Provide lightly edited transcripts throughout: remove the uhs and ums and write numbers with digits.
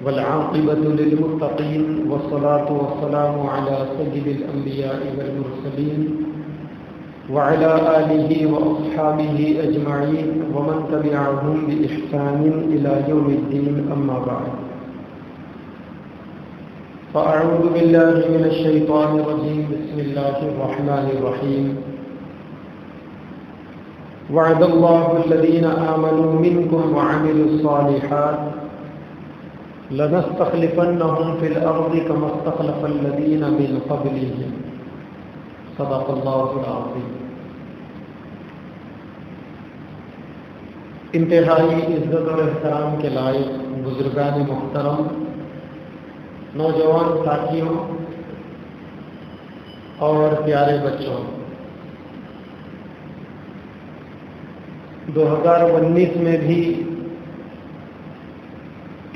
والعاقبة للمتقين والصلاة والسلام على سيد الأنبياء والمرسلين وعلى آله وأصحابه أجمعين ومن تبعهم بإحسان إلى يوم الدين أما بعد فأعوذ بالله من الشيطان الرجيم بسم الله الرحمن الرحيم وعد الله الذين آمنوا منكم وعملوا الصالحات لنستخلفنهم في الأرض كما استخلف الذين من قبلهم صدق الله العظيم۔ انتہائی عزت اور احترام کے لائق بزرگان محترم، نوجوان ساتھیوں اور پیارے بچوں، 2019 میں بھی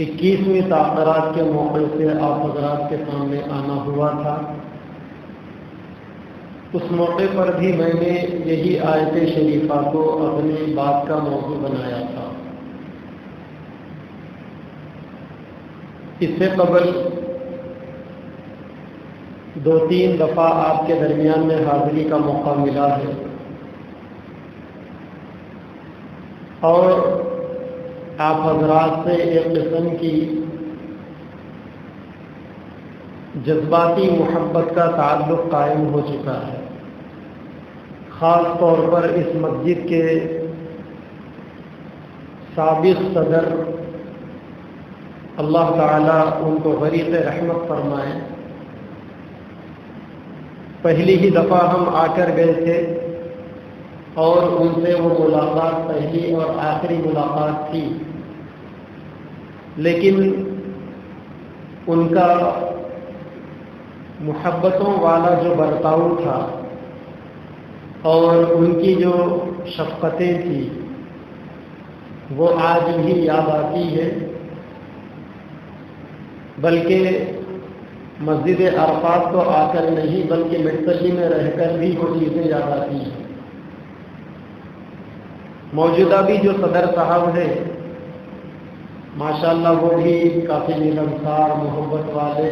21ویں تاخیرات کے موقع سے آپ حضرات کے سامنے آنا ہوا تھا۔ اس موقع پر بھی میں نے یہی آیت شریفہ کو اپنی بات کا موضوع بنایا تھا۔ اس سے قبل 2-3 دفعہ آپ کے درمیان میں حاضری کا موقع ملا ہے، اور آپ حضرات سے ایک قسم کی جذباتی محبت کا تعلق قائم ہو چکا ہے۔ خاص طور پر اس مسجد کے سابق صدر، اللہ تعالیٰ ان کو غریق رحمت فرمائے، پہلی ہی دفعہ ہم آ کر گئے تھے اور ان سے وہ ملاقات پہلی اور آخری ملاقات تھی، لیکن ان کا محبتوں والا جو برتاؤ تھا اور ان کی جو شفقتیں تھیں وہ آج بھی یاد آتی ہے، بلکہ مسجد عرفات کو آ کر نہیں بلکہ مٹلی میں رہ کر بھی وہ چیزیں یاد آتی ہیں۔ موجودہ بھی جو صدر صاحب ہیں ماشاءاللہ وہ بھی کافی ملنسار، محبت والے،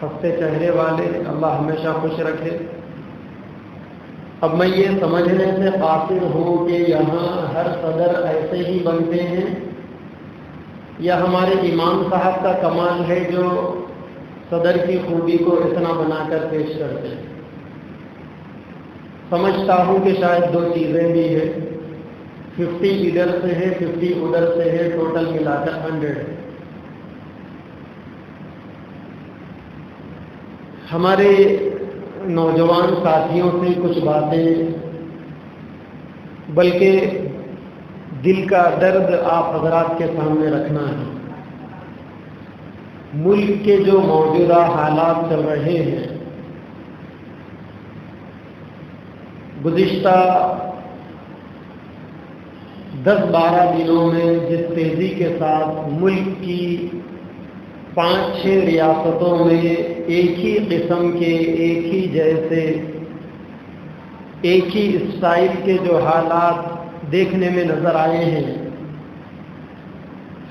ہنستے چہرے والے، اللہ ہمیشہ خوش رکھے۔ اب میں یہ سمجھنے سے قاصر ہوں کہ یہاں ہر صدر ایسے ہی بنتے ہیں یا ہمارے امام صاحب کا کمال ہے جو صدر کی خوبی کو اتنا بنا کر پیش کرتے ہیں۔ سمجھتا ہوں کہ شاید 2 چیزیں بھی ہیں، 50 ادھر سے ہے 50 ادھر سے ہے، ٹوٹل ملا کر 100 ہے۔ ہمارے نوجوان ساتھیوں سے کچھ باتیں، بلکہ دل کا درد آپ حضرات کے سامنے رکھنا ہے۔ ملک کے جو موجودہ حالات چل رہے ہیں، گزشتہ 10-12 دنوں میں جس تیزی کے ساتھ ملک کی 5-6 ریاستوں میں ایک ہی قسم کے، ایک ہی جیسے، ایک ہی اسٹائل کے جو حالات دیکھنے میں نظر آئے ہیں،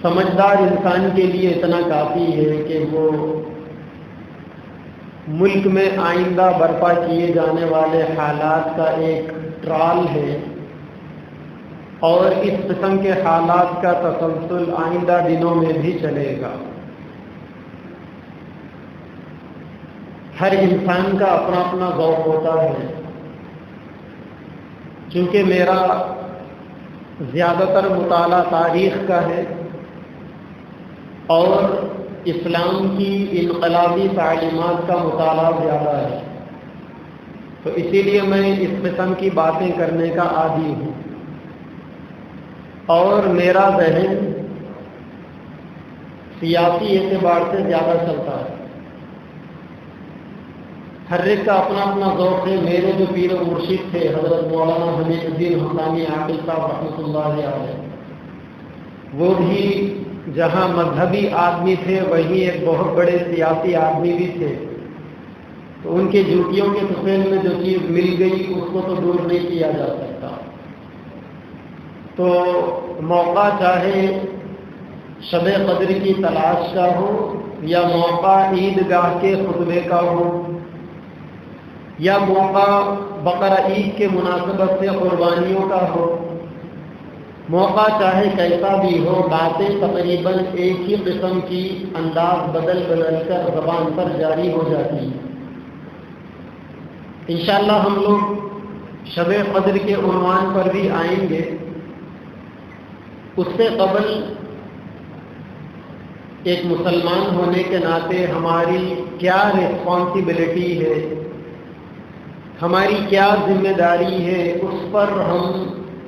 سمجھدار انسان کے لیے اتنا کافی ہے کہ وہ ملک میں آئندہ برپا کیے جانے والے حالات کا ایک ٹرال ہے، اور اس قسم کے حالات کا تسلسل آئندہ دنوں میں بھی چلے گا۔ ہر انسان کا اپنا اپنا ذوق ہوتا ہے۔ چونکہ میرا زیادہ تر مطالعہ تاریخ کا ہے اور اسلام کی انقلابی تعلیمات کا مطالعہ زیادہ ہے، تو اسی لیے میں اس قسم کی باتیں کرنے کا عادی ہوں، اور میرا ذہن سیاسی اعتبار سے زیادہ چلتا ہے۔ ہر ایک کا اپنا اپنا ذوق ہے۔ میرے جو پیر و مرشد تھے حضرت مولانا حمید الدین حقانی عاقل صاحب رحمۃ اللہ علیہ، وہ بھی جہاں مذہبی آدمی تھے وہیں ایک بہت بڑے سیاسی آدمی بھی تھے، تو ان کے جوتیوں کے سفید میں جو چیز مل گئی اس کو تو دور نہیں کیا جا سکتا۔ تو موقع چاہے شب قدر کی تلاش کا ہو، یا موقع عیدگاہ کے خطبے کا ہو، یا موقع بقرہ عید کے مناسبت سے قربانیوں کا ہو، موقع چاہے کیسا بھی ہو، باتیں تقریباً ایک ہی قسم کی انداز بدل بدل کر زبان پر جاری ہو جاتی ہیں۔ انشاءاللہ ہم لوگ شب قدر کے عنوان پر بھی آئیں گے۔ اس سے قبل ایک مسلمان ہونے کے ناطے ہماری کیا رسپانسبلٹی ہے، ہماری کیا ذمہ داری ہے، اس پر ہم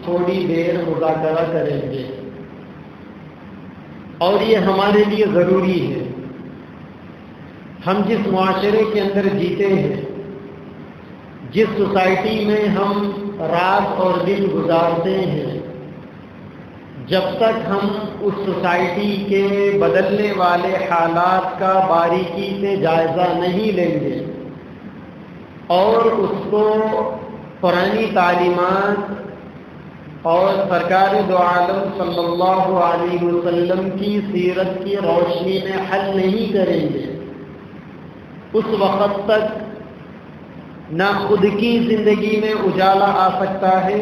تھوڑی دیر مذاکرہ کریں گے، اور یہ ہمارے لیے ضروری ہے۔ ہم جس معاشرے کے اندر جیتے ہیں، جس سوسائٹی میں ہم رات اور دن گزارتے ہیں، جب تک ہم اس سوسائٹی کے بدلنے والے حالات کا باریکی سے جائزہ نہیں لیں گے اور اس کو قرآنی تعلیمات اور سرکار دو عالم صلی اللہ علیہ وسلم کی سیرت کی روشنی میں حل نہیں کریں گے، اس وقت تک نہ خود کی زندگی میں اجالا آ سکتا ہے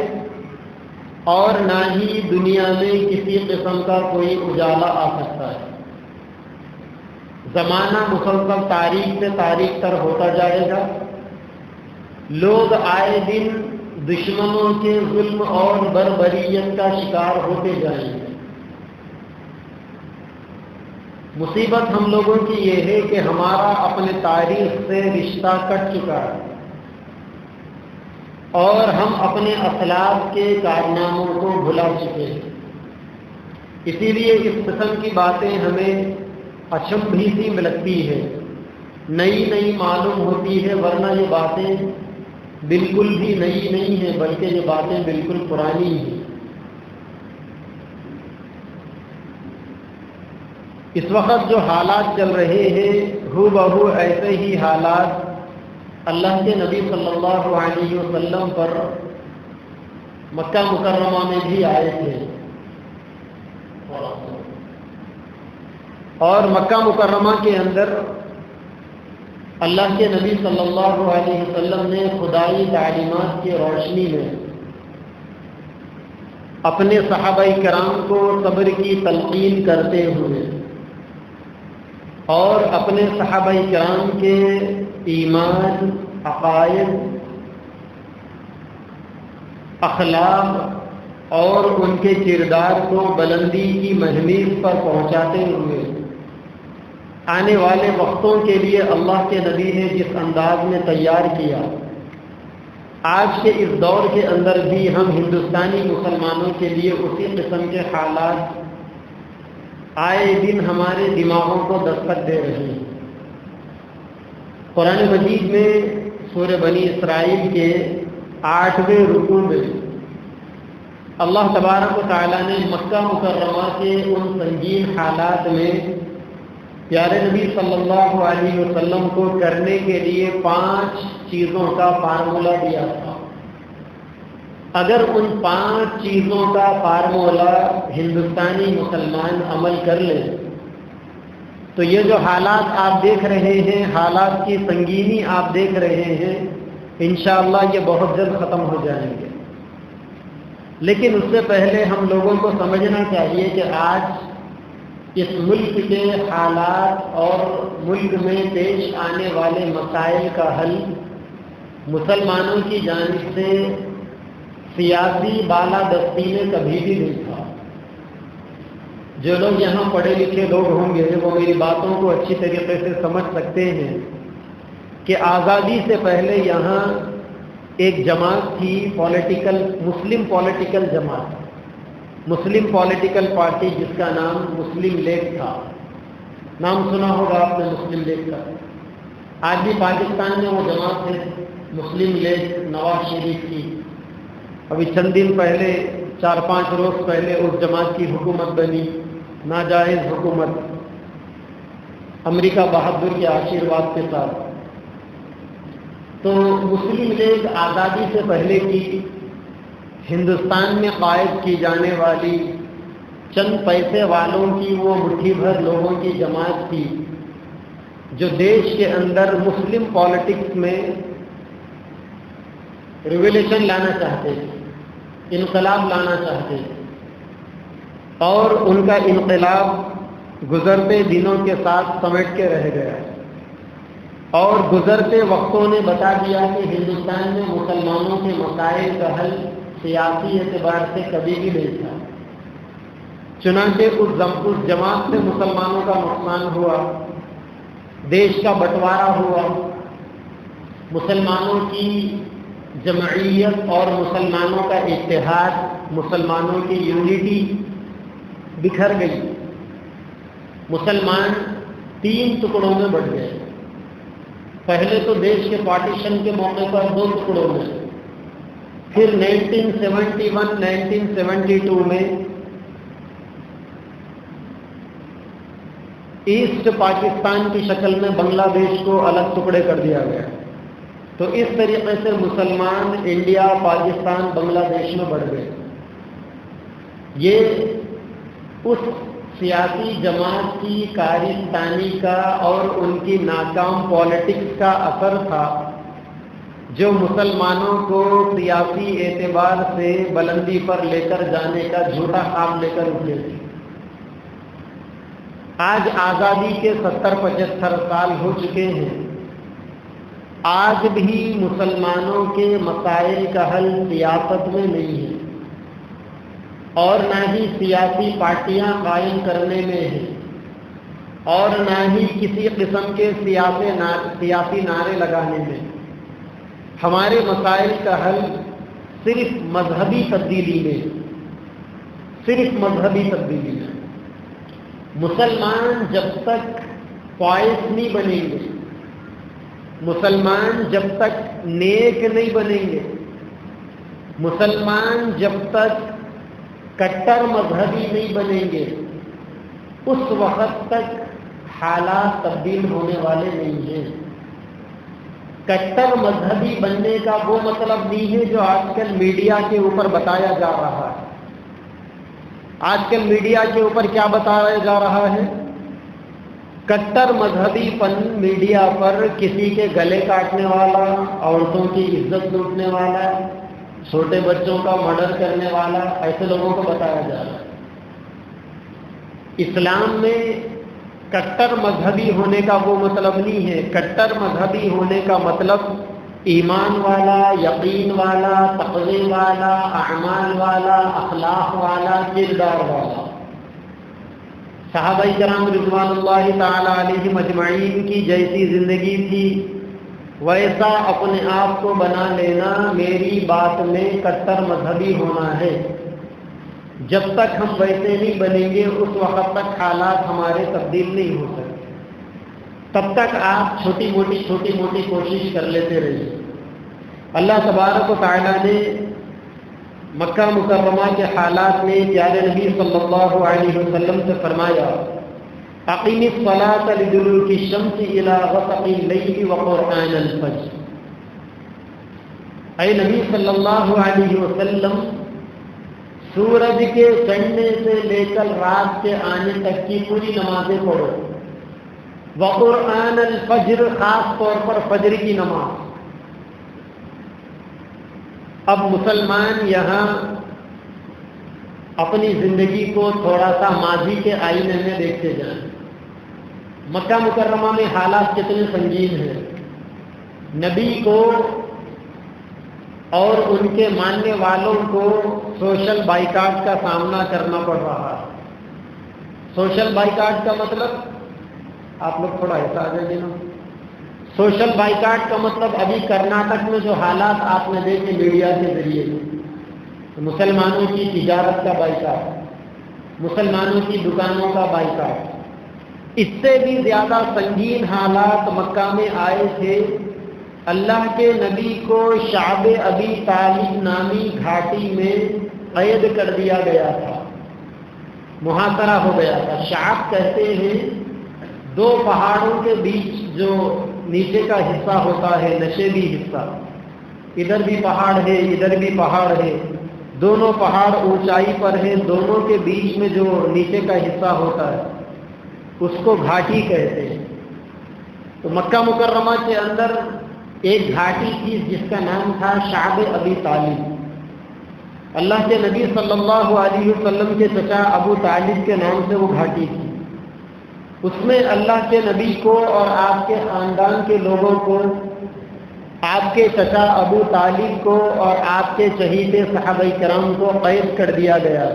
اور نہ ہی دنیا میں کسی قسم کا کوئی اجالا آ سکتا ہے۔ زمانہ مسلسل تاریخ سے تاریخ تر ہوتا جائے گا، لوگ آئے دن دشمنوں کے ظلم اور بربریت کا شکار ہوتے جائیں گے۔ مصیبت ہم لوگوں کی یہ ہے کہ ہمارا اپنے تاریخ سے رشتہ کٹ چکا ہے اور ہم اپنے اسلاف کے کارناموں کو بھلا چکے ہیں۔ اسی لیے اس قسم کی باتیں ہمیں اچنبھی سی لگتی ہے، نئی نئی معلوم ہوتی ہے، ورنہ یہ باتیں بالکل بھی نئی نہیں ہیں، بلکہ یہ باتیں بالکل پرانی ہیں۔ اس وقت جو حالات چل رہے ہیں، ہو بہو ایسے ہی حالات اللہ کے نبی صلی اللہ علیہ وسلم پر مکہ مکرمہ میں بھی آئے تھے، اور مکہ مکرمہ کے اندر اللہ کے نبی صلی اللہ علیہ وسلم نے خدائی تعلیمات کی روشنی میں اپنے صحابہ کرام کو صبر کی تلقین کرتے ہوئے اور اپنے صحابہ کرام کے ایمان، عقائد، اخلاق اور ان کے کردار کو بلندی کی مہمیز پر پہنچاتے ہوئے آنے والے وقتوں کے لیے اللہ کے نبی نے جس انداز میں تیار کیا، آج کے اس دور کے اندر بھی ہم ہندوستانی مسلمانوں کے لیے اسی قسم کے حالات آئے دن ہمارے دماغوں کو دستک دے رہے ہیں۔ قرآن مجید میں سورہ بنی اسرائیل کے 8ویں رکوع میں اللہ تبارک و تعالیٰ نے مکہ مکرمہ کے ان سنگین حالات میں پیارے نبی صلی اللہ علیہ وسلم کو کرنے کے لیے 5 چیزوں کا فارمولہ دیا تھا۔ اگر ان 5 چیزوں کا فارمولہ ہندوستانی مسلمان عمل کر لیں تو یہ جو حالات آپ دیکھ رہے ہیں، حالات کی سنگینی آپ دیکھ رہے ہیں، انشاءاللہ یہ بہت جلد ختم ہو جائیں گے۔ لیکن اس سے پہلے ہم لوگوں کو سمجھنا چاہیے کہ آج اس ملک کے حالات اور ملک میں پیش آنے والے مسائل کا حل مسلمانوں کی جانب سے سیاسی بالادستی نے کبھی بھی نہیں تھا۔ جو لوگ یہاں پڑھے لکھے لوگ ہوں گے وہ میری باتوں کو اچھی طریقے سے سمجھ سکتے ہیں کہ آزادی سے پہلے یہاں ایک جماعت تھی، مسلم پولیٹیکل جماعت، مسلم پولیٹیکل پارٹی، جس کا نام مسلم لیگ تھا۔ نام سنا ہوگا آپ نے مسلم لیگ کا۔ آج بھی پاکستان میں وہ جماعت ہے مسلم لیگ نواز شریف کی۔ ابھی چند دن پہلے 4-5 روز پہلے اس جماعت کی حکومت بنی، ناجائز حکومت، امریکہ بہادر کے آشیرواد کے ساتھ۔ تو مسلم لیگ آزادی سے پہلے کی ہندوستان میں قائد کی جانے والی چند پیسے والوں کی وہ مٹھی بھر لوگوں کی جماعت تھی جو دیش کے اندر مسلم پالیٹکس میں ریولیوشن لانا چاہتے تھے، انقلاب لانا چاہتے تھے، اور ان کا انقلاب گزرتے دنوں کے ساتھ سمٹ کے رہ گیا، اور گزرتے وقتوں نے بتا دیا کہ ہندوستان میں مسلمانوں کے مسائل کا حل سیاسی اعتبار سے کبھی بھی نہیں تھا۔ چنانچہ اس جماعت سے مسلمانوں کا نقصان ہوا، دیش کا بٹوارا ہوا، مسلمانوں کی جمعیت اور مسلمانوں کا اتحاد، مسلمانوں کی یونٹی بکھر گئی، مسلمان 3 ٹکڑوں میں بٹ گئے۔ پہلے تو دیش کے پارٹیشن کے موقع پر 2 ٹکڑوں میں، پھر 1971 1972 میں ایسٹ پاکستان کی شکل میں بنگلہ دیش کو الگ ٹکڑے کر دیا گیا۔ تو اس طریقے سے مسلمان انڈیا، پاکستان، بنگلہ دیش میں بڑھ گئے۔ یہ اس سیاسی جماعت کی کارستانی کا اور ان کی ناکام پالیٹکس کا اثر تھا جو مسلمانوں کو سیاسی اعتبار سے بلندی پر لے کر جانے کا جھوٹا خواب لے کر اٹھے تھے۔ آج آزادی کے 70-75 سال ہو چکے ہیں، آج بھی مسلمانوں کے مسائل کا حل سیاست میں نہیں ہے، اور نہ ہی سیاسی پارٹیاں قائم کرنے میں ہیں، اور نہ ہی کسی قسم کے سیاسی نعرے لگانے میں۔ ہمارے مسائل کا حل صرف مذہبی تبدیلی میں، صرف مذہبی تبدیلی میں۔ مسلمان جب تک پوائس نہیں بنیں گے، مسلمان جب تک نیک نہیں بنیں گے، مسلمان جب تک کٹر مذہبی نہیں بنیں گے، اس وقت تک حالات تبدیل ہونے والے نہیں ہیں۔ کٹر مذہبی بننے کا وہ مطلب نہیں ہے جو آج کل میڈیا کے اوپر بتایا جا رہا ہے۔ آج کل میڈیا کے اوپر کیا بتایا جا رہا ہے؟ کٹر مذہبی پن میڈیا پر کسی کے گلے کاٹنے والا، عورتوں کی عزت لوٹنے والا، چھوٹے بچوں کا مرڈر کرنے والا، ایسے لوگوں کو بتایا جا رہا ہے۔ اسلام میں کٹر مذہبی ہونے کا وہ مطلب نہیں ہے۔ کٹر مذہبی ہونے کا مطلب ایمان والا، یقین والا، تقوی والا، اعمال والا، اخلاق والا، کردار والا۔ صحابہ کرام رضوان اللہ تعالی علیہم اجمعین کی جیسی زندگی تھی ویسا اپنے آپ کو بنا لینا میری بات میں کٹر مذہبی ہونا ہے۔ جب تک ہم ویسے نہیں بنیں گے اس وقت تک حالات ہمارے تبدیل نہیں ہو سکتے۔ تب تک آپ چھوٹی موٹی کوشش کر لیتے رہیے۔ اللہ تبارک و تعالیٰ نے مکہ مکرمہ کے حالات میں پیارے نبی صلی اللہ علیہ وسلم سے فرمایا، اقیم الصلاۃ لدلوک الشمس الی غسق اللیل وقرآن الفجر۔ اے نبی صلی اللہ علیہ وسلم، سورج کے چڑھنے سے لے کر رات کے آنے تک کی پوری نمازیں پڑھو، وقرآن الفجر، خاص طور پر فجر کی نماز۔ اب مسلمان یہاں اپنی زندگی کو تھوڑا سا ماضی کے آئینے میں دیکھتے جائیں۔ مکہ مکرمہ میں حالات کتنے سنگین ہیں۔ نبی کو اور ان کے ماننے والوں کو سوشل بائیکاٹ کا سامنا کرنا پڑ رہا ہے۔ سوشل بائیکاٹ کا مطلب، آپ لوگ تھوڑا ایسا آ جائیں گے نا۔ سوشل بائیکاٹ کا مطلب ابھی کرناٹک میں جو حالات آپ نے دیکھے میڈیا کے ذریعے، مسلمانوں کی تجارت کا بائیکاٹ، مسلمانوں کی دکانوں کا بائیکاٹ، اس سے بھی زیادہ سنگین حالات مکہ میں آئے تھے۔ اللہ کے نبی کو شعب ابی طالب نامی گھاٹی میں قید کر دیا گیا تھا، محاصرہ ہو گیا تھا۔ شعب کہتے ہیں 2 پہاڑوں کے بیچ جو نیچے کا حصہ ہوتا ہے، نشیبی حصہ، ادھر بھی پہاڑ ہے ادھر بھی پہاڑ ہے، دونوں پہاڑ اونچائی پر ہیں، دونوں کے بیچ میں جو نیچے کا حصہ ہوتا ہے اس کو گھاٹی کہتے ہیں۔ تو مکہ مکرمہ کے اندر ایک گھاٹی تھی جس کا نام تھا شعب ابی طالب۔ اللہ کے نبی صلی اللہ علیہ وسلم کے چچا ابو طالب کے نام سے وہ گھاٹی تھی۔ اس میں اللہ کے نبی کو اور آپ کے خاندان کے لوگوں کو، آپ کے چچا ابو طالب کو اور آپ کے شہید صحابہ کرام کو قید کر دیا گیا۔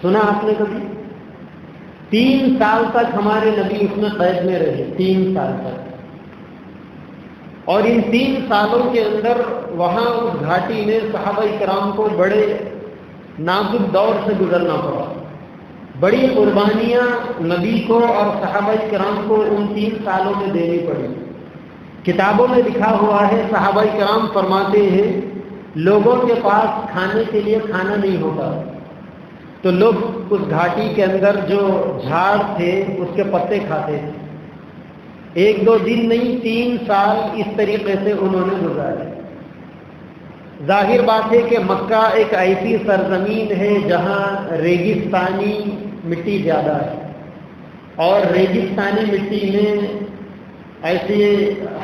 سنا آپ نے کبھی؟ 3 سال تک ہمارے نبی اس میں قید میں رہے، 3 سال تک۔ اور ان 3 سالوں کے اندر وہاں اس گھاٹی میں صحابہ کرام کو بڑے نازک دور سے گزرنا پڑا۔ بڑی قربانیاں نبی کو اور صحابہ کرام کو ان 3 سالوں میں دینی پڑی۔ کتابوں میں لکھا ہوا ہے، صحابہ کرام فرماتے ہیں لوگوں کے پاس کھانے کے لیے کھانا نہیں ہوتا تو لوگ اس گھاٹی کے اندر جو جھاڑ تھے اس کے پتے کھاتے تھے۔ 1-2 دن نہیں، 3 سال اس طریقے سے انہوں نے گزارے۔ ظاہر بات ہے کہ مکہ ایک ایسی سرزمین ہے جہاں ریگستانی مٹی زیادہ ہے، اور ریگستانی مٹی میں ایسی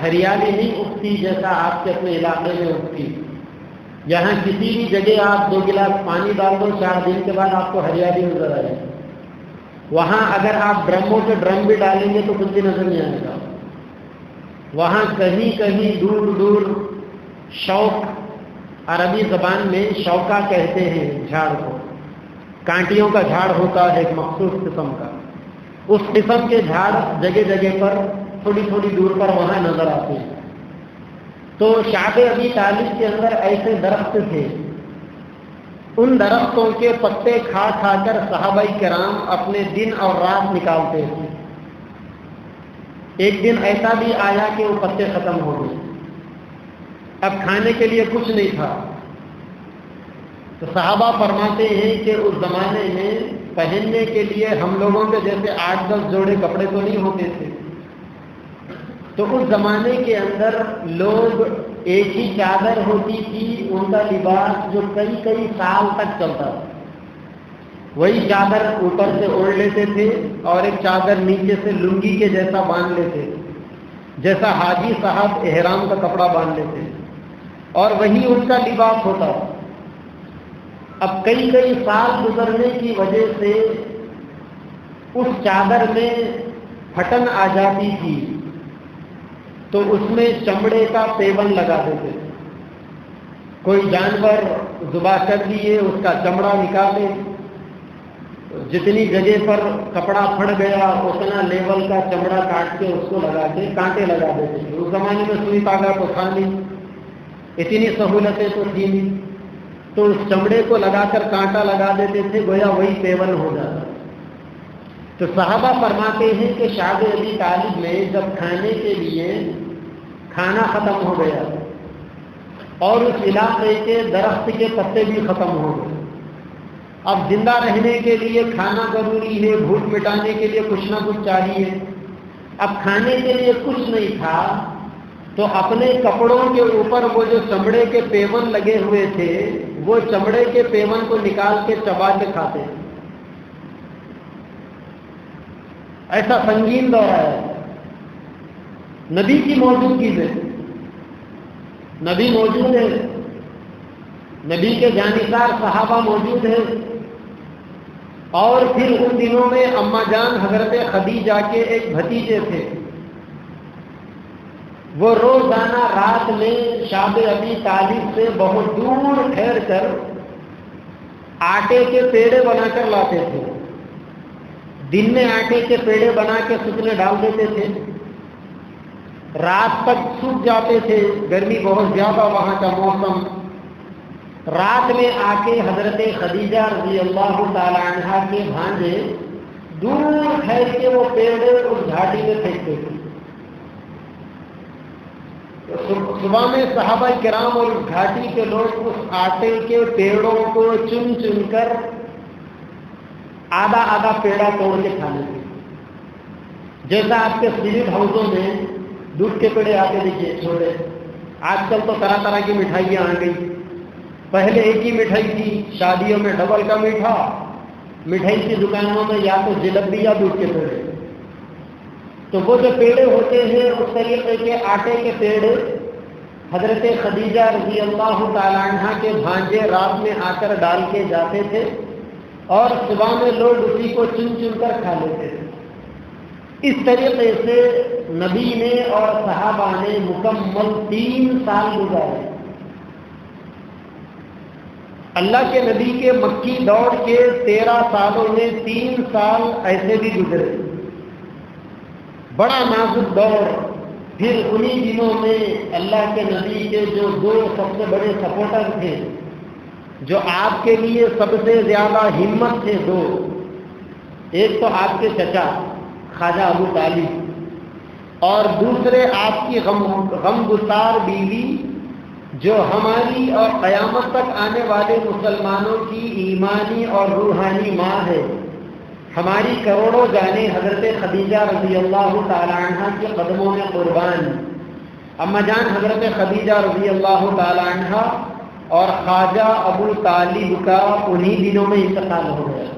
ہریالی نہیں اگتی جیسا آپ کے اپنے علاقے میں اگتی۔ یہاں کسی بھی جگہ آپ 2 گلاس پانی ڈال دو، 4 دن کے بعد آپ کو ہریالی نظر آئے گی۔ وہاں اگر آپ ڈرموں کے ڈرم بھی ڈالیں گے تو کچھ بھی نظر نہیں آئے گا۔ وہاں کہیں کہیں دور دور شوک، عربی زبان میں شوکا کہتے ہیں جھاڑ کو، کانٹیوں کا جھاڑ ہوتا ہے ایک مخصوص قسم کا، اس قسم کے جھاڑ جگہ جگہ پر تھوڑی تھوڑی دور پر وہاں نظر آتے ہیں۔ تو شعب ابی طالب کے اندر ایسے درخت تھے، ان درختوں کے پتے کھا کھا کر صحابہ کرام اپنے دن اور رات نکالتے تھے۔ ایک دن ایسا بھی آیا کہ وہ پتے ختم ہو گئے، اب کھانے کے لیے کچھ نہیں تھا۔ تو صحابہ فرماتے ہیں کہ اس زمانے میں پہننے کے لیے ہم لوگوں کے جیسے 8-10 جوڑے کپڑے تو نہیں ہوتے تھے، تو اس زمانے کے اندر لوگ ایک ہی چادر ہوتی تھی، ان کا لباس جو کئی کئی سال تک چلتا تھا، وہی چادر اوپر سے اوڑھ لیتے تھے اور ایک چادر نیچے سے لنگی کے جیسا باندھ لیتے، جیسا حاجی صاحب احرام کا کپڑا باندھ لیتے، اور وہی ان کا لباس ہوتا۔ اب کئی کئی سال گزرنے کی وجہ سے اس چادر میں پھٹن آ جاتی تھی، تو اس میں چمڑے کا پیون لگا دیتے۔ کوئی جانور ذبح کر دیے، اس کا چمڑا نکالے، جتنی جگہ پر کپڑا پھٹ گیا اتنا لیول کا چمڑا کاٹ کے اس کو لگا کے کانٹے لگا دیتے تھے۔ اس زمانے میں سوئی دھاگا تو تھا نہیں، اتنی سہولتیں تو تھی نہیں، تو اس چمڑے کو لگا کر کانٹا لگا دیتے تھے، گویا وہی پیون ہو جاتا۔ تو صحابہ فرماتے ہیں کہ شعب ابی طالب میں جب کھانے کے لیے کھانا ختم ہو گیا اور اس علاقے کے درخت کے پتے بھی ختم ہو گئے، اب زندہ رہنے کے لیے کھانا ضروری ہے، بھوک مٹانے کے لیے کچھ نہ کچھ چاہیے۔ اب کھانے کے لیے کچھ نہیں تھا تو اپنے کپڑوں کے اوپر وہ جو چمڑے کے پیون لگے ہوئے تھے، وہ چمڑے کے پیون کو نکال کے چبا کے کھاتے۔ ایسا سنگین دور ہے نبی کی موجودگی میں، نبی موجود ہے، نبی کے جانشار صحابہ موجود ہیں، اور پھر ان دنوں میں اماں جان حضرت خدیجہ کے ایک بھتیجے تھے، وہ روزانہ رات میں شعب ابی طالب سے بہت دور ٹھہر کر آٹے کے پیڑے بنا کر لاتے تھے۔ دن میں آٹے کے پیڑے بنا کے سوکھنے ڈال دیتے تھے، رات تک سوکھ جاتے تھے، گرمی بہت زیادہ وہاں کا موسم۔ رات میں آ کے حضرت خدیجہ رضی اللہ تعالی عنہا کے بھانجے دور ٹھہر کے وہ پیڑے اس گھاٹی میں پھینکتے تھے۔ صبح میں صحابہ کرام اور اس گھاٹی کے لوگ اس آٹے کے پیڑوں کو چن چن کر آدھا آدھا پیڑا توڑ کے کھا لیتے، جیسا آپ کے سیریٹ ہاؤسوں میں دودھ کے پیڑے آتے دیکھیے چھوٹے، آج کل تو طرح طرح کی مٹھائیاں آ گئی، پہلے ایک ہی مٹھائی تھی، شادیوں میں ڈبل کا میٹھا، مٹھائی کی دکانوں میں یا تو جلیبی یا دودھ کے پیڑے. تو وہ جو پیڑے ہوتے ہیں اس طریقے کے آٹے کے پیڑے حضرت خدیجہ رضی اللہ تعالی عنہ کے بھانجے رات میں آ کر ڈال کے جاتے تھے اور صبح میں لوگ اسی کو چن چن کر کھا لیتے تھے. اس طریقے سے نبی نے اور صحابہ نے مکمل 3 سال گزارے. اللہ کے نبی کے مکی دور کے 13 سالوں میں 3 سال ایسے بھی گزرے، بڑا نازک دور. پھر انہی دنوں میں اللہ کے نبی کے جو 2 سب سے بڑے سپورٹر تھے، جو آپ کے لیے سب سے زیادہ ہمت تھے، 2، ایک تو آپ کے چچا خواجہ ابو طالب اور دوسرے آپ کی غم گسار بیوی جو ہماری اور قیامت تک آنے والے مسلمانوں کی ایمانی اور روحانی ماں ہے، ہماری کروڑوں جانیں حضرت خدیجہ رضی اللہ تعالی عنہ کے قدموں میں قربان. اما جان حضرت خدیجہ رضی اللہ تعالی عنہ اور خواجہ ابو طالب کا انہی دنوں میں انتقال ہو گیا.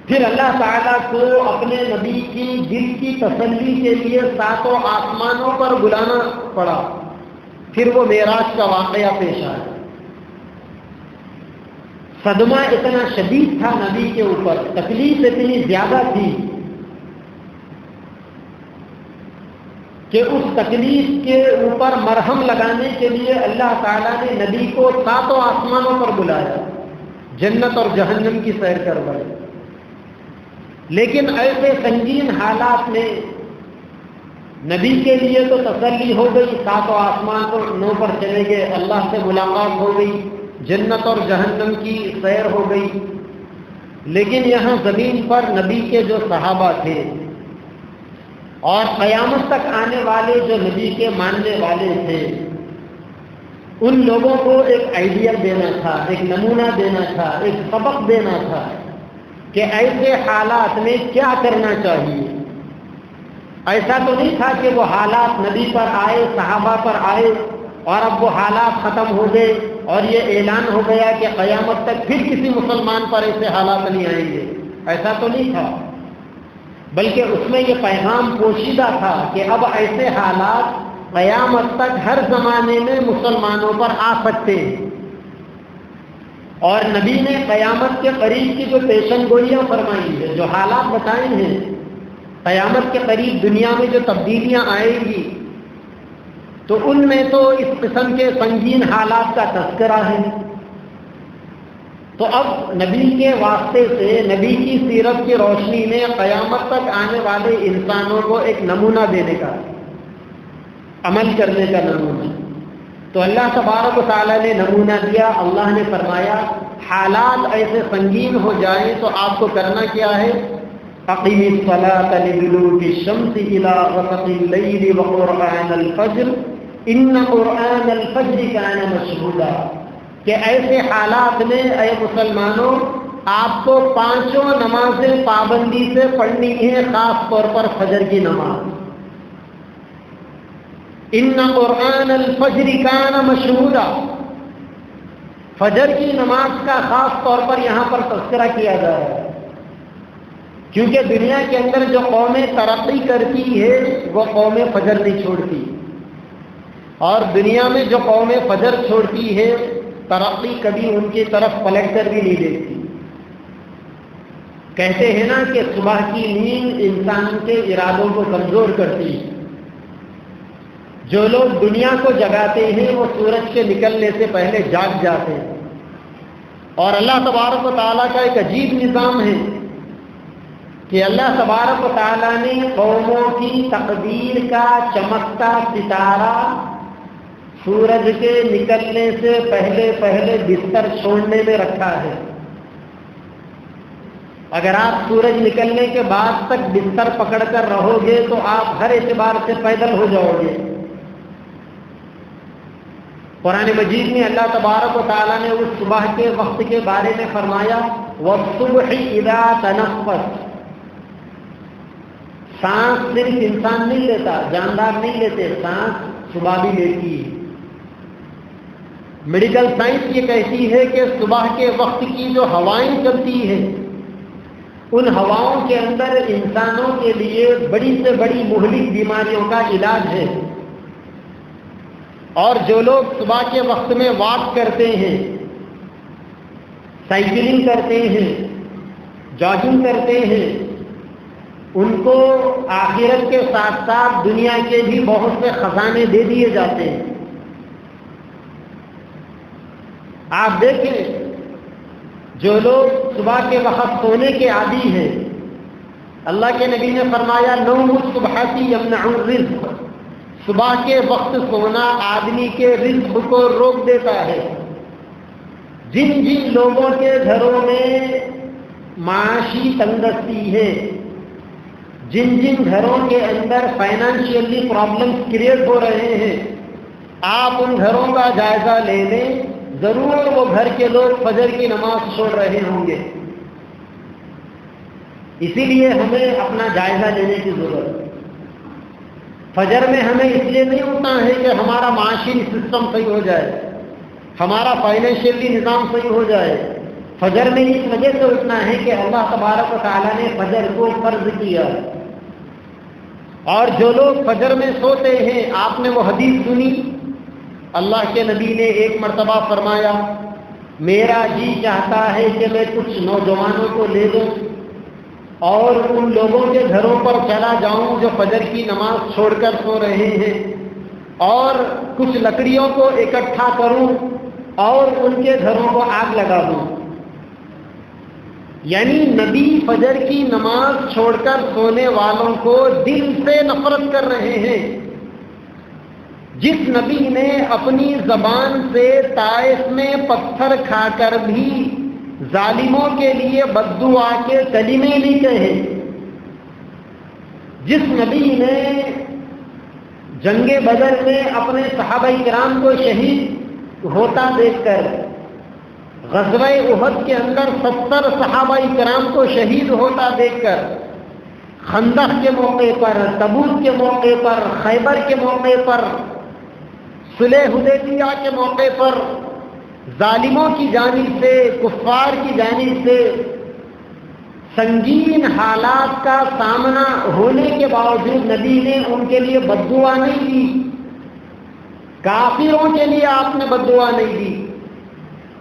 پھر اللہ تعالیٰ کو اپنے نبی کی دل کی تسلی کے لیے 7 آسمانوں پر بلانا پڑا. پھر وہ معراج کا واقعہ پیش آیا. صدمہ اتنا شدید تھا نبی کے اوپر، تکلیف اتنی زیادہ تھی کہ اس تکلیف کے اوپر مرہم لگانے کے لیے اللہ تعالیٰ نے نبی کو 7 آسمانوں پر بلایا، جنت اور جہنم کی سیر کروائے. لیکن ایسے سنگین حالات میں نبی کے لیے تو تسلی ہو گئی، 7 آسمانوں پر چلے گئے، اللہ سے ملاقات ہو گئی، جنت اور جہنم کی سیر ہو گئی. لیکن یہاں زمین پر نبی کے جو صحابہ تھے اور قیامت تک آنے والے جو نبی کے ماننے والے تھے، ان لوگوں کو ایک آئیڈیا دینا تھا، ایک نمونہ دینا تھا، ایک سبق دینا تھا کہ ایسے حالات میں کیا کرنا چاہیے. ایسا تو نہیں تھا کہ وہ حالات نبی پر آئے، صحابہ پر آئے اور اب وہ حالات ختم ہو گئے اور یہ اعلان ہو گیا کہ قیامت تک پھر کسی مسلمان پر ایسے حالات نہیں آئیں گے. ایسا تو نہیں تھا، بلکہ اس میں یہ پیغام پوشیدہ تھا کہ اب ایسے حالات قیامت تک ہر زمانے میں مسلمانوں پر آ سکتے ہیں. اور نبی نے قیامت کے قریب کی جو پیشن گوئیاں فرمائی ہے، جو حالات بتائے ہیں، قیامت کے قریب دنیا میں جو تبدیلیاں آئیں گی، تو ان میں تو اس قسم کے سنگین حالات کا تذکرہ ہے. تو اب نبی کے واسطے سے، نبی کی سیرت کی روشنی میں قیامت تک آنے والے انسانوں کو ایک نمونہ دینے کا، عمل کرنے کا نمونہ. تو اللہ تبارک و تعالیٰ نے نمونہ دیا. اللہ نے فرمایا حالات ایسے سنگین ہو جائیں تو آپ کو کرنا کیا ہے؟ اقیم الصلاۃ لدلوک الشمس الی غسق اللیل وقرآن الفجر ان قرآن الفجر کان مشہودا. کہ ایسے حالات میں اے مسلمانوں آپ کو 5 نمازیں پابندی سے پڑھنی ہیں، خاص طور پر فجر کی نماز. ان قرآن الفجر کان مشہودا، فجر کی نماز کا خاص طور پر یہاں پر تذکرہ کیا جا رہا ہے، کیونکہ دنیا کے اندر جو قومیں ترقی کرتی ہے وہ قومیں فجر نہیں چھوڑتی، اور دنیا میں جو قومیں فجر چھوڑتی ہے ترقی کبھی ان کی طرف پلٹ کر بھی نہیں دیکھتی. کہتے ہیں نا کہ صبح کی نیند انسان کے ارادوں کو کمزور کرتی ہے. جو لوگ دنیا کو جگاتے ہیں وہ سورج کے نکلنے سے پہلے جاگ جاتے ہیں. اور اللہ تبارک و تعالیٰ کا ایک عجیب نظام ہے کہ اللہ تبارک و تعالیٰ نے قوموں کی تقدیر کا چمکتا ستارہ سورج کے نکلنے سے پہلے پہلے بستر چھوڑنے میں رکھا ہے. اگر آپ سورج نکلنے کے بعد تک بستر پکڑ کر رہو گے تو آپ ہر اعتبار سے پیدل ہو جاؤ گے. قرآن مجید میں اللہ تبارک و تعالیٰ نے اس صبح کے وقت کے بارے میں فرمایا وَالصُّبْحِ إِذَا تَنَفَّسَ. سانس صرف انسان نہیں لیتا، جاندار نہیں لیتے، سانس صبح بھی لیتی ہے. میڈیکل سائنس یہ کہتی ہے کہ صبح کے وقت کی جو ہوائیں چلتی ہیں ان ہواؤں کے اندر انسانوں کے لیے بڑی سے بڑی مہلک بیماریوں کا علاج ہے، اور جو لوگ صبح کے وقت میں واک کرتے ہیں، سائیکلنگ کرتے ہیں، جاگنگ کرتے ہیں، ان کو آخرت کے ساتھ ساتھ دنیا کے بھی بہت سے خزانے دے دیے جاتے ہیں۔ آپ دیکھیں جو لوگ صبح کے وقت سونے کے عادی ہیں، اللہ کے نبی نے فرمایا نوم الصبح یمنع الرزق، صبح کے وقت سونا آدمی کے رزق کو روک دیتا ہے۔ جن جن لوگوں کے گھروں میں معاشی تنگدستی ہے، جن جن گھروں کے اندر فائنانشیلی پرابلمز کریٹ ہو رہے ہیں، آپ ان گھروں کا جائزہ لے لیں، ضرور وہ گھر کے لوگ فجر کی نماز چھوڑ رہے ہوں گے۔ اسی لیے ہمیں اپنا جائزہ لینے کی ضرورت ہے۔ فجر میں ہمیں اس لیے نہیں اٹھنا ہے کہ ہمارا معاشی سسٹم صحیح ہو جائے، ہمارا فائنینشیلی نظام صحیح ہو جائے۔ فجر میں اس وجہ سے اٹھنا ہے کہ اللہ تبارک و تعالیٰ نے فجر کو فرض کیا، اور جو لوگ فجر میں سوتے ہیں، آپ نے وہ حدیث سنی، اللہ کے نبی نے ایک مرتبہ فرمایا میرا جی چاہتا ہے کہ میں کچھ نوجوانوں کو لے لوں اور ان لوگوں کے گھروں پر چلا جاؤں جو فجر کی نماز چھوڑ کر سو رہے ہیں، اور کچھ لکڑیوں کو اکٹھا کروں اور ان کے گھروں کو آگ لگا دوں۔ یعنی نبی فجر کی نماز چھوڑ کر سونے والوں کو دل سے نفرت کر رہے ہیں۔ جس نبی نے اپنی زبان سے طائف میں پتھر کھا کر بھی ظالموں کے لیے بد دعا کے کلمے نہیں کہے، جس نبی نے جنگ بدر میں اپنے صحابہ کرام کو شہید ہوتا دیکھ کر، غزوہ احد کے اندر 70 صحابہ کرام کو شہید ہوتا دیکھ کر، خندق کے موقع پر، تبوک کے موقع پر، خیبر کے موقع پر، صلح حدیبیہ کے موقع پر ظالموں کی جانب سے، کفار کی جانب سے سنگین حالات کا سامنا ہونے کے باوجود نبی نے ان کے لیے بد دعا نہیں دی، کافروں کے لیے آپ نے بد دعا نہیں دی،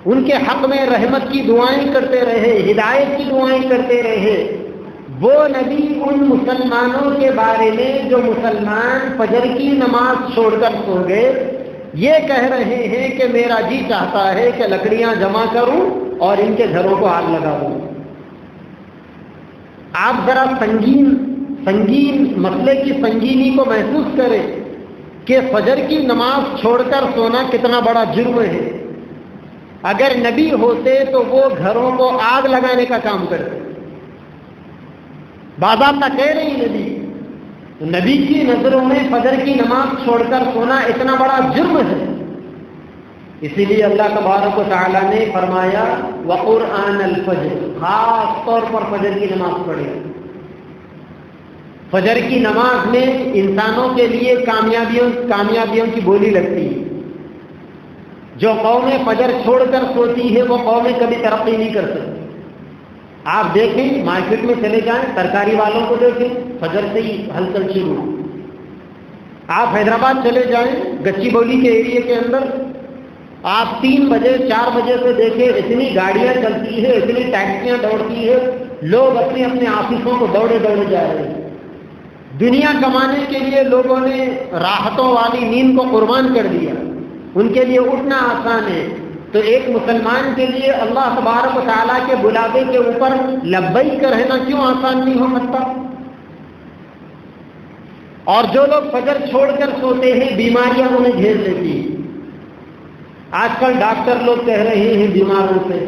ان کے حق میں رحمت کی دعائیں کرتے رہے، ہدایت کی دعائیں کرتے رہے۔ وہ نبی ان مسلمانوں کے بارے میں جو مسلمان فجر کی نماز چھوڑ کر سو گئے، یہ کہہ رہے ہیں کہ میرا جی چاہتا ہے کہ لکڑیاں جمع کروں اور ان کے گھروں کو آگ لگا دوں۔ آپ ذرا سنگین مسئلے کی سنگینی کو محسوس کریں کہ فجر کی نماز چھوڑ کر سونا کتنا بڑا جرم ہے۔ اگر نبی ہوتے تو وہ گھروں کو آگ لگانے کا کام کرتے، باضابطہ کہہ رہی نبی، تو نبی کی نظروں میں فجر کی نماز چھوڑ کر سونا اتنا بڑا جرم ہے۔ اسی لیے اللہ تبارک و تعالیٰ نے فرمایا وقرآن الفجر، خاص طور پر فجر کی نماز پڑھے۔ فجر کی نماز میں انسانوں کے لیے کامیابیوں کی بولی لگتی ہے۔ جو قومیں فجر چھوڑ کر سوتی ہے وہ قومیں کبھی ترقی نہیں کر سکتی۔ آپ دیکھیں مارکیٹ میں چلے جائیں، ترکاری والوں کو دیکھیں، فجر سے ہی ہلچل شروع۔ آپ حیدرآباد چلے جائیں، گچی بولی کے ایریے کے اندر، آپ 3 بجے 4 بجے سے دیکھیں، اتنی گاڑیاں چلتی ہے، اتنی ٹیکسیاں دوڑتی ہے، لوگ اپنے اپنے آفسوں کو دوڑے جا رہے ہیں۔ دنیا کمانے کے لیے لوگوں نے راحتوں والی نیند کو قربان کر دیا، ان کے لیے اٹھنا آسان ہے۔ تو ایک مسلمان کے لیے اللہ تبارک و تعالیٰ کے بلاوے کے اوپر لبیک رہنا کیوں آسان نہیں ہو سکتا؟ اور جو لوگ فجر چھوڑ کر سوتے ہیں بیماریاں انہیں گھیر لیتی ہیں۔ آج کل ڈاکٹر لوگ کہہ رہے ہیں بیماروں سے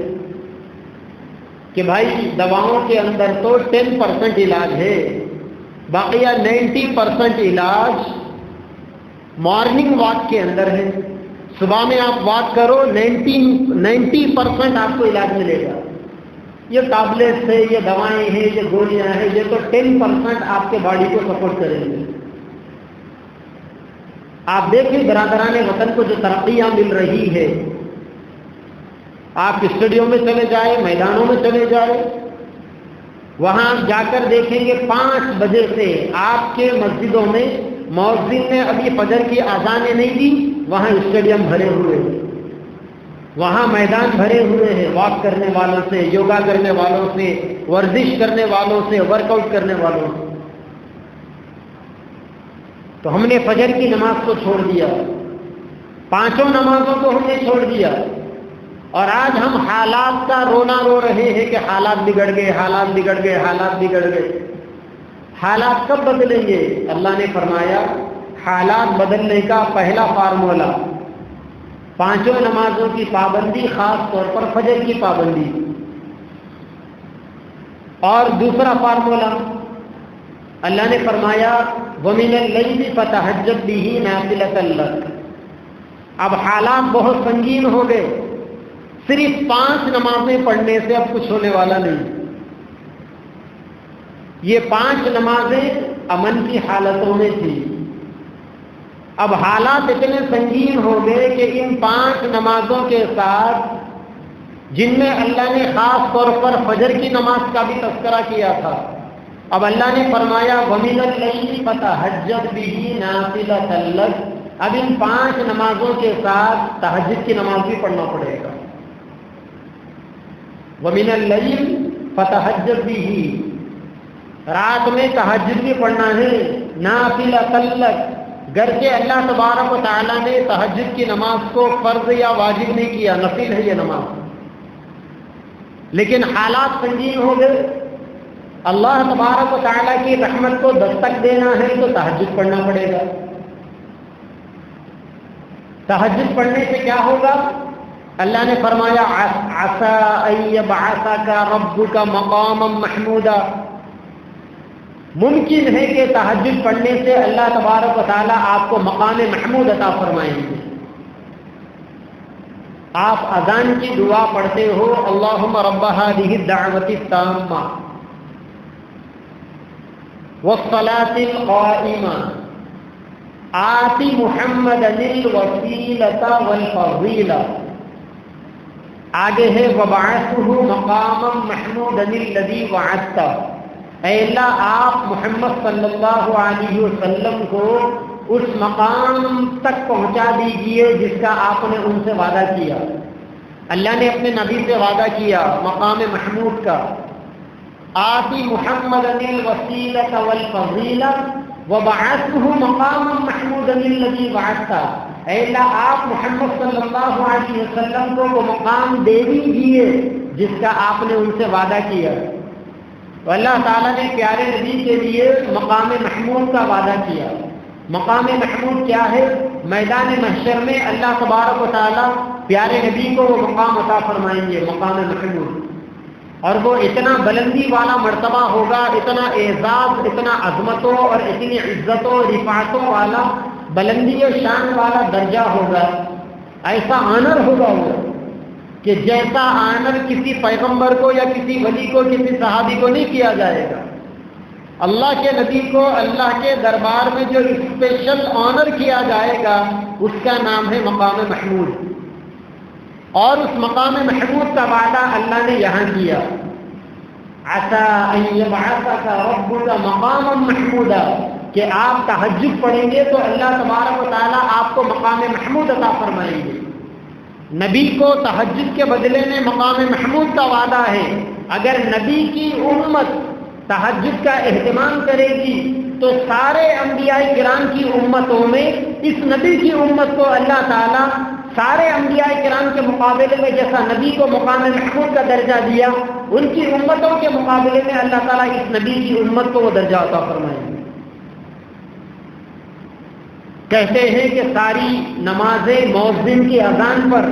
کہ بھائی دواؤں کے اندر تو 10% علاج ہے، باقیہ 90% علاج مارننگ واک کے اندر ہے۔ صبح میں آپ واک کرو، 90% آپ کو علاج ملے گا۔ یہ ٹیبلٹس ہے، یہ دوائیں ہیں، یہ گولیاں ہیں، یہ تو 10% آپ کے باڈی کو سپورٹ کریں گے۔ آپ دیکھیں برادران وطن کو جو ترقیاں مل رہی ہے، آپ اسٹیڈیم میں چلے جائیں، میدانوں میں چلے جائیں، وہاں آپ جا کر دیکھیں گے 5 بجے سے آپ کے مسجدوں میں مؤذن نے ابھی فجر کی اذانیں نہیں دی، وہاں اسٹیڈیم بھرے ہوئے ہیں، وہاں میدان بھرے ہوئے ہیں واک کرنے والوں سے، یوگا کرنے والوں سے، ورزش کرنے والوں سے، ورک آؤٹ کرنے والوں سے۔ تو ہم نے فجر کی نماز کو چھوڑ دیا، 5 نمازوں کو ہم نے چھوڑ دیا، اور آج ہم حالات کا رونا رو رہے ہیں کہ حالات بگڑ گئے، حالات بگڑ گئے، حالات بگڑ گئے۔ حالات کب بدلیں گے؟ اللہ نے فرمایا حالات بدلنے کا پہلا فارمولہ 5 نمازوں کی پابندی، خاص طور پر فجر کی پابندی، اور دوسرا فارمولہ اللہ نے فرمایا وَمِنَ اللَّيْلِ فَتَهَجَّدْ بِهِ نَافِلَةً لَكَ۔ اب حالات بہت سنگین ہو گئے، صرف 5 نمازیں پڑھنے سے اب کچھ ہونے والا نہیں۔ یہ 5 نمازیں امن کی حالتوں میں تھی، اب حالات اتنے سنگین ہو گئے کہ ان 5 نمازوں کے ساتھ، جن میں اللہ نے خاص طور پر فجر کی نماز کا بھی تذکرہ کیا تھا، اب اللہ نے فرمایا وَمِنَ اللَّيْلِ فَتَهَجَّدْ بِهِ نَافِلَةً لَكَ۔ اب ان 5 نمازوں کے ساتھ تہجد کی نماز بھی پڑھنا پڑے گا۔ وَمِنَ اللَّيْلِ فَتَهَجَّدْ بِهِ، رات میں تہجد بھی پڑھنا ہے، نَافِلَةً لَكَ، گرچہ اللہ تبارک و تعالیٰ نے تہجد کی نماز کو فرض یا واجب نہیں کیا، نفل ہے یہ نماز، لیکن حالات سنگین ہو گئے، اللہ تبارک و تعالیٰ کی رحمت کو دستک دینا ہے تو تہجد پڑھنا پڑے گا۔ تہجد پڑھنے سے کیا ہوگا؟ اللہ نے فرمایا عسیٰ ان یبعثک ربک مقاما محمودا، ممکن ہے کہ تہجد پڑھنے سے اللہ تبارک و تعالیٰ آپ کو مقام محمود عطا فرمائیں گے۔ آپ اذان کی دعا پڑھتے ہو اللہم رب ہذہ الدعوۃ التامہ والصلاة القائمہ آت محمدا الوسیلۃ والفضیلہ، آگے ہے وبعثہ مقاما محمودا الذی وعدتہ، اے اللہ آپ محمد صلی اللہ علیہ وسلم کو اس مقام تک پہنچا دیجئے جس کا آپ نے ان سے وعدہ کیا۔ اللہ نے اپنے نبی سے وعدہ کیا مقام محمود کا، آتی محمد الوسیلۃ والفضیلہ وبعثہ مقاما محمودا الذی وعدتہ، اے اللہ آپ محمد صلی اللہ علیہ وسلم کو وہ مقام دے دیجئے جس کا آپ نے ان سے وعدہ کیا۔ تو اللہ تعالیٰ نے پیارے نبی کے لیے مقام محمود کا وعدہ کیا۔ مقام محمود کیا ہے؟ میدان محشر میں اللہ تبارک و تعالیٰ پیارے نبی کو وہ مقام عطا فرمائیں گے، مقام محمود، اور وہ اتنا بلندی والا مرتبہ ہوگا، اتنا اعزاز، اتنا عظمتوں اور اتنی عزتوں رفعتوں والا، بلندی و شان والا درجہ ہوگا، ایسا آنر ہوگا وہ کہ جیسا آنر کسی پیغمبر کو یا کسی ولی کو، کسی صحابی کو نہیں کیا جائے گا۔ اللہ کے نبی کو اللہ کے دربار میں جو اسپیشل آنر کیا جائے گا اس کا نام ہے مقام محمود، اور اس مقام محمود کا وعدہ اللہ نے یہاں کیا، عسیٰ ان یبعثک ربک مقاما محمودا، کہ آپ تہجد پڑھیں گے تو اللہ تبارک و تعالیٰ آپ کو مقام محمود عطا فرمائیں گے۔ نبی کو تہجد کے بدلے میں مقام محمود کا وعدہ ہے۔ اگر نبی کی امت تہجد کا اہتمام کرے گی تو سارے انبیاء کرام کی امتوں میں اس نبی کی امت کو اللہ تعالیٰ سارے انبیاء کرام کے مقابلے میں جیسا نبی کو مقام محمود کا درجہ دیا، ان کی امتوں کے مقابلے میں اللہ تعالیٰ اس نبی کی امت کو وہ درجہ عطا فرمائیں گے۔ کہتے ہیں کہ ساری نمازیں مؤذن کی اذان پر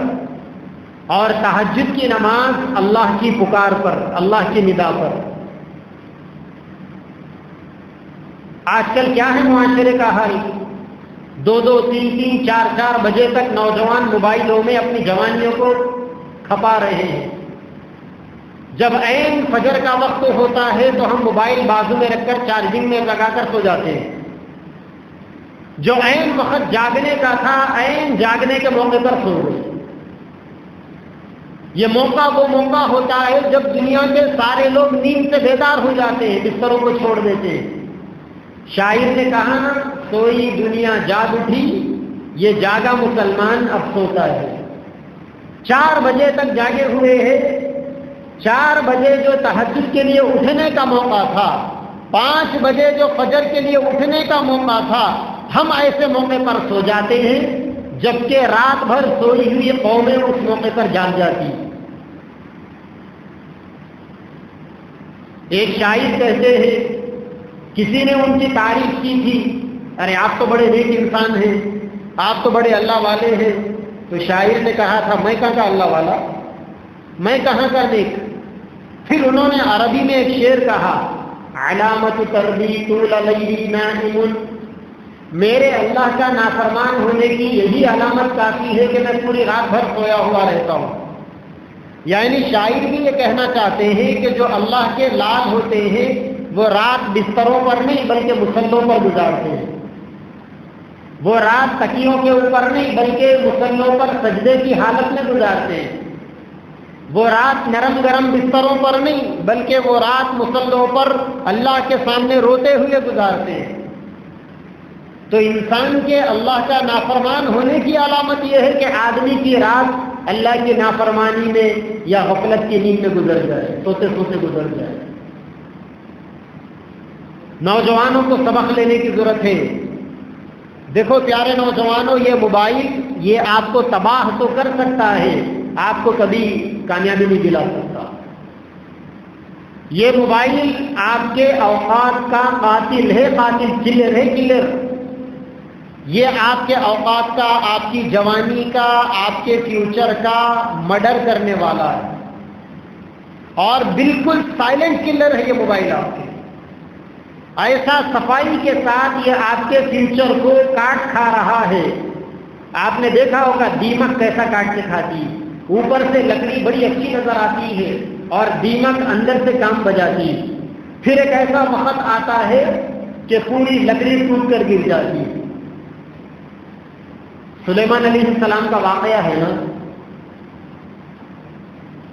اور تہجد کی نماز اللہ کی پکار پر، اللہ کی ندا پر۔ آج کل کیا ہے معاشرے کا حال؟ 2-2, 3-3, 4-4 بجے تک نوجوان موبائلوں میں اپنی جوانیوں کو کھپا رہے ہیں۔ جب عین فجر کا وقت ہوتا ہے تو ہم موبائل بازو میں رکھ کر چارجنگ میں لگا کر سو جاتے ہیں۔ جو عین وقت جاگنے کا تھا، عین جاگنے کے موقع پر سو گئے۔ یہ موقع وہ موقع ہوتا ہے جب دنیا کے سارے لوگ نیند سے بیدار ہو جاتے ہیں، بستروں کو چھوڑ دیتے ہیں۔ شاعر نے کہا نا، سوئی دنیا جاگ اٹھی، یہ جاگا مسلمان اب سوتا ہے۔ 4 بجے تک جاگے ہوئے ہیں، 4 بجے جو تہجد کے لیے اٹھنے کا موقع تھا، 5 بجے جو فجر کے لیے اٹھنے کا موقع تھا، ہم ایسے موقع پر سو جاتے ہیں جبکہ رات بھر سوئی ہوئی قومیں اس موقع پر جاگ جاتی۔ ایک شاعر کہتے ہیں، کسی نے ان کی تعریف کی تھی، ارے آپ تو بڑے نیک انسان ہیں، آپ تو بڑے اللہ والے ہیں۔ تو شاعر نے کہا تھا، میں کہاں کا اللہ والا، میں کہاں کا نیک۔ پھر انہوں نے عربی میں ایک شعر کہا، علامت تربی طول لیلی نائم، میرے اللہ کا نافرمان ہونے کی یہی علامت کافی ہے کہ میں پوری رات بھر سویا ہوا رہتا ہوں۔ یعنی شاعر بھی یہ کہنا چاہتے ہیں کہ جو اللہ کے لال ہوتے ہیں وہ رات بستروں پر نہیں بلکہ مصلوں پر گزارتے ہیں، وہ رات تکیوں کے اوپر نہیں بلکہ مصلوں پر سجدے کی حالت میں گزارتے ہیں، وہ رات نرم گرم بستروں پر نہیں بلکہ وہ رات مصلوں پر اللہ کے سامنے روتے ہوئے گزارتے ہیں۔ تو انسان کے اللہ کا نافرمان ہونے کی علامت یہ ہے کہ آدمی کی رات اللہ کی نافرمانی میں یا غفلت کی نیند میں گزر جائے، سوتے سوتے گزر جائے۔ نوجوانوں کو سبق لینے کی ضرورت ہے۔ دیکھو پیارے نوجوانوں، یہ موبائل یہ آپ کو تباہ تو کر سکتا ہے، آپ کو کبھی کامیابی نہیں دلا سکتا۔ یہ موبائل آپ کے اوقات کا قاتل ہے، قاتل کلر ہے، کلر۔ یہ آپ کے اوقات کا، آپ کی جوانی کا، آپ کے فیوچر کا مرڈر کرنے والا ہے، اور بالکل سائلنٹ کلر ہے یہ موبائل آپ کے۔ ایسا صفائی کے ساتھ یہ آپ کے فیوچر کو کاٹ کھا رہا ہے۔ آپ نے دیکھا ہوگا دیمک کیسا کاٹ کے کھاتی ہے، اوپر سے لکڑی بڑی اچھی نظر آتی ہے اور دیمک اندر سے کام بجاتی ہے۔ پھر ایک ایسا وقت آتا ہے کہ پوری لکڑی ٹوٹ کر گر جاتی ہے۔ سلیمان علیہ السلام کا واقعہ ہے نا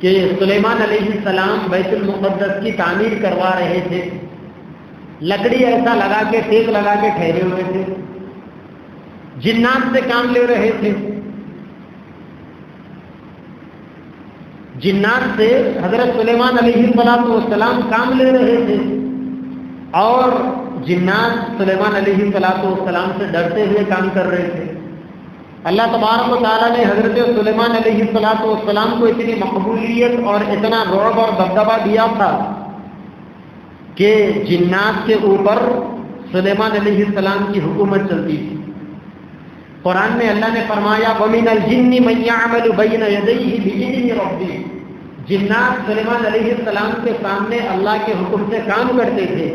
کہ سلیمان علیہ السلام بیت المقدس کی تعمیر کروا رہے تھے، لکڑی ایسا لگا کے ٹیک لگا کے ٹھہرے ہوئے تھے، جنات سے کام لے رہے تھے۔ جنات سے حضرت سلیمان علیہ السلام کام لے رہے تھے، اور جنات سلیمان علیہ السلام سے ڈرتے ہوئے کام کر رہے تھے۔ اللہ تبارک و تعالیٰ نے حضرت سلیمان علیہ السلام کو اتنی مقبولیت اور اتنا رعب اور دبدبہ دیا تھا کہ جنات کے اوپر سلیمان علیہ السلام کی حکومت چلتی تھی۔ قرآن میں اللہ نے فرمایا وَمِنَ الْجِنِّ مَن يَعْمَلُ بَيْنَ يَدَيْهِ بِإِذْنِ رَبِّهِ، جنات سلیمان علیہ السلام کے سامنے اللہ کے حکم سے کام کرتے تھے۔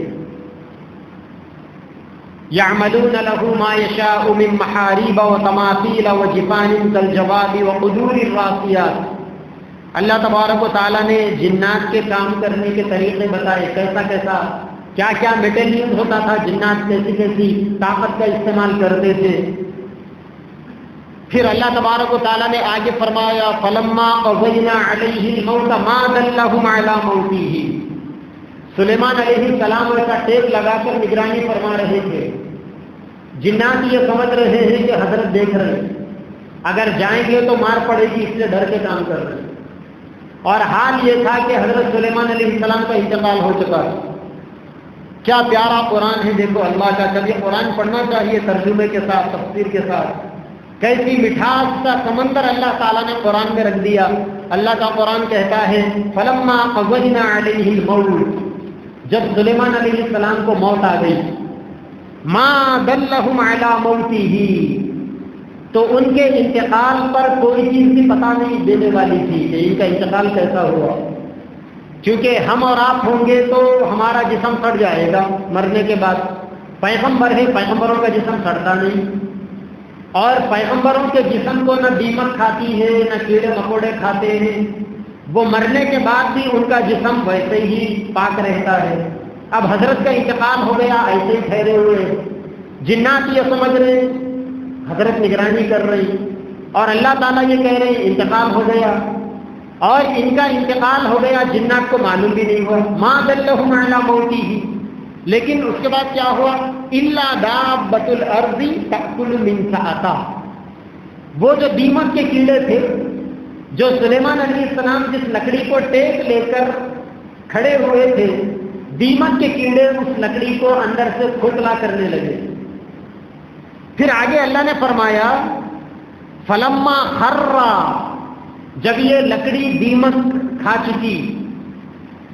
يَعْمَلُونَ لَهُ مَا يَشَاءُ مِن مَحَارِيبَ وَتَمَاثِيلَ وَجِفَانٍ كَالْجَوَابِ وَقُدُورِ الرَّاسِيَاتِ۔ اللہ تبارک و تعالیٰ نے جنات کے کام کرنے کے طریقے بتائے، کیسا کیسا کیا کیا میٹیریل ہوتا تھا، جنات کیسی کیسی طاقت کا استعمال کرتے تھے۔ پھر اللہ تبارک و تعالیٰ نے آگے فرمایا فَلَمَّا قَضَيْنَا عَلَيْهِ الْمَوْتَ مَا دَلَّهُمْ عَلَى مَوْتِهِ۔ سلیمان علیہ السلام ایسا ٹیک لگا کر نگرانی فرما رہے تھے۔ جنات یہ سمجھ رہے ہیں کہ حضرت دیکھ رہے ہیں، اگر جائیں گے تو مار پڑے گی، اس لیے ڈر کے کام کر رہے ہیں۔ اور حال یہ تھا کہ حضرت سلیمان علیہ السلام کا انتقال ہو چکا ہے۔ کیا پیارا قرآن ہے، دیکھو اللہ کا، کبھی قرآن پڑھنا چاہیے ترجمے کے ساتھ، تفسیر کے ساتھ۔ کیسی مٹھاس کا سمندر اللہ تعالیٰ نے قرآن میں رکھ دیا۔ اللہ کا قرآن کہتا ہے فَلَمَّا قَضَيْنَا عَلَيْهِ الْمَوْتَ، جب سلیمان علیہ السلام کو موت آ گئی، مَا دَلَّهُمْ عَلَى مَوْتِهِ، تو ان کے انتقال پر کوئی چیز بھی پتہ نہیں دینے والی تھی کہ ان کا انتقال کیسا ہوا، کیونکہ ہم اور آپ ہوں گے تو ہمارا جسم سڑ جائے گا مرنے کے بعد۔ پیغمبر ہے، پیغمبروں کا جسم سڑتا نہیں، اور پیغمبروں کے جسم کو نہ دیمک کھاتی ہے نہ کیڑے مکوڑے کھاتے ہیں، وہ مرنے کے بعد بھی ان کا جسم ویسے ہی پاک رہتا ہے۔ اب حضرت کا انتقال ہو گیا، ایسے ہی ٹھہرے ہوئے، جنات یہ سمجھ رہے حضرت نگرانی کر رہی، اور اللہ تعالیٰ یہ کہہ رہے انتقال ہو گیا۔ اور ان کا انتقال ہو گیا، جنات کو معلوم بھی نہیں ہوا، ما دلہم علی موتہ، لیکن اس کے بعد کیا ہوا؟ الا دابۃ الارض تأکل من سأتہ، وہ جو دیمک کے کیڑے تھے جو سلیمان علیہ السلام جس لکڑی کو ٹیک لے کر کھڑے ہوئے تھے، دیمک کے کیڑے اس لکڑی کو اندر سے کھوکھلا کرنے لگے۔ پھر آگے اللہ نے فرمایا فلما خر، جب یہ لکڑی دیمک کھا چکی،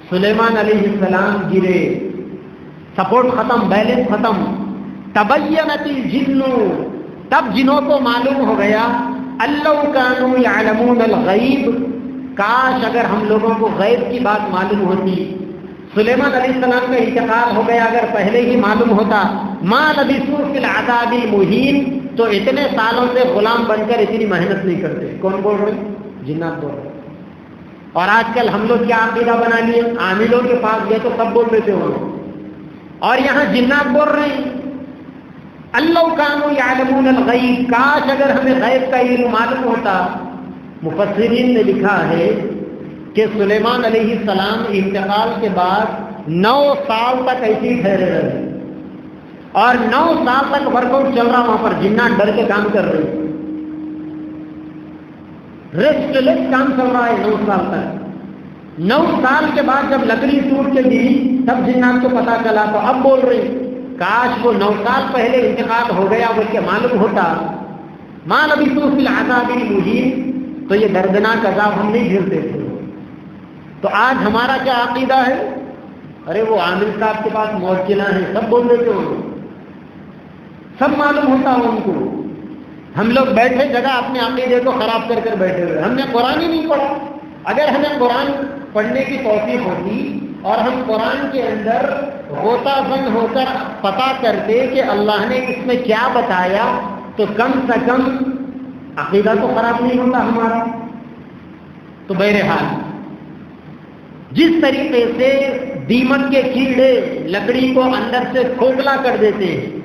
سلیمان علیہ السلام گرے، سپورٹ ختم، بیلنس ختم، تبینت الجن، تب جنوں کو معلوم ہو گیا، اللہ کانوا یعلمون الغیب، کاش اگر ہم لوگوں کو غیب کی بات معلوم ہوتی، سلیمان علیہ السلام کا انتقال ہو گیا اگر پہلے ہی معلوم ہوتا، ما لبثوا فی العذاب المہین، تو اتنے سالوں سے غلام بن کر اتنی محنت نہیں کرتے۔ کون بول رہے؟ جنات بول رہے۔ اور آج کل ہم لوگ کیا عقیدہ بنا لیے؟ عاملوں کے پاس گئے تو سب بول دیتے ہو، اور یہاں جنات بول رہے ہیں اللہ کانوا یعلمون الغیب، کاش اگر ہمیں غیب کا علم معلوم ہوتا۔ مفسرین نے لکھا ہے کہ سلیمان علیہ السلام انتقال کے بعد 9 سال تک ایسے ہی ٹھہرے رہے، اور 9 سال تک ورک آؤٹ چل رہا وہاں پر، جنات ڈر کے کام کر رہے، ریسٹ لیس کام چل رہا ہے 9 سال تک۔ 9 سال کے بعد جب لکڑی ٹوٹ کے گری تب جنات کو پتا چلا، تو اب بول رہے کاش وہ 9 سال پہلے انتقال ہو گیا بول کے معلوم ہوتا، ما لبثوا فی العذاب المہین، تو یہ دردناک عذاب ہم نہیں جھیلتے تھے۔ تو آج ہمارا کیا عقیدہ ہے؟ ارے وہ عامل صاحب کے پاس موکلہ ہیں، سب بول دیتے ہو، سب معلوم ہوتا ہو ان کو۔ ہم لوگ بیٹھے جگہ اپنے عقیدے کو خراب کر کر بیٹھے ہوئے، ہم نے قرآن ہی نہیں پڑھا۔ اگر ہمیں قرآن پڑھنے کی توفیق ہوتی اور ہم قرآن کے اندر غوطہ بند ہو کر پتا کرتے کہ اللہ نے اس میں کیا بتایا، تو کم سے کم عقیدہ تو خراب نہیں ہوتا ہمارا۔ تو بہرحال جس طریقے سے دیمک کے کیڑے لکڑی کو اندر سے کھوکھلا کر دیتے ہیں،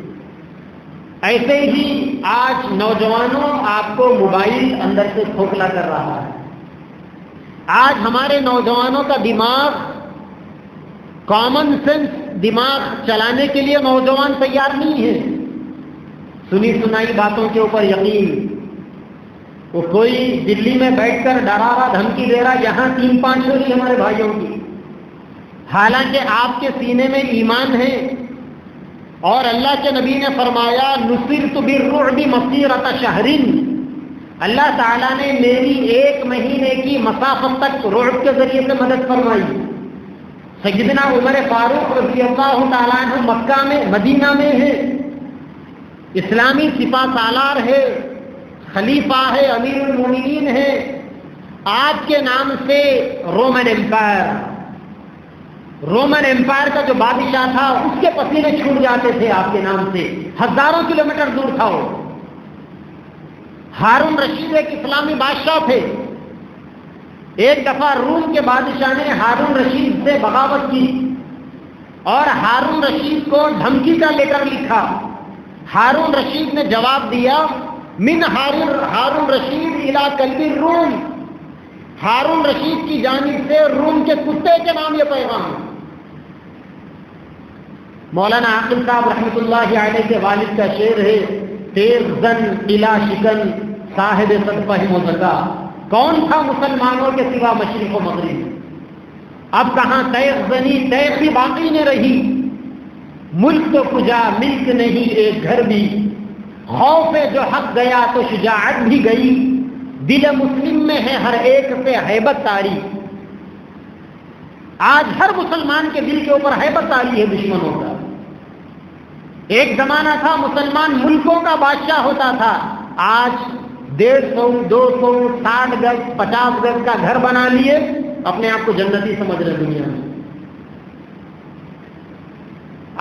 ایسے ہی آج نوجوانوں آپ کو موبائل اندر سے کھوکھلا کر رہا ہے۔ آج ہمارے نوجوانوں کا دماغ، کامن سینس دماغ چلانے کے لیے نوجوان تیار نہیں ہے۔ سنی سنائی باتوں کے اوپر یقین، وہ کوئی دلی میں بیٹھ کر ڈرا رہا، دھمکی دے رہا، یہاں 3-5 چوری ہمارے بھائیوں کی، حالانکہ آپ کے سینے میں ایمان ہے، اور اللہ کے نبی نے فرمایا نصرت بالرعب مسیرۃ شہر، اللہ تعالیٰ نے میری 1 مہینے کی مسافت تک رعب کے ذریعے سے مدد فرمائی۔ سیدنا عمر فاروق رضی اللہ تعالیٰ عنہ مکہ میں، مدینہ میں ہے، اسلامی سپہ سالار ہے، خلیفہ ہے، امیر المومنین ہے، آپ کے نام سے رومن ایمپائر کا جو بادشاہ تھا اس کے پسینے چھوٹ جاتے تھے آپ کے نام سے، ہزاروں کلومیٹر دور تھا وہ۔ ہارون رشید ایک اسلامی بادشاہ تھے، ایک دفعہ روم کے بادشاہ نے ہارون رشید سے بغاوت کی اور ہارون رشید کو دھمکی کا لیٹر لکھا۔ ہارون رشید نے جواب دیا من ہارون رشید الی کلب الروم، ہارون رشید کی جانب سے روم کے کتے کے نام یہ پیغام۔ مولانا عاقل صاحب رحمۃ اللہ علیہ کے والد کا شعر ہے، تیز زن قلعہ شکن صاحب صد فہم و ذکا، کون تھا مسلمانوں کے سوا مشرق و مغرب، اب کہاں تیغ زنی تیغ بھی باقی نہ رہی، ملک تو کجا ملک نہیں ایک گھر بھی، خوف جو حق گیا تو شجاعت بھی گئی، دل مسلم میں ہے ہر ایک پہ ہیبت طاری۔ آج ہر مسلمان کے دل کے اوپر ہیبت طاری ہے دشمنوں کا۔ ایک زمانہ تھا مسلمان ملکوں کا بادشاہ ہوتا تھا، آج 150 200 60 گز 50 گز کا گھر بنا لیے، اپنے آپ کو جنتی سمجھ رہے دنیا میں۔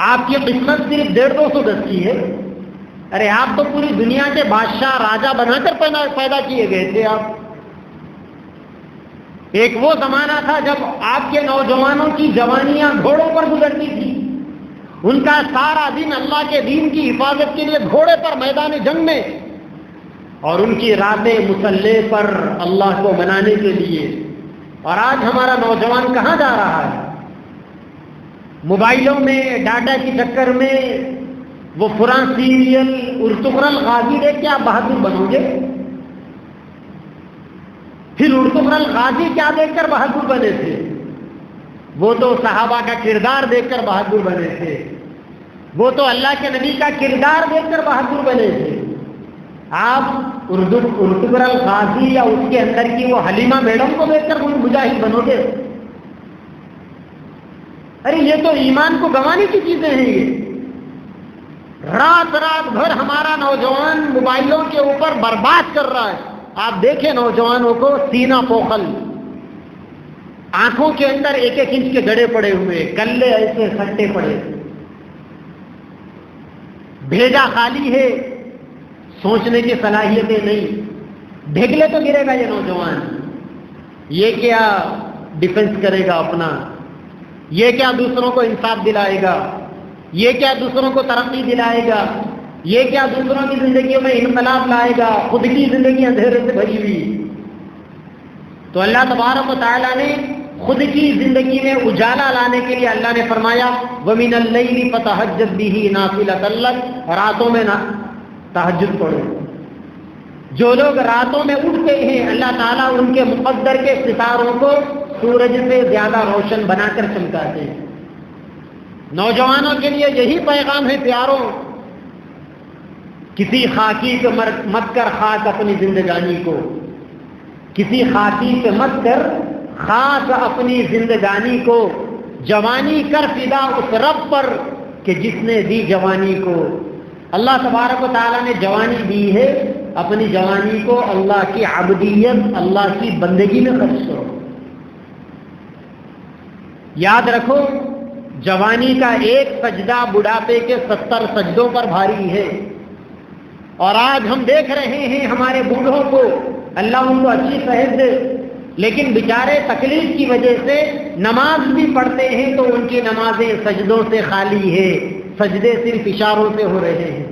آپ کی قسمت صرف 150-200 گز کی ہے، ارے آپ تو پوری دنیا کے بادشاہ راجا بنا کر پیدا کیے گئے تھے آپ۔ ایک وہ زمانہ تھا جب آپ کے نوجوانوں کی جوانیاں گھوڑوں پر گزرتی تھی، ان کا سارا دن اللہ کے دین کی حفاظت کے لیے گھوڑے پر میدان جنگ میں، اور ان کی راتیں مصلی پر اللہ کو منانے کے لیے۔ اور آج ہمارا نوجوان کہاں جا رہا ہے؟ موبائلوں میں ڈاٹا کی چکر میں وہ فلاں سیریل ارطغرل غازی دیکھ کے آپ بہادر بنو گے؟ پھر ارطغرل غازی کیا دیکھ کر بہادر بنے تھے؟ وہ تو صحابہ کا کردار دیکھ کر بہادر بنے تھے، وہ تو اللہ کے نبی کا کردار دیکھ کر بہادر بنے تھے۔ آپ ارطغرل غازی یا اس کے اندر کی وہ حلیمہ میڈم کو دیکھ کر کوئی مجاہد بنو گے؟ ارے یہ تو ایمان کو گنوانے کی چیزیں ہیں۔ یہ رات رات بھر ہمارا نوجوان موبائلوں کے اوپر برباد کر رہا ہے۔ آپ دیکھیں نوجوانوں کو سینہ پوخل، آنکھوں کے اندر 1-1 انچ کے گڑے پڑے ہوئے، کلے ایسے کھٹے پڑے، بھیجا خالی ہے، سوچنے کی صلاحیتیں نہیں۔ ڈھگلے تو گرے گا یہ نوجوان، یہ کیا ڈیفنس کرے گا اپنا، یہ کیا دوسروں کو انصاف دلائے گا، یہ کیا دوسروں کو ترقی دلائے گا، یہ کیا دوسروں کی زندگیوں میں انقلاب لائے گا، خود کی زندگی اندھیرے سے بھری ہوئی۔ تو اللہ تبارک و تعالیٰ نے خود کی زندگی میں اجالا لانے کے لیے اللہ نے فرمایا وَمِنَ اللَّيْلِ فَتَهَجَّدْ بِهِ نَافِلَةً لَكَ، راتوں میں تہجد پڑھو۔ جو لوگ راتوں میں اٹھتے ہیں اللہ تعالیٰ ان کے مقدر کے ستاروں کو سورج سے زیادہ روشن بنا کر چمکاتے ہیں۔ نوجوانوں کے لیے یہی پیغام ہے پیاروں، کسی خاکی پہ مت کر خاک اپنی زندگانی کو، کسی خاکی پہ مت کر خاک اپنی زندگانی کو، جوانی کر فدا اس رب پر کہ جس نے دی جوانی کو۔ اللہ تبارک و تعالیٰ نے جوانی دی ہے، اپنی جوانی کو اللہ کی عبدیت، اللہ کی بندگی میں خرچ کرو۔ یاد رکھو جوانی کا ایک سجدہ بڑھاپے کے 70 سجدوں پر بھاری ہے، اور آج ہم دیکھ رہے ہیں ہمارے بوڑھوں کو، اللہ ان کو اچھی صحت دے، لیکن بیچارے تکلیف کی وجہ سے نماز بھی پڑھتے ہیں تو ان کی نمازیں سجدوں سے خالی ہے، سجدے صرف اشاروں سے ہو رہے ہیں،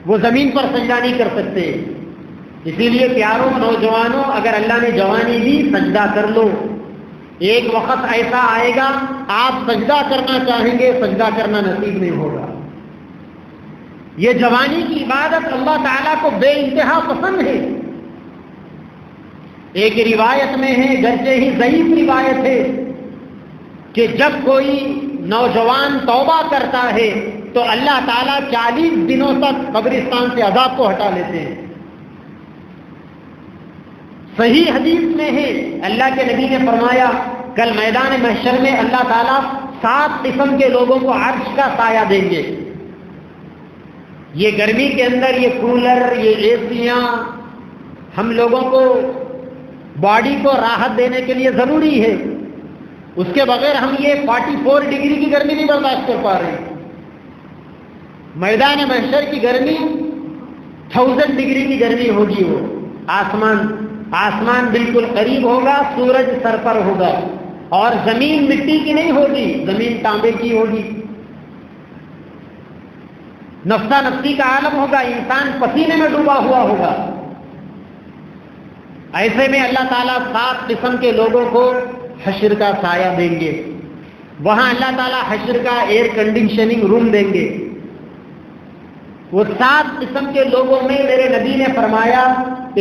وہ زمین پر سجدہ نہیں کر سکتے۔ اسی لیے پیاروں نوجوانوں، اگر اللہ نے جوانی دی سجدہ کر لو، ایک وقت ایسا آئے گا آپ سجدہ کرنا چاہیں گے، سجدہ کرنا نصیب نہیں ہوگا۔ یہ جوانی کی عبادت اللہ تعالیٰ کو بے انتہا پسند ہے۔ ایک روایت میں ہے، گرچہ ہی ضعیف روایت ہے، کہ جب کوئی نوجوان توبہ کرتا ہے تو اللہ تعالیٰ 40 دنوں تک قبرستان سے عذاب کو ہٹا لیتے ہیں۔ صحیح حدیث میں ہے، اللہ کے نبی نے فرمایا کل میدان محشر میں اللہ تعالیٰ 7 قسم کے لوگوں کو عرش کا سایہ دیں گے۔ یہ گرمی کے اندر یہ کولر، یہ اے سیاں ہم لوگوں کو باڈی کو راحت دینے کے لیے ضروری ہے، اس کے بغیر ہم یہ 44 ڈگری کی گرمی نہیں برداشت کر پا رہے۔ میدان محشر کی گرمی 1000 ڈگری کی گرمی ہوگی، وہ آسمان بالکل قریب ہوگا، سورج سر پر ہوگا، اور زمین مٹی کی نہیں ہوگی، زمین تانبے کی ہوگی، نفسا نفسی کا عالم ہوگا، انسان پسینے میں ڈوبا ہوا ہوگا۔ ایسے میں اللہ تعالیٰ 7 قسم کے لوگوں کو حشر کا سایہ دیں گے، وہاں اللہ تعالیٰ حشر کا ایئر کنڈیشننگ روم دیں گے۔ وہ 7 قسم کے لوگوں میں میرے نبی نے فرمایا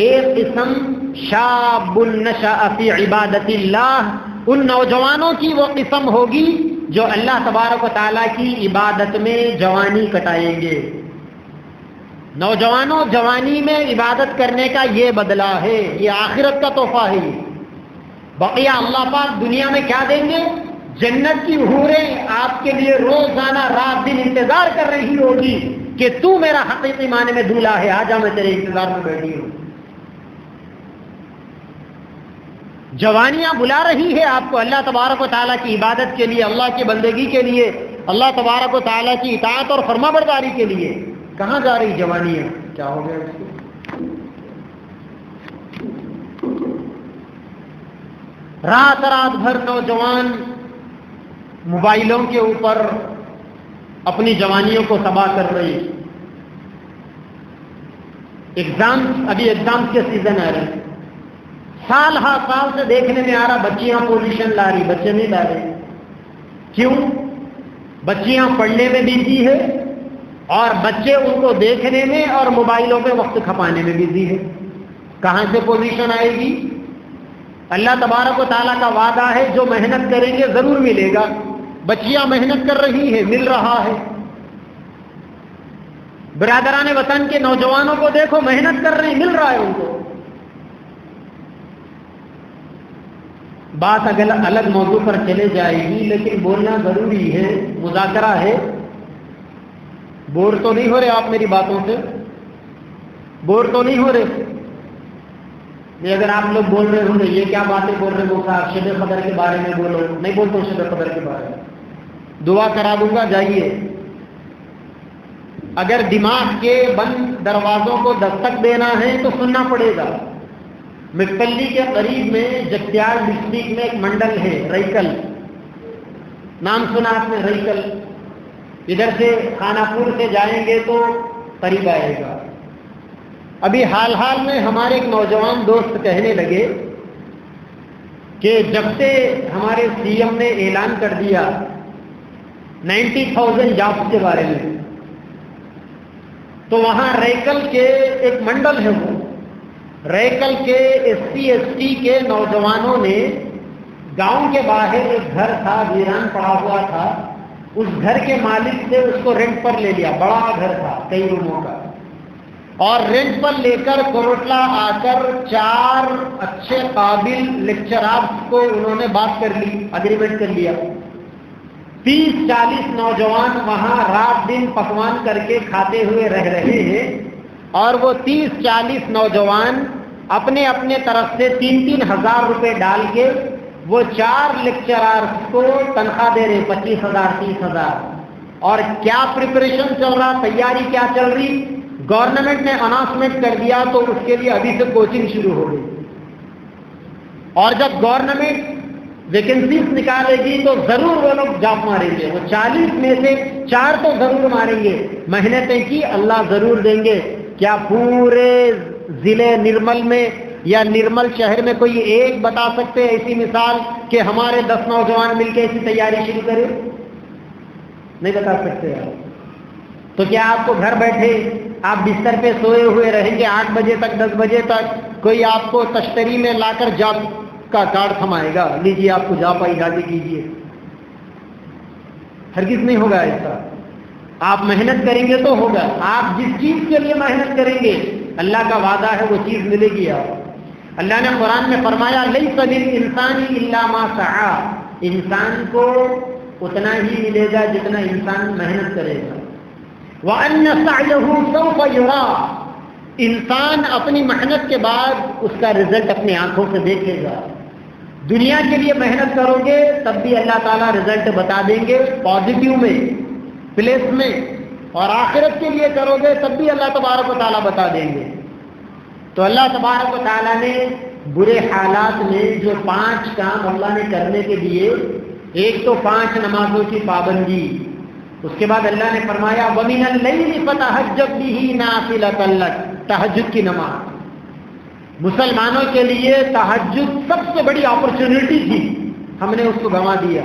ایک قسم شاب نشأ فی عبادت اللہ، ان نوجوانوں کی وہ قسم ہوگی جو اللہ تبارک و تعالیٰ کی عبادت میں جوانی کٹائیں گے۔ نوجوانوں، جوانی میں عبادت کرنے کا یہ بدلہ ہے، یہ آخرت کا تحفہ ہے۔ بقیہ اللہ پاک دنیا میں کیا دیں گے؟ جنت کی حوریں آپ کے لیے روزانہ رات دن انتظار کر رہی ہوگی کہ تو میرا حقیقی معنی میں دولہا ہے، آجا میں تیرے انتظار میں بیٹھی ہوں۔ جوانیاں بلا رہی ہے آپ کو اللہ تبارک و تعالیٰ کی عبادت کے لیے، اللہ کی بندگی کے لیے، اللہ تبارک و تعالیٰ کی اطاعت اور فرما برداری کے لیے۔ کہاں جا رہی جوانیاں؟ کیا ہو گیا اس کو؟ رات رات بھر نوجوان موبائلوں کے اوپر اپنی جوانیوں کو تباہ کر رہی۔ ابھی ایگزام کے سیزن آ رہے، سال ہر سال سے دیکھنے میں آ رہا بچیاں پوزیشن لا رہی، بچے نہیں لا رہے. کیوں؟ بچیاں پڑھنے میں بزی ہے اور بچے ان کو دیکھنے میں اور موبائلوں پہ وقت کھپانے میں بزی ہے. کہاں سے پوزیشن آئے گی؟ اللہ تبارک و تعالیٰ کا وعدہ ہے جو محنت کریں گے ضرور ملے گا. بچیاں محنت کر رہی ہیں، مل رہا ہے. برادران وطن کے نوجوانوں کو دیکھو، محنت کر رہے ہیں، مل رہا ہے ان کو. بات اگر الگ موضوع پر چلے جائے گی لیکن بولنا ضروری ہے، مذاکرہ ہے. بور تو نہیں ہو رہے آپ میری باتوں سے؟ بور تو نہیں ہو رہے؟ نہیں، اگر آپ لوگ بول رہے ہوں گے یہ کیا باتیں بول رہے ہو صاحب، شب قدر کے بارے میں بولو. نہیں بولتا ہوں شب قدر کے بارے میں، دعا کرا دوں گا، جائیے. اگر دماغ کے بند دروازوں کو دستک دینا ہے تو سننا پڑے گا. مکپلی کے قریب میں جگتیال ڈسٹرکٹ میں ایک منڈل ہے ریکل، نام سنا آپ نے؟ ریکل. ادھر سے خانہ پور سے جائیں گے تو قریب آئے گا. ابھی حال حال میں ہمارے ایک نوجوان دوست کہنے لگے کہ جب سے ہمارے سی ایم نے اعلان کر دیا 90,000 جابس کے بارے میں، تو وہاں ریکل کے ایک منڈل ہے، وہ ریکل کے SC/ST کے نوجوانوں نے گاؤں کے باہر ایک گھر تھا، ویران پڑا ہوا تھا، اس گھر کے مالک سے اس کو رینٹ پر لے لیا. بڑا گھر تھا کئی روموں کا، اور رینٹ پر لے کر کوروٹلا آ کر 4 اچھے قابل لیکچررز کو انہوں نے بات کر لی، اگریمنٹ کر لیا. 30-40 نوجوان وہاں رات دن پکوان کر کے کھاتے ہوئے رہ رہے ہیں، اور وہ 30-40 نوجوان اپنے اپنے طرف سے 3-3 ہزار روپے ڈال کے وہ 4 لیکچررز کو تنخواہ دے رہے، 25,000 30,000. اور کیا پریپریشن چل رہا، تیاری کیا چل رہی؟ گورنمنٹ نے اناؤنسمنٹ کر دیا تو اس کے لیے ابھی سے کوچنگ شروع ہو گئی. اور جب گورنمنٹ ویکنسیز نکالے گی تو ضرور وہ لوگ جاب ماریں گے. وہ 40 میں سے 4 تو ضرور ماریں گے. محنتیں کی، اللہ ضرور دیں گے. کیا پورے ضلع نرمل میں یا نرمل شہر میں کوئی ایک بتا سکتے ایسی مثال کہ ہمارے 10 نوجوان مل کے ایسی تیاری شروع کریں؟ نہیں بتا سکتے آپ. تو کیا آپ کو گھر بیٹھے آپ بستر پہ سوئے ہوئے رہیں گے 8 بجے تک 10 بجے تک کوئی آپ کو تشتری میں لا کر جاب کا کارڈ تھمائے گا، لیجیے آپ کو جاب آزادی کیجیے؟ ہرگز نہیں ہوگا ایسا. آپ محنت کریں گے تو ہوگا. آپ جس چیز کے لیے محنت کریں گے اللہ کا وعدہ ہے وہ چیز ملے گی. آپ اللہ نے قرآن میں فرمایا لیس للانسان الا ما سعى، انسان کو اتنا ہی ملے گا جتنا انسان محنت کرے گا. وَأَنَّ سَعْيَهُ سَوْفَ يُرَىٰ، انسان اپنی محنت کے بعد اس کا رزلٹ اپنی آنکھوں سے دیکھے گا. دنیا کے لیے محنت کرو گے تب بھی اللہ تعالیٰ رزلٹ بتا دیں گے پازیٹیو میں، پلیس میں، اور آخرت کے لیے کرو گے تب بھی اللہ تبارک و تعالیٰ بتا دیں گے. تو اللہ تبارک و تعالیٰ نے برے حالات میں جو 5 کام اللہ نے کرنے کے لیے، ایک تو 5 نمازوں کی پابندی، اس کے بعد اللہ نے فرمایا وَمِنَ اللَّيْلِ فَتَهَجَّدْ بِهِ نَافِلَةً لَكَ، تہجد کی نماز. مسلمانوں کے لیے تہجد سب سے بڑی اپرچونٹی تھی، ہم نے اس کو گنوا دیا.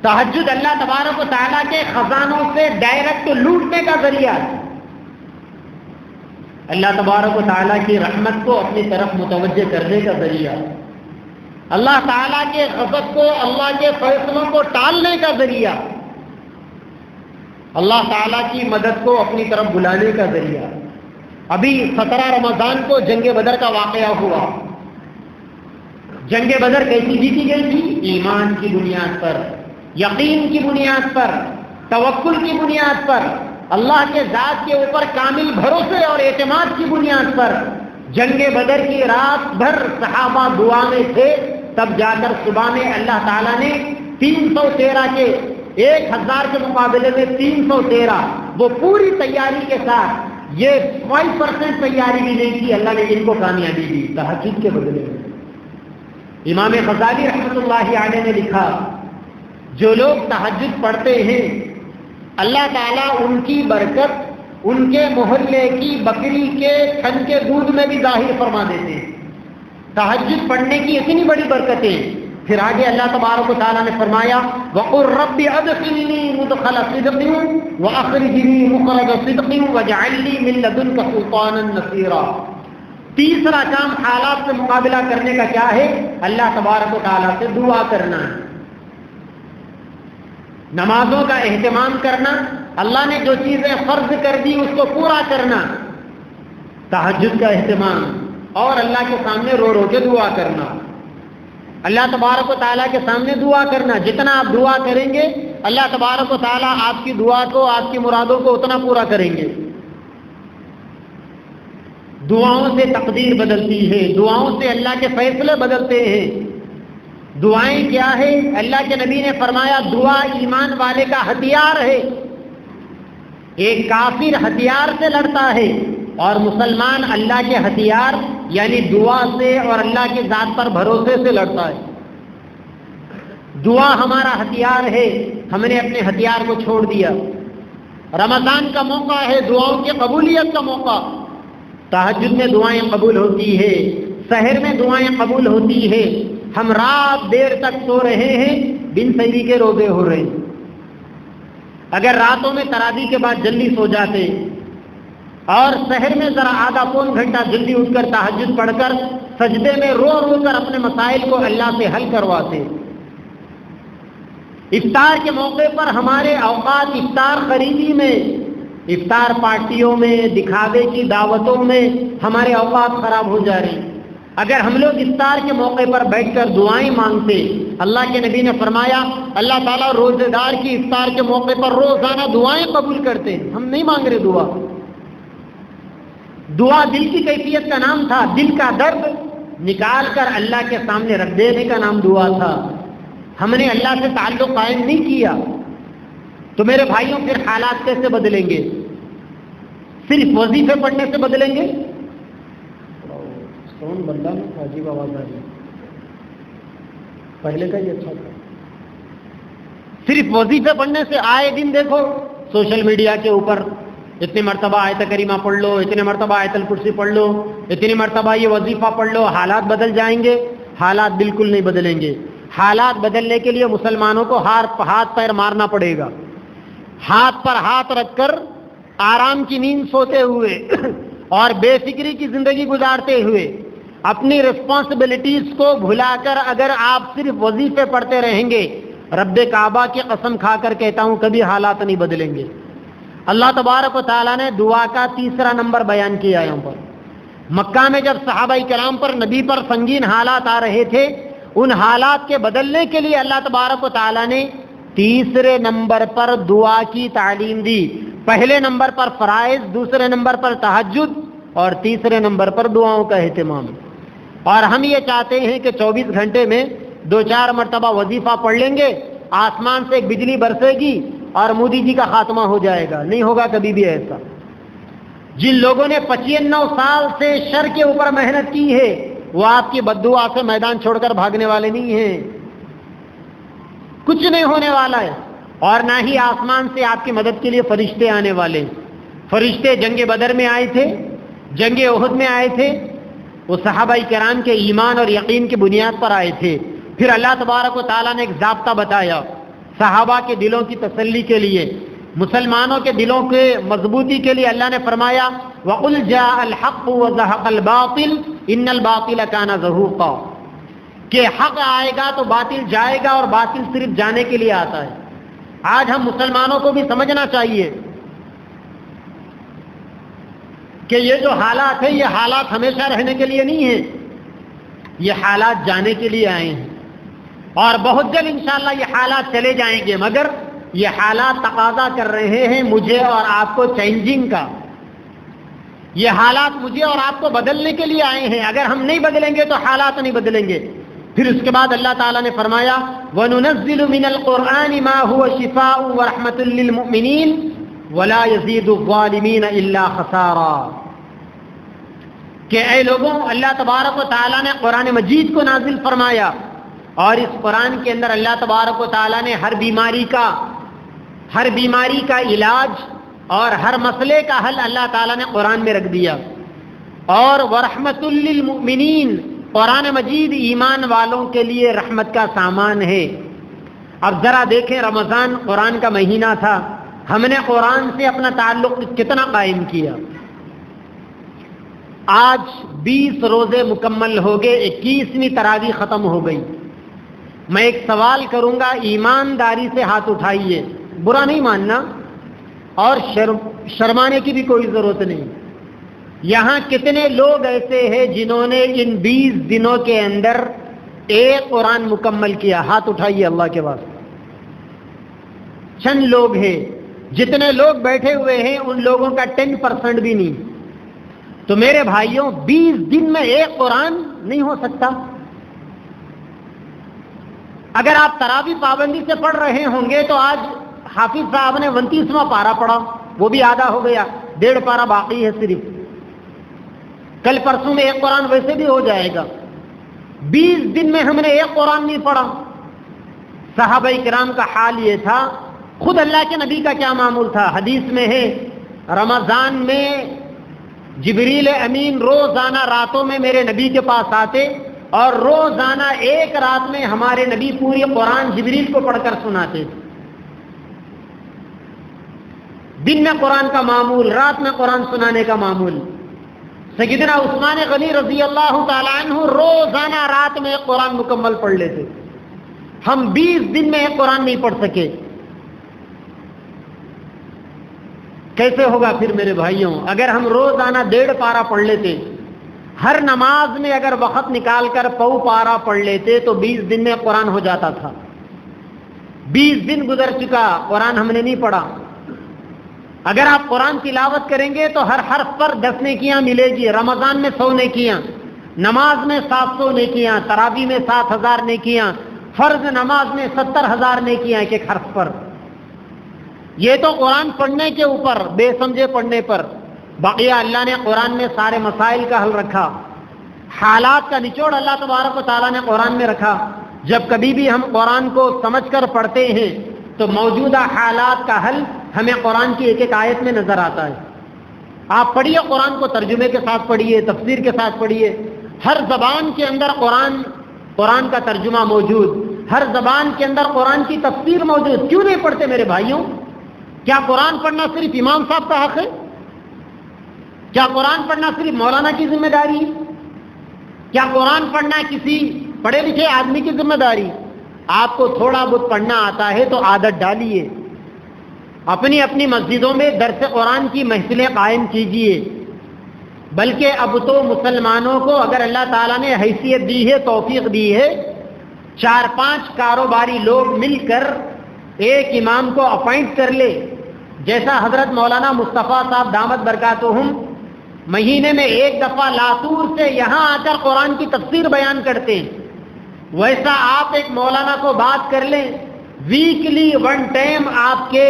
تہجد اللہ تبارک و تعالیٰ کے خزانوں سے ڈائریکٹ لوٹنے کا ذریعہ ہے. اللہ تبارک و تعالیٰ کی رحمت کو اپنی طرف متوجہ کرنے کا ذریعہ، اللہ تعالیٰ کے غضب کو، اللہ کے فیصلوں کو ٹالنے کا ذریعہ، اللہ تعالیٰ کی مدد کو اپنی طرف بلانے کا ذریعہ. ابھی 17 رمضان کو جنگ بدر کا واقعہ ہوا. جنگ بدر کیسی جیتی گئی تھی؟ ایمان کی بنیاد پر، یقین کی بنیاد پر، توکل کی بنیاد پر، اللہ کے ذات کے اوپر کامل بھروسے اور اعتماد کی بنیاد پر. جنگ بدر کی رات بھر صحابہ دعا میں تھے، تب جا کر صبح میں اللہ تعالیٰ نے 313 کے 1000 کے مقابلے میں 313 وہ پوری تیاری کے ساتھ، یہ 5% تیاری بھی نہیں کی، اللہ نے ان کو کامیابی دی تہجد کے بدلے میں. امام غزالی رحمۃ اللہ علیہ نے لکھا جو لوگ تہجد پڑھتے ہیں اللہ تعالیٰ ان کی برکت ان کے محلے کی بکری کے تھن کے دودھ میں بھی ظاہر فرما دیتے ہیں. تہجد پڑھنے کی اتنی بڑی برکتیں. پھر آگے اللہ تبارک و تعالیٰ نے فرمایا وَقُلْ رَبِّ أَدْخِلْنِي مُدْخَلَ صِدْقٍ وَأَخْرِجْنِي مُخْرَجَ صِدْقٍ وَاجْعَلْ لِي مِن لَّدُنكَ سُلْطَانًا نَصِيرًا. تیسرا کام حالات سے مقابلہ کرنے کا کیا ہے؟ اللہ تبارک و تعالیٰ سے دعا کرنا ہے. نمازوں کا اہتمام کرنا، اللہ نے جو چیزیں فرض کر دی اس کو پورا کرنا، تہجد کا اہتمام، اور اللہ کے سامنے رو رو کے دعا کرنا. اللہ تبارک و تعالیٰ کے سامنے دعا کرنا. جتنا آپ دعا کریں گے اللہ تبارک و تعالیٰ آپ کی دعا کو، آپ کی مرادوں کو اتنا پورا کریں گے. دعاؤں سے تقدیر بدلتی ہے، دعاؤں سے اللہ کے فیصلے بدلتے ہیں. دعائیں کیا ہے؟ اللہ کے نبی نے فرمایا دعا ایمان والے کا ہتھیار ہے. ایک کافر ہتھیار سے لڑتا ہے اور مسلمان اللہ کے ہتھیار یعنی دعا سے اور اللہ کے ذات پر بھروسے سے لڑتا ہے. دعا ہمارا ہتھیار ہے، ہم نے اپنے ہتھیار کو چھوڑ دیا. رمضان کا موقع ہے، دعاؤں کی قبولیت کا موقع. تہجد میں دعائیں قبول ہوتی ہے، سحر میں دعائیں قبول ہوتی ہے. ہم رات دیر تک سو رہے ہیں، بن سحری کے روزے ہو رہے ہیں. اگر راتوں میں تراویح کے بعد جلدی سو جاتے اور سحر میں ذرا آدھا پون گھنٹہ جلدی اٹھ کر تہجد پڑھ کر سجدے میں رو رو کر اپنے مسائل کو اللہ سے حل کرواتے. افطار کے موقع پر ہمارے اوقات افطار خریدی میں، افطار پارٹیوں میں، دکھاوے کی دعوتوں میں ہمارے اوقات خراب ہو جا رہے. اگر ہم لوگ افطار کے موقع پر بیٹھ کر دعائیں مانگتے، اللہ کے نبی نے فرمایا اللہ تعالیٰ روزے دار کی افطار کے موقع پر روزانہ دعائیں قبول کرتے. ہم نہیں مانگ رہے دعا. دعا دل کی کیفیت کا نام تھا. دل کا درد نکال کر اللہ کے سامنے رکھ دینے کا نام دعا تھا. ہم نے اللہ سے تعلق قائم نہیں کیا. تو میرے بھائیوں پھر حالات کیسے بدلیں گے؟ صرف وظیفے پڑھنے سے بدلیں گے؟ کون بندہ عجیب آواز آ رہی ہے، پہلے کا ہی اچھا تھا. صرف وظیفے پڑھنے سے آئے دن دیکھو سوشل میڈیا کے اوپر اتنی مرتبہ آیت کریمہ پڑھ لو، اتنے مرتبہ آیت الکرسی پڑھ لو، اتنی مرتبہ یہ وظیفہ پڑھ لو، حالات بدل جائیں گے. حالات بالکل نہیں بدلیں گے. حالات بدلنے کے لیے مسلمانوں کو ہاتھ پیر مارنا پڑے گا. ہاتھ پر ہاتھ رکھ کر آرام کی نیند سوتے ہوئے اور بے فکری کی زندگی گزارتے ہوئے اپنی رسپانسبلٹیز کو بھلا کر اگر آپ صرف وظیفے پڑھتے رہیں گے، رب کعبہ کی قسم کھا کر کہتا ہوں کبھی حالات نہیں بدلیں گے. اللہ تبارک و تعالیٰ نے دعا کا تیسرا نمبر بیان کیا یہاں پر. مکہ میں جب صحابہ کرام پر، نبی پر سنگین حالات آ رہے تھے، ان حالات کے بدلنے کے لیے اللہ تبارک و تعالیٰ نے تیسرے نمبر پر دعا کی تعلیم دی. پہلے نمبر پر فرائض، دوسرے نمبر پر تہجد اور تیسرے نمبر پر دعاؤں کا اہتمام. اور ہم یہ چاہتے ہیں کہ 24 گھنٹے میں 2-4 مرتبہ وظیفہ پڑھ لیں گے، آسمان سے ایک بجلی برسے گی اور مودی جی کا خاتمہ ہو جائے گا. نہیں ہوگا کبھی بھی ایسا. جن لوگوں نے 95 سال سے شر کے اوپر محنت کی ہے وہ آپ کی بددعا سے میدان چھوڑ کر بھاگنے والے نہیں ہیں. کچھ نہیں ہونے والا ہے. اور نہ ہی آسمان سے آپ کی مدد کے لیے فرشتے آنے والے. فرشتے جنگ بدر میں آئے تھے، جنگ احد میں آئے تھے. وہ صحابہ کرام کے ایمان اور یقین کی بنیاد پر آئے تھے. پھر اللہ تبارک و تعالیٰ نے ایک ضابطہ بتایا صحابہ کے دلوں کی تسلی کے لیے، مسلمانوں کے دلوں کے مضبوطی کے لیے. اللہ نے فرمایا وَقُلْ جَاءَ الْحَقُّ وَزَهَقَ الْبَاطِلُ إِنَّ الْبَاطِلَ كَانَ زَهُوقًا، کہ حق آئے گا تو باطل جائے گا اور باطل صرف جانے کے لیے آتا ہے. آج ہم مسلمانوں کو بھی سمجھنا چاہیے کہ یہ جو حالات ہیں یہ حالات ہمیشہ رہنے کے لیے نہیں ہیں، یہ حالات جانے کے لیے آئے ہیں. اور بہت جلد انشاءاللہ یہ حالات چلے جائیں گے، مگر یہ حالات تقاضا کر رہے ہیں مجھے اور آپ کو چینجنگ کا. یہ حالات مجھے اور آپ کو بدلنے کے لیے آئے ہیں. اگر ہم نہیں بدلیں گے تو حالات نہیں بدلیں گے. پھر اس کے بعد اللہ تعالیٰ نے فرمایا وَنُنَزِّلُ مِنَ الْقُرْآنِ مَا هُوَ شِفَاءٌ وَرَحْمَةٌ لِّلْمُؤْمِنِينَ وَلَا يَزِيدُ الظَّالِمِينَ إِلَّا خَسَارًا، کہ اے لوگوں اللہ تبارک و تعالیٰ نے قرآن مجید کو نازل فرمایا اور اس قرآن کے اندر اللہ تبارک و تعالیٰ نے ہر بیماری کا علاج اور ہر مسئلے کا حل اللہ تعالیٰ نے قرآن میں رکھ دیا. اور وَرَحْمَةٌ لِّلْمُؤْمِنِينَ، قرآن مجید ایمان والوں کے لیے رحمت کا سامان ہے۔ اب ذرا دیکھیں، رمضان قرآن کا مہینہ تھا، ہم نے قرآن سے اپنا تعلق کتنا قائم کیا؟ آج 20 روزے مکمل ہو گئے، 21ویں تراویح ختم ہو گئی۔ میں ایک سوال کروں گا، ایمانداری سے ہاتھ اٹھائیے، برا نہیں ماننا اور شرمانے کی بھی کوئی ضرورت نہیں۔ یہاں کتنے لوگ ایسے ہیں جنہوں نے ان 20 دنوں کے اندر ایک قرآن مکمل کیا؟ ہاتھ اٹھائیے اللہ کے واسطے۔ چند لوگ ہیں، جتنے لوگ بیٹھے ہوئے ہیں ان لوگوں کا 10% بھی نہیں۔ تو میرے بھائیوں، 20 دن میں ایک قرآن نہیں ہو سکتا؟ اگر آپ تراویح پابندی سے پڑھ رہے ہوں گے تو آج حافظ صاحب نے 29واں پارہ پڑھا، وہ بھی آدھا ہو گیا، 1.5 پارہ باقی ہے صرف۔ کل پرسوں میں ایک قرآن ویسے بھی ہو جائے گا۔ 20 دن میں ہم نے ایک قرآن نہیں پڑھا۔ صحابہ کرام کا حال یہ تھا۔ خود اللہ کے نبی کا کیا معمول تھا؟ حدیث میں ہے، رمضان میں جبریل امین روزانہ راتوں میں میرے نبی کے پاس آتے اور روزانہ ایک رات میں ہمارے نبی پوری قرآن جبریل کو پڑھ کر سناتے تھے۔ دن میں قرآن کا معمول، رات میں قرآن سنانے کا معمول۔ سیدنا عثمان غنی رضی اللہ تعالیٰ عنہ روزانہ رات میں ایک قرآن مکمل پڑھ لیتے۔ ہم 20 دن میں ایک قرآن نہیں پڑھ سکے، کیسے ہوگا پھر میرے بھائیوں؟ اگر ہم روزانہ 1.5 پارہ پڑھ لیتے، ہر نماز میں اگر وقت نکال کر 1 پارہ پڑھ لیتے تو 20 دن میں قرآن ہو جاتا تھا۔ 20 دن گزر چکا، قرآن ہم نے نہیں پڑھا۔ اگر آپ قرآن تلاوت کریں گے تو ہر حرف پر 10 نیکیاں ملے گی۔ رمضان میں 100 نیکیاں، نماز میں 700 نیکیاں، تراویح میں 7000 نیکیاں، فرض نماز میں 70,000 نیکیاں ایک ایک حرف پر۔ یہ تو قرآن پڑھنے کے اوپر، بے سمجھے پڑھنے پر۔ بقیہ اللہ نے قرآن میں سارے مسائل کا حل رکھا، حالات کا نچوڑ اللہ تبارک و تعالیٰ نے قرآن میں رکھا۔ جب کبھی بھی ہم قرآن کو سمجھ کر پڑھتے ہیں تو موجودہ حالات کا حل ہمیں قرآن کی ایک ایک آیت میں نظر آتا ہے۔ آپ پڑھیے قرآن کو، ترجمے کے ساتھ پڑھیے، تفسیر کے ساتھ پڑھیے۔ ہر زبان کے اندر قرآن کا ترجمہ موجود، ہر زبان کے اندر قرآن کی تفسیر موجود۔ کیوں نہیں پڑھتے میرے بھائیوں؟ کیا قرآن پڑھنا صرف امام صاحب کا حق ہے؟ کیا قرآن پڑھنا صرف مولانا کی ذمہ داری ہے؟ کیا قرآن پڑھنا کسی پڑھے لکھے آدمی کی ذمہ داری؟ آپ کو تھوڑا بہت پڑھنا آتا ہے تو عادت ڈالیے، اپنی اپنی مسجدوں میں درس قرآن کی محفلیں قائم کیجیے۔ بلکہ اب تو مسلمانوں کو اگر اللہ تعالیٰ نے حیثیت دی ہے، توفیق دی ہے، 4-5 کاروباری لوگ مل کر ایک امام کو اپوائنٹ کر لے، جیسا حضرت مولانا مصطفیٰ صاحب دامت برکاتہم مہینے میں 1 دفعہ لاتور سے یہاں آ کر قرآن کی تفسیر بیان کرتے ہیں، ویسا آپ ایک مولانا کو بات کر لیں، ویکلی 1 ٹائم آپ کے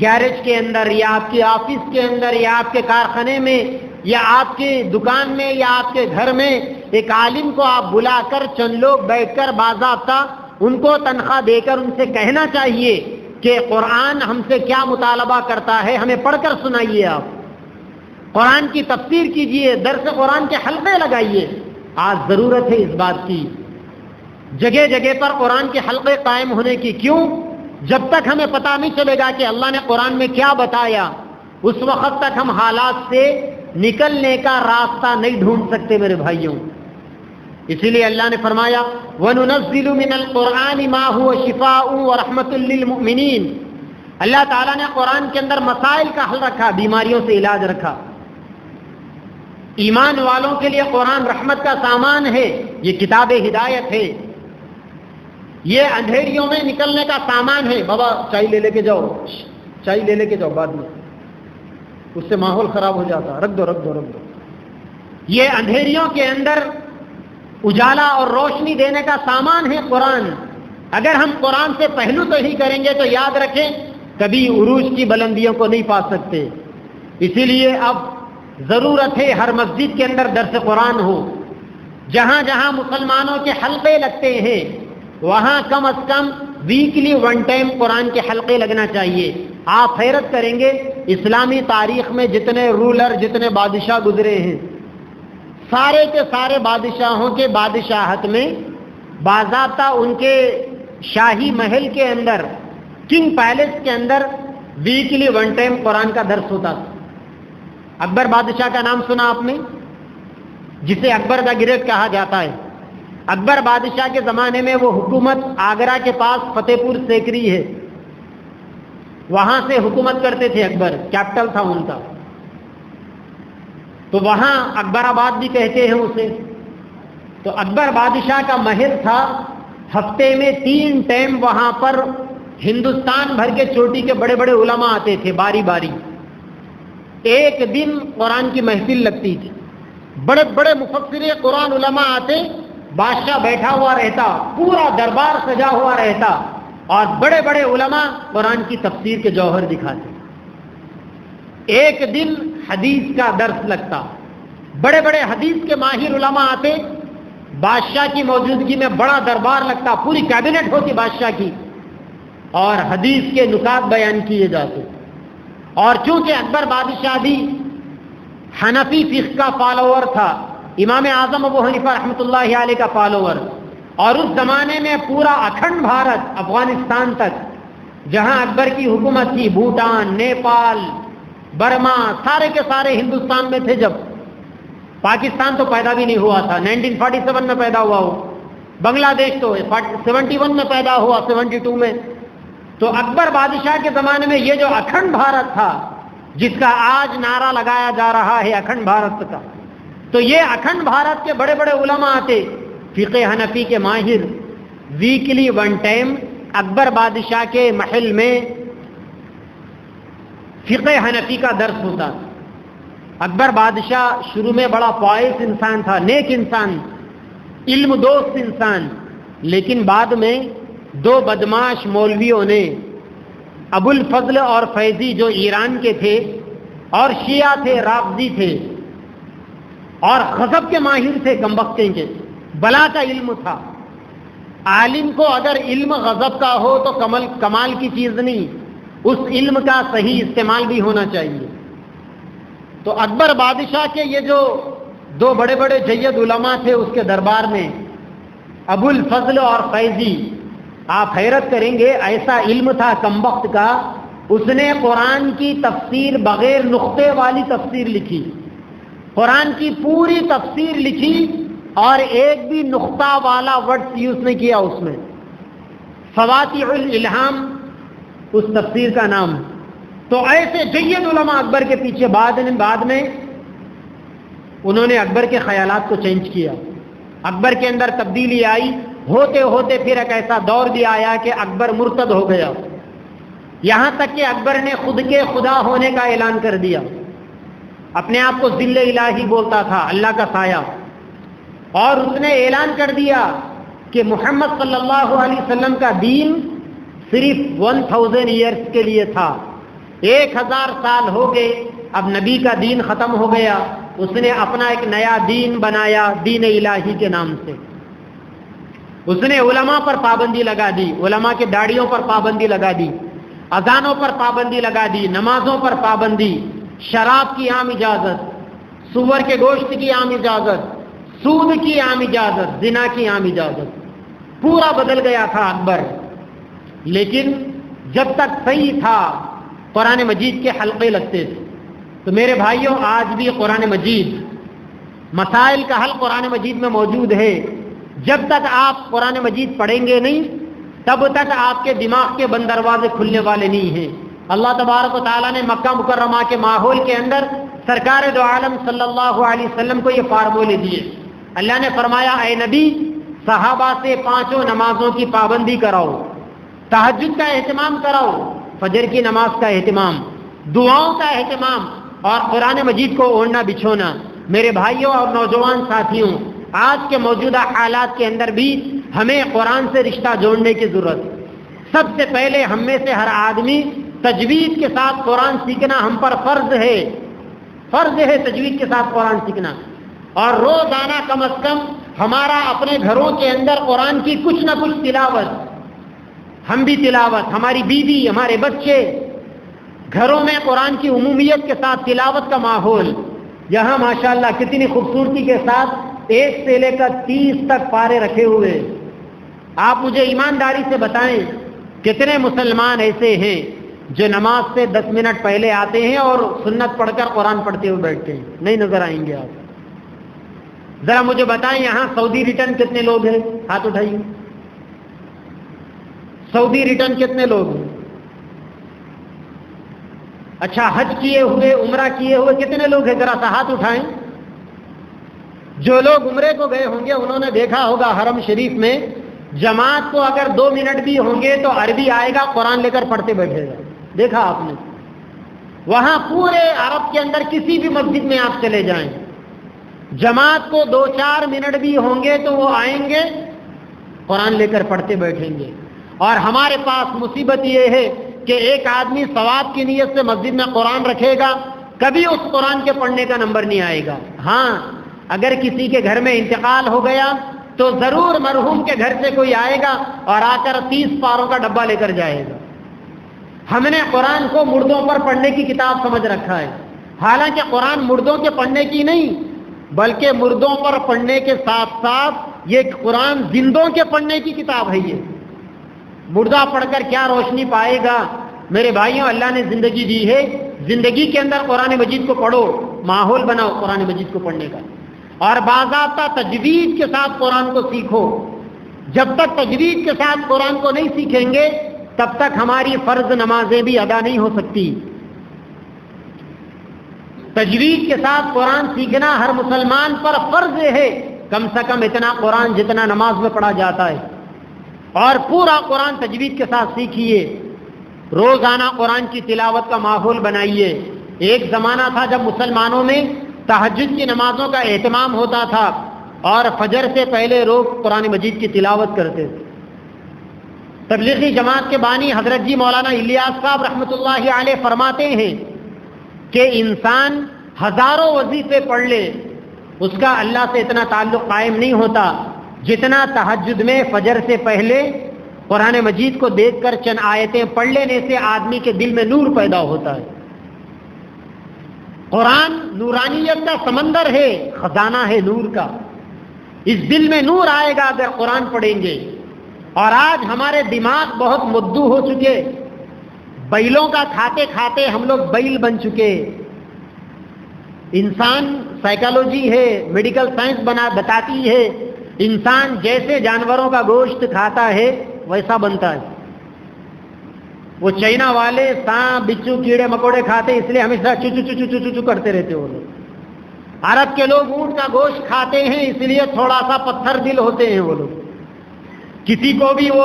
گیرج کے اندر یا آپ کے آفس کے اندر یا آپ کے کارخانے میں یا آپ کے دکان میں یا آپ کے گھر میں ایک عالم کو آپ بلا کر چند لوگ بیٹھ کر باضابطہ ان کو تنخواہ دے کر ان سے کہنا چاہیے کہ قرآن ہم سے کیا مطالبہ کرتا ہے، ہمیں پڑھ کر سنائیے، آپ قرآن کی تفسیر کیجئے، درس قرآن کے حلقے لگائیے۔ آج ضرورت ہے اس بات کی، جگہ جگہ پر قرآن کے حلقے قائم ہونے کی۔ کیوں؟ جب تک ہمیں پتہ نہیں چلے گا کہ اللہ نے قرآن میں کیا بتایا، اس وقت تک ہم حالات سے نکلنے کا راستہ نہیں ڈھونڈ سکتے میرے بھائیوں۔ اسی لیے اللہ نے فرمایا وَنُنَزِّلُ مِنَ الْقُرْآنِ مَا هُوَ شِفَاءٌ وَرَحْمَةٌ لِّلْمُؤْمِنِينَ۔ اللہ تعالیٰ نے قرآن کے اندر مسائل کا حل رکھا، بیماریوں سے علاج رکھا۔ ایمان والوں کے لیے قرآن رحمت کا سامان ہے، یہ کتاب ہدایت ہے، یہ اندھیریوں میں نکلنے کا سامان ہے۔ بابا چائے لے کے جاؤ، چائے لے کے جاؤ، بعد میں اس سے ماحول خراب ہو جاتا، رکھ دو۔ یہ اندھیریوں کے اندر اجالا اور روشنی دینے کا سامان ہے قرآن۔ اگر ہم قرآن سے پہلو تو ہی کریں گے تو یاد رکھیں کبھی عروج کی بلندیوں کو نہیں پا سکتے۔ اسی لیے اب ضرورت ہے ہر مسجد کے اندر درس قرآن ہو، جہاں جہاں مسلمانوں کے حلقے لگتے ہیں وہاں کم از کم ویکلی 1 ٹائم قرآن کے حلقے لگنا چاہیے۔ آپ حیرت کریں گے اسلامی تاریخ میں جتنے رولر، جتنے بادشاہ گزرے ہیں، سارے کے سارے بادشاہوں کے بادشاہت میں باضابطہ ان کے شاہی محل کے اندر، کنگ پیلس کے اندر ویکلی 1 ٹائم قرآن کا درس ہوتا تھا۔ اکبر بادشاہ کا نام سنا آپ نے، جسے اکبر دا گریٹ کہا جاتا ہے۔ اکبر بادشاہ کے زمانے میں وہ حکومت آگرہ کے پاس فتح پور سیکری ہے، وہاں سے حکومت کرتے تھے اکبر، کیپٹل تھا ان کا۔ تو وہاں اکبر آباد بھی کہتے ہیں اسے۔ تو اکبر بادشاہ کا محل تھا، ہفتے میں 3 ٹائم وہاں پر ہندوستان بھر کے چوٹی کے بڑے بڑے علماء آتے تھے باری باری۔ ایک دن قرآن کی محفل لگتی تھی، بڑے بڑے مفسر قرآن علماء آتے، بادشاہ بیٹھا ہوا رہتا، پورا دربار سجا ہوا رہتا، اور بڑے بڑے علماء قرآن کی تفسیر کے جوہر دکھاتے۔ ایک دن حدیث کا درس لگتا، بڑے بڑے حدیث کے ماہر علماء آتے، بادشاہ کی موجودگی میں بڑا دربار لگتا، پوری کیبنٹ ہوتی بادشاہ کی، اور حدیث کے نکات بیان کیے جاتے۔ اور چونکہ اکبر بادشاہ بھی حنفی فقہ کا فالوور تھا، امام اعظم ابو حنیفہ رحمۃ اللہ علیہ کا فالوور، اور اس زمانے میں پورا اکھنڈ بھارت افغانستان تک جہاں اکبر کی حکومت تھی، بھوٹان، نیپال، برما، سارے کے سارے ہندوستان میں تھے۔ جب پاکستان تو پیدا بھی نہیں ہوا تھا، 1947 میں پیدا ہوا ہو، بنگلہ دیش تو 71 میں پیدا ہوا، 72 میں۔ تو اکبر بادشاہ کے زمانے میں یہ جو اکھنڈ بھارت تھا، جس کا آج نعرہ لگایا جا رہا ہے اکھنڈ بھارت کا، تو یہ اکھنڈ بھارت کے بڑے بڑے علماء آتے، فقہ حنفی کے ماہر، ویکلی 1 ٹائم اکبر بادشاہ کے محل میں فقہ حنفی کا درس ہوتا۔ اکبر بادشاہ شروع میں بڑا فائز انسان تھا، نیک انسان، علم دوست انسان، لیکن بعد میں 2 بدماش مولویوں نے، ابو الفضل اور فیضی جو ایران کے تھے اور شیعہ تھے، رافضی تھے، اور غضب کے ماہر تھے، کمبختیں کے، بلا کا علم تھا۔ عالم کو اگر علم غضب کا ہو تو کمال کی چیز نہیں، اس علم کا صحیح استعمال بھی ہونا چاہیے۔ تو اکبر بادشاہ کے یہ جو 2 بڑے بڑے جید علماء تھے اس کے دربار میں، ابو الفضل اور فیضی، آپ حیرت کریں گے، ایسا علم تھا کمبخت کا، اس نے قرآن کی تفسیر بغیر نقطے والی تفسیر لکھی، قرآن کی پوری تفسیر لکھی، اور ایک بھی نقطہ والا ورڈ یوز نہیں کیا اس میں۔ فواتح الالہام اس تفسیر کا نام۔ تو ایسے جید علماء اکبر کے پیچھے بعد میں انہوں نے اکبر کے خیالات کو چینج کیا، اکبر کے اندر تبدیلی آئی، ہوتے ہوتے پھر ایک ایسا دور بھی آیا کہ اکبر مرتد ہو گیا، یہاں تک کہ اکبر نے خود کے خدا ہونے کا اعلان کر دیا، اپنے آپ کو ذل الہی بولتا تھا، اللہ کا سایہ، اور اس نے اعلان کر دیا کہ محمد صلی اللہ علیہ وسلم کا دین صرف 1000 ایئرز کے لیے تھا، 1000 سال ہو گئے، اب نبی کا دین ختم ہو گیا، اس نے اپنا ایک نیا دین بنایا دین الہی کے نام سے۔ اس نے علماء پر پابندی لگا دی، علماء کے داڑھیوں پر پابندی لگا دی، اذانوں پر پابندی لگا دی، نمازوں پر پابندی، شراب کی عام اجازت، سور کے گوشت کی عام اجازت، سود کی عام اجازت، زنا کی عام اجازت، پورا بدل گیا تھا اکبر۔ لیکن جب تک صحیح تھا قرآن مجید کے حلقے لگتے تھے۔ تو میرے بھائیوں، آج بھی قرآن مجید، مسائل کا حل قرآن مجید میں موجود ہے۔ جب تک آپ قرآن مجید پڑھیں گے نہیں، تب تک آپ کے دماغ کے بند دروازے کھلنے والے نہیں ہیں۔ اللہ تبارک و تعالیٰ نے مکہ مکرمہ کے ماحول کے اندر سرکار دو عالم صلی اللہ علیہ وسلم کو یہ فارمولے دیے۔ اللہ نے فرمایا، اے نبی، صحابہ سے 5 نمازوں کی پابندی کراؤ، تہجد کا اہتمام کراؤ، فجر کی نماز کا اہتمام، دعاؤں کا اہتمام، اور قرآن مجید کو اوڑھنا بچھونا۔ میرے بھائیوں اور نوجوان ساتھیوں، آج کے موجودہ حالات کے اندر بھی ہمیں قرآن سے رشتہ جوڑنے کی ضرورت۔ سب سے پہلے ہم میں سے ہر آدمی تجوید کے ساتھ قرآن سیکھنا ہم پر فرض ہے، فرض ہے تجوید کے ساتھ قرآن سیکھنا، اور روزانہ کم از کم ہمارا اپنے گھروں کے اندر قرآن کی کچھ نہ کچھ تلاوت، ہم بھی تلاوت، ہماری بیوی، ہمارے بچے، گھروں میں قرآن کی عمومیت کے ساتھ تلاوت کا ماحول، یہاں ماشاءاللہ کتنی خوبصورتی کے ساتھ 1 سے لے کر 30 تک پارے رکھے ہوئے. آپ مجھے ایمانداری سے بتائیں کتنے مسلمان ایسے ہیں جو نماز سے 10 منٹ پہلے آتے ہیں اور سنت پڑھ کر قرآن پڑھتے ہوئے بیٹھتے ہیں؟ نہیں نظر آئیں گے آپ. ذرا مجھے بتائیں یہاں سعودی ریٹرن کتنے لوگ ہیں؟ ہاتھ اٹھائیے. سعودی ریٹرن کتنے لوگ ہیں؟ اچھا حج کیے ہوئے عمرہ کیے ہوئے کتنے لوگ ہیں؟ ذرا سا ہاتھ اٹھائیں. جو لوگ عمرے کو گئے ہوں گے انہوں نے دیکھا ہوگا حرم شریف میں جماعت کو اگر 2 منٹ بھی ہوں گے تو عربی آئے گا قرآن لے کر پڑھتے بیٹھے گا. دیکھا آپ نے؟ وہاں پورے عرب کے اندر کسی بھی مسجد میں آپ چلے جائیں جماعت کو 2-4 منٹ بھی ہوں گے تو وہ آئیں گے قرآن لے کر پڑھتے بیٹھیں گے. اور ہمارے پاس مصیبت یہ ہے کہ ایک آدمی ثواب کی نیت سے مسجد میں قرآن رکھے گا کبھی اس قرآن کے پڑھنے کا نمبر نہیں آئے گا. ہاں اگر کسی کے گھر میں انتقال ہو گیا تو ضرور مرحوم کے گھر سے کوئی آئے گا اور آ کر 30 پاروں کا ڈبہ لے کر جائے گا. ہم نے قرآن کو مردوں پر پڑھنے کی کتاب سمجھ رکھا ہے، حالانکہ قرآن مردوں کے پڑھنے کی نہیں بلکہ مردوں پر پڑھنے کے ساتھ ساتھ یہ قرآن زندوں کے پڑھنے کی کتاب ہے. یہ مردہ پڑھ کر کیا روشنی پائے گا؟ میرے بھائیوں، اللہ نے زندگی دی ہے، زندگی کے اندر قرآن مجید کو پڑھو، ماحول بناؤ قرآن مجید کو پڑھنے کا، اور باضابطہ تجوید کے ساتھ قرآن کو سیکھو. جب تک تجوید کے ساتھ قرآن کو نہیں سیکھیں گے تب تک ہماری فرض نمازیں بھی ادا نہیں ہو سکتی. تجوید کے ساتھ قرآن سیکھنا ہر مسلمان پر فرض ہے، کم سے کم اتنا قرآن جتنا نماز میں پڑھا جاتا ہے. اور پورا قرآن تجوید کے ساتھ سیکھیے، روزانہ قرآن کی تلاوت کا ماحول بنائیے. ایک زمانہ تھا جب مسلمانوں میں تہجد کی نمازوں کا اہتمام ہوتا تھا اور فجر سے پہلے لوگ قرآن مجید کی تلاوت کرتے تھے. تبلیغی جماعت کے بانی حضرت جی مولانا الیاس صاحب رحمۃ اللہ علیہ فرماتے ہیں کہ انسان ہزاروں وظیفے پڑھ لے اس کا اللہ سے اتنا تعلق قائم نہیں ہوتا جتنا تہجد میں فجر سے پہلے قرآن مجید کو دیکھ کر چند آیتیں پڑھ لینے سے آدمی کے دل میں نور پیدا ہوتا ہے. قرآن نورانیت کا سمندر ہے، خزانہ ہے نور کا. اس دل میں نور آئے گا اگر قرآن پڑھیں گے. اور آج ہمارے دماغ بہت مدعو ہو چکے، بیلوں کا کھاتے کھاتے ہم لوگ بیل بن چکے. انسان سائیکالوجی ہے، میڈیکل سائنس بتاتی ہے انسان جیسے جانوروں کا گوشت کھاتا ہے ویسا بنتا ہے. وہ چائنا والے سانپ بچھو کیڑے مکوڑے کھاتے اس لیے ہمیشہ چو چو چو چو چو کرتے رہتے وہ لوگ. عرب کے لوگ اونٹ کا گوشت کھاتے ہیں اس لیے تھوڑا سا پتھر دل ہوتے ہیں وہ لوگ. کسی کو بھی وہ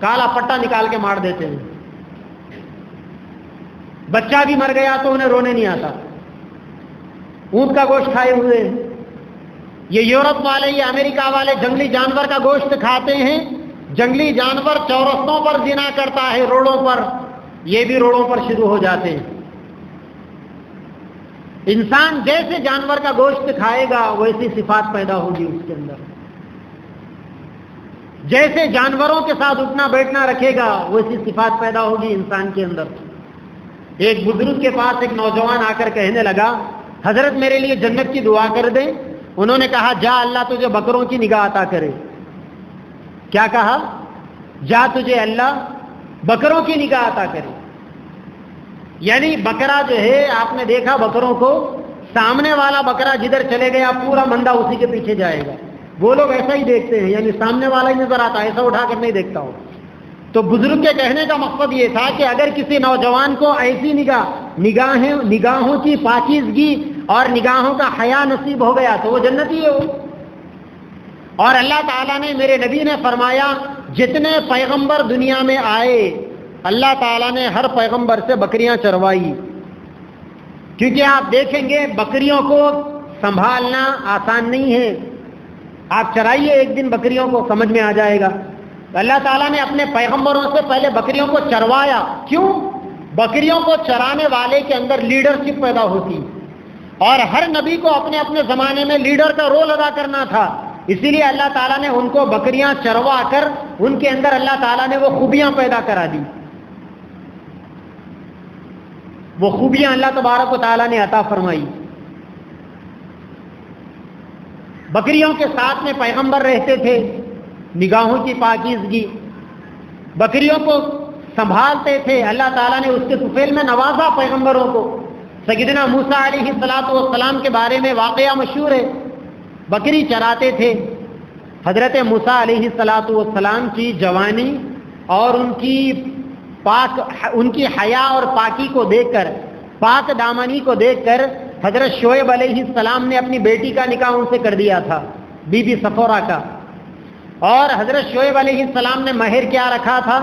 کالا پٹا نکال کے مار دیتے ہیں. بچہ بھی مر گیا تو انہیں رونے نہیں آتا، اونٹ کا گوشت کھائے ہوئے. یہ یورپ والے، یہ امریکہ والے جنگلی جانور کا گوشت کھاتے ہیں. جنگلی جانور چورستوں پر زنا کرتا ہے، روڑوں پر، یہ بھی روڑوں پر شروع ہو جاتے ہیں. انسان جیسے جانور کا گوشت کھائے گا ویسی صفات پیدا ہوگی اس کے اندر. جیسے جانوروں کے ساتھ اٹھنا بیٹھنا رکھے گا ویسی صفات پیدا ہوگی انسان کے اندر. ایک بزرگ کے پاس ایک نوجوان آ کر کہنے لگا حضرت میرے لیے جنت کی دعا کر دیں. انہوں نے کہا جا اللہ تجھے بکروں کی نگاہ عطا کرے. کیا کہا؟ جا تجھے اللہ بکروں کی نگاہ عطا کرے. یعنی بکرا جو ہے آپ نے دیکھا بکروں کو، سامنے والا بکرا جدھر چلے گیا پورا مندہ اسی کے پیچھے جائے گا. وہ لوگ ایسا ہی دیکھتے ہیں، یعنی سامنے والا ہی نظر آتا ہے، ایسا اٹھا کر نہیں دیکھتا ہوں. تو بزرگ کے کہنے کا مقصد یہ تھا کہ اگر کسی نوجوان کو ایسی نگاہوں کی پاکیزگی اور نگاہوں کا حیا نصیب ہو گیا تو وہ جنتی ہو. اور اللہ تعالیٰ نے، میرے نبی نے فرمایا جتنے پیغمبر دنیا میں آئے اللہ تعالیٰ نے ہر پیغمبر سے بکریاں چروائی. کیونکہ آپ دیکھیں گے بکریوں کو سنبھالنا آسان نہیں ہے. آپ چرائیے ایک دن بکریوں کو، سمجھ میں آ جائے گا. اللہ تعالیٰ نے اپنے پیغمبروں سے پہلے بکریوں کو چروایا. کیوں؟ بکریوں کو چرانے والے کے اندر لیڈرشپ پیدا ہوتی، اور ہر نبی کو اپنے اپنے زمانے میں لیڈر کا رول ادا کرنا تھا. اسی لیے اللہ تعالیٰ نے ان کو بکریاں چروا کر ان کے اندر اللہ تعالیٰ نے وہ خوبیاں پیدا کرا دی. وہ خوبیاں اللہ تبارک و تعالیٰ نے عطا فرمائی. بکریوں کے ساتھ میں پیغمبر رہتے تھے، نگاہوں کی پاکیزگی، بکریوں کو سنبھالتے تھے، اللہ تعالیٰ نے اس کے طفیل میں نوازا پیغمبروں کو۔ سیدنا موسیٰ علیہ السلام کے بارے میں واقعہ مشہور ہے، بکری چراتے تھے۔ حضرت موسیٰ علیہ السلام کی جوانی اور ان کی حیا اور پاکی کو دیکھ کر، پاک دامنی کو دیکھ کر حضرت شعیب علیہ السلام نے اپنی بیٹی کا نکاح ان سے کر دیا تھا، بی بی صفورہ کا۔ اور حضرت شعیب علیہ السلام نے مہر کیا رکھا تھا؟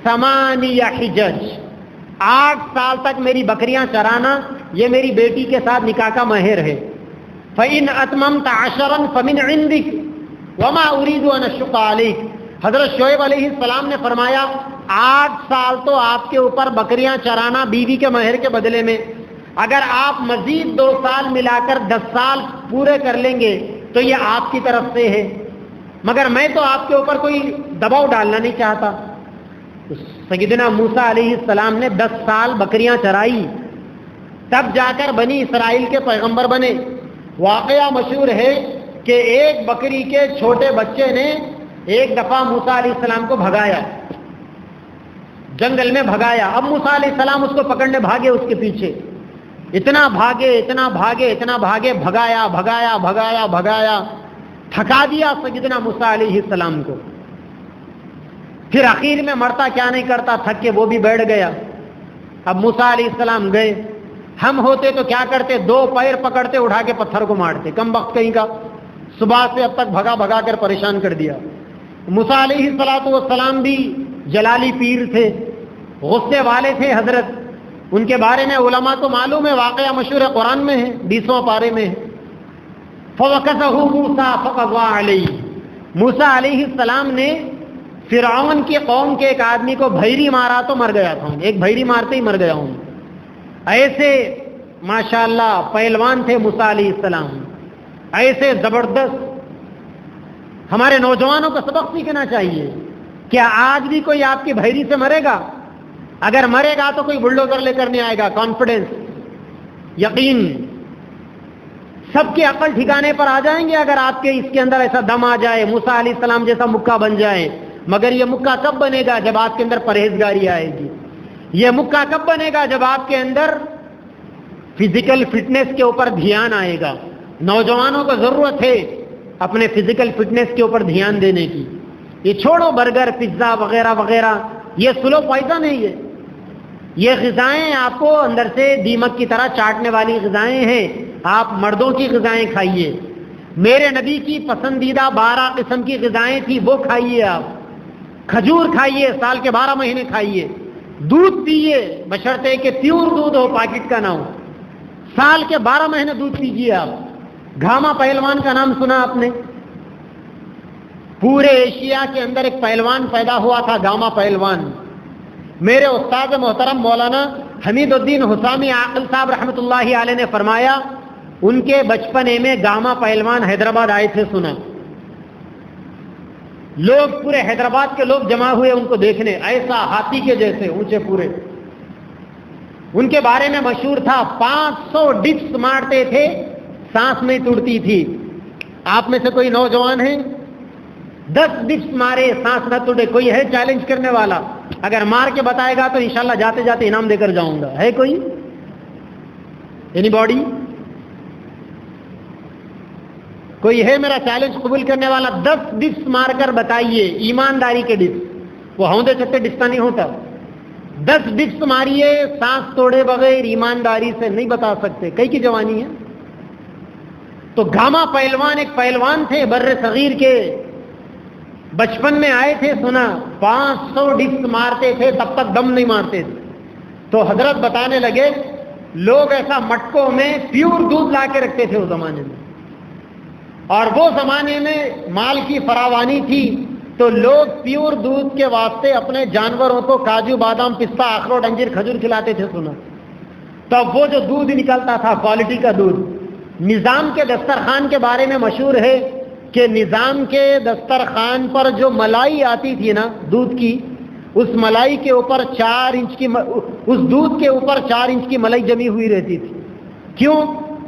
8 حجج، 8 سال تک میری بکریاں چرانا، یہ میری بیٹی کے ساتھ نکاح کا مہر ہے۔ فَإِنْ أَتْمَمْتَ عَشَرًا فَمِنْ عِنْدِكَ وَمَا أُرِيدُ أَنْ أَشُقَّ عَلَيْكَ۔ حضرت شعیب علیہ السلام نے فرمایا 8 سال تو آپ کے اوپر بکریاں چرانا بیوی کے مہر کے بدلے میں، اگر آپ مزید 2 سال ملا کر 10 سال پورے کر لیں گے تو یہ آپ کی طرف سے ہے، مگر میں تو آپ کے اوپر کوئی دباؤ ڈالنا نہیں چاہتا۔ سیدنا موسیٰ علیہ السلام نے 10 سال بکریاں چرائی، تب جا کر بنی اسرائیل کے پیغمبر بنے۔ واقعہ مشہور ہے کہ ایک بکری کے چھوٹے بچے نے ایک دفعہ موسیٰ علیہ السلام کو بھگایا، جنگل میں بھگایا۔ اب موسیٰ علیہ السلام اس کو پکڑنے بھاگے، اس کے پیچھے اتنا بھاگے، بھگایا، تھکا دیا سیدنا موسیٰ علیہ السلام کو۔ پھر آخر میں مرتا کیا نہیں کرتا، تھک کے وہ بھی بیٹھ گیا۔ اب موسیٰ علیہ السلام گئے، ہم ہوتے تو کیا کرتے؟ 2 پیر پکڑتے، اٹھا کے پتھر کو مارتے، کم وقت کہیں کا، صبح سے اب تک بھگا کر پریشان کر دیا۔ موسیٰ علیہ السلام بھی جلالی پیر تھے، غصے والے تھے حضرت، ان کے بارے میں علماء کو معلوم ہے، واقعہ مشہور ہے، قرآن میں ہے، 20واں پارے میں ہے۔ فَوَكَزَهُ مُوسَىٰ فَقَضَىٰ عَلَيْهِ، موسیٰ علیہ السلام نے فرعون کی قوم کے ایک آدمی کو بھیری مارا تو مر گیا تھا، ایک بھیری مارتے ہی مر گیا ہوں۔ ایسے ماشاءاللہ پہلوان تھے موسیٰ علیہ السلام، ایسے زبردست۔ ہمارے نوجوانوں کو سبق سیکھنا چاہیے۔ کیا آج بھی کوئی آپ کی بھیری سے مرے گا؟ اگر مرے گا تو کوئی بلڈوزر لے کر نہیں آئے گا۔ کانفیڈنس، یقین، سب کے عقل ٹھکانے پر آ جائیں گے اگر آپ کے اس کے اندر ایسا دم آ جائے، موسیٰ علیہ السلام جیسا مکہ بن جائے۔ مگر یہ مکہ کب بنے گا؟ جب آپ کے اندر پرہیزگاری آئے گی۔ یہ مکہ کب بنے گا؟ جب آپ کے اندر فزیکل فٹنس کے اوپر دھیان آئے گا۔ نوجوانوں کو ضرورت ہے اپنے فزیکل فٹنس کے اوپر دھیان دینے کی۔ یہ چھوڑو برگر، پیزا وغیرہ وغیرہ، یہ سلو پوائزن ہے، یہ غذائیں آپ کو اندر سے دیمک کی طرح چاٹنے والی غذائیں ہیں۔ آپ مردوں کی غذائیں کھائیے، میرے نبی کی پسندیدہ 12 قسم کی غذائیں تھی، وہ کھائیے۔ آپ کھجور کھائیے، سال کے 12 مہینے کھائیے، دودھ پیئے، بشرطے کہ پیور دودھ ہو، پاکٹ کا نہ ہو، سال کے 12 مہینے دودھ پیجیے۔ آپ گھاما پہلوان کا نام سنا آپ نے؟ پورے ایشیا کے اندر ایک پہلوان پیدا ہوا تھا، گاما پہلوان۔ میرے استاد محترم مولانا حمید الدین حسامی عاقل صاحب رحمۃ اللہ علیہ نے فرمایا ان کے بچپنے میں گاما پہلوان حیدرآباد آئے تھے، سنا۔ لوگ پورے حیدرآباد کے لوگ جمع ہوئے ان کو دیکھنے، ایسا ہاتھی کے جیسے اونچے پورے۔ ان کے بارے میں مشہور تھا 500 ڈپس مارتے تھے، سانس نہیں ٹوٹتی تھی۔ آپ میں سے کوئی نوجوان ہے 10 ڈپس مارے سانس نہ ٹوٹے؟ کوئی ہے چیلنج کرنے والا؟ اگر مار کے بتائے گا تو انشاءاللہ جاتے جاتے انعام دے کر جاؤں گا۔ ہے کوئی؟ Any body? کوئی ہے میرا چیلنج قبول کرنے والا؟ 10 ڈپس مار کر بتائیے، ایمانداری کے ڈپس، وہ ہوندے چکتے ڈپس کا نہیں ہوتا۔ 10 ڈپس ماریے سانس توڑے بغیر، ایمانداری سے نہیں بتا سکتے، کئی کی جوانی ہے۔ تو گاما پہلوان ایک پہلوان تھے بر صغیر کے، بچپن میں آئے تھے، سنا 500 ڈپس مارتے تھے، تب تک دم نہیں مارتے تھے۔ تو حضرت بتانے لگے لوگ ایسا مٹکوں میں پیور دودھ لا کے رکھتے تھے اس زمانے میں، اور وہ زمانے میں مال کی فراوانی تھی، تو لوگ پیور دودھ کے واسطے اپنے جانوروں کو کاجو بادام پستہ اخروٹ انجیر کھجور کھلاتے تھے، سنا۔ تو وہ جو دودھ نکلتا تھا کوالٹی کا دودھ، نظام کے دسترخوان کے بارے میں مشہور ہے کہ نظام کے دسترخوان پر جو ملائی آتی تھی نا دودھ کی، اس ملائی کے اوپر 4 انچ کی، اس دودھ کے اوپر 4 انچ کی ملائی جمی ہوئی رہتی تھی۔ کیوں؟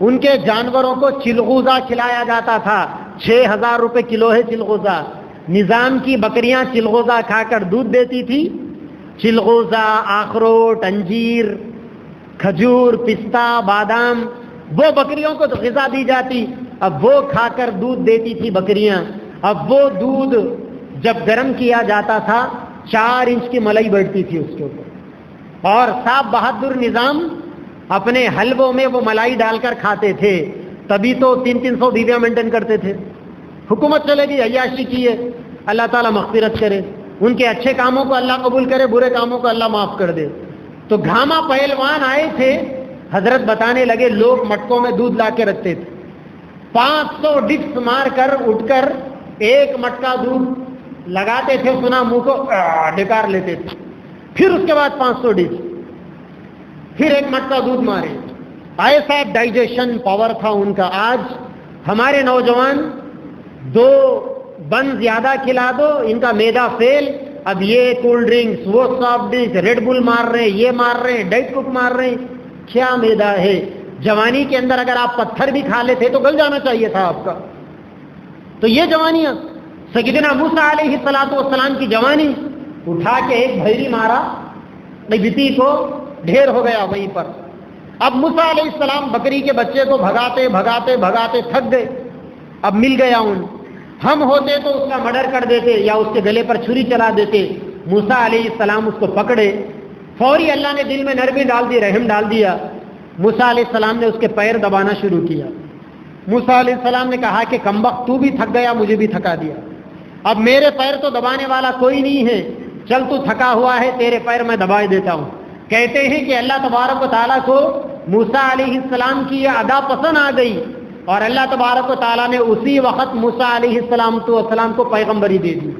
ان کے جانوروں کو چلغوزہ کھلایا جاتا تھا. 6,000 روپے کلو ہے چلغوزہ. نظام کی بکریاں چلغوزہ کھا کر دودھ دیتی تھی. چلغوزہ، اخروٹ، انجیر، کھجور، پستہ، بادام، وہ بکریوں کو تو غذا دی جاتی. اب وہ کھا کر دودھ دیتی تھی بکریاں. اب وہ دودھ جب گرم کیا جاتا تھا 4 انچ کی ملائی بیٹھتی تھی اس کے اوپر. اور صاحب بہادر نظام اپنے حلووں میں وہ ملائی ڈال کر کھاتے تھے. تبھی تو 300 بیویاں مینٹین کرتے تھے. حکومت چلے گی، عیاشی کی ہے، اللہ تعالیٰ مغفرت کرے. ان کے اچھے کاموں کو اللہ قبول کرے، برے کاموں کو اللہ معاف کر دے. تو گھاما پہلوان آئے تھے، حضرت بتانے لگے لوگ مٹکوں میں دودھ لا کے رکھتے تھے. 500 ڈپس مار کر اٹھ کر ایک مٹکا دودھ لگاتے تھے، سنا منہ کو ڈکار لیتے تھے. پھر اس کے بعد 500 ڈپس، پھر ایک مٹکا دودھ مارے. ایسا ڈائجیشن پاور تھا ان کا. آج ہمارے نوجوان 2 بن زیادہ کھلا دو، ان کا میدا فیل. اب یہ کولڈ ڈرنکس، وہ سافٹ ڈرنکس، ریڈ بل مار رہے ہیں، یہ مار رہے ہیں، ڈائٹ کوک مار رہے ہیں. کیا میدا ہے؟ جوانی کے اندر اگر آپ پتھر بھی کھا لیتے تو گل جانا چاہیے تھا آپ کا. تو یہ جوانیاں. سیدنا موسیٰ علیہ السلام کی جوانی، اٹھا کے ایک بھیری مارا، بتی کو ڈھیر ہو گیا وہیں پر. اب موسیٰ علیہ السلام بکری کے بچے کو بھگاتے بھگاتے بھگاتے تھک گئے. اب مل گیا ان. ہم ہوتے تو اس کا مرڈر کر دیتے یا اس کے گلے پر چھری چلا دیتے. موسیٰ علیہ السلام اس کو پکڑے، فوری اللہ نے دل میں نرمی ڈال دی، رحم ڈال دیا. موسیٰ علیہ السلام نے اس کے پیر دبانا شروع کیا. موسیٰ علیہ السلام نے کہا کہ کمبخت تو بھی تھک گیا، مجھے بھی تھکا دیا. اب میرے پیر تو دبانے والا کوئی نہیں ہے، چل تو تھکا ہوا ہے، تیرے پیر میں دبائے دیتا ہوں. کہتے ہیں کہ اللہ تبارک و تعالیٰ کو موسیٰ علیہ السلام کی یہ ادا پسند آ گئی، اور اللہ تبارک و تعالیٰ نے اسی وقت موسیٰ علیہ السلام کو پیغمبری دے دی،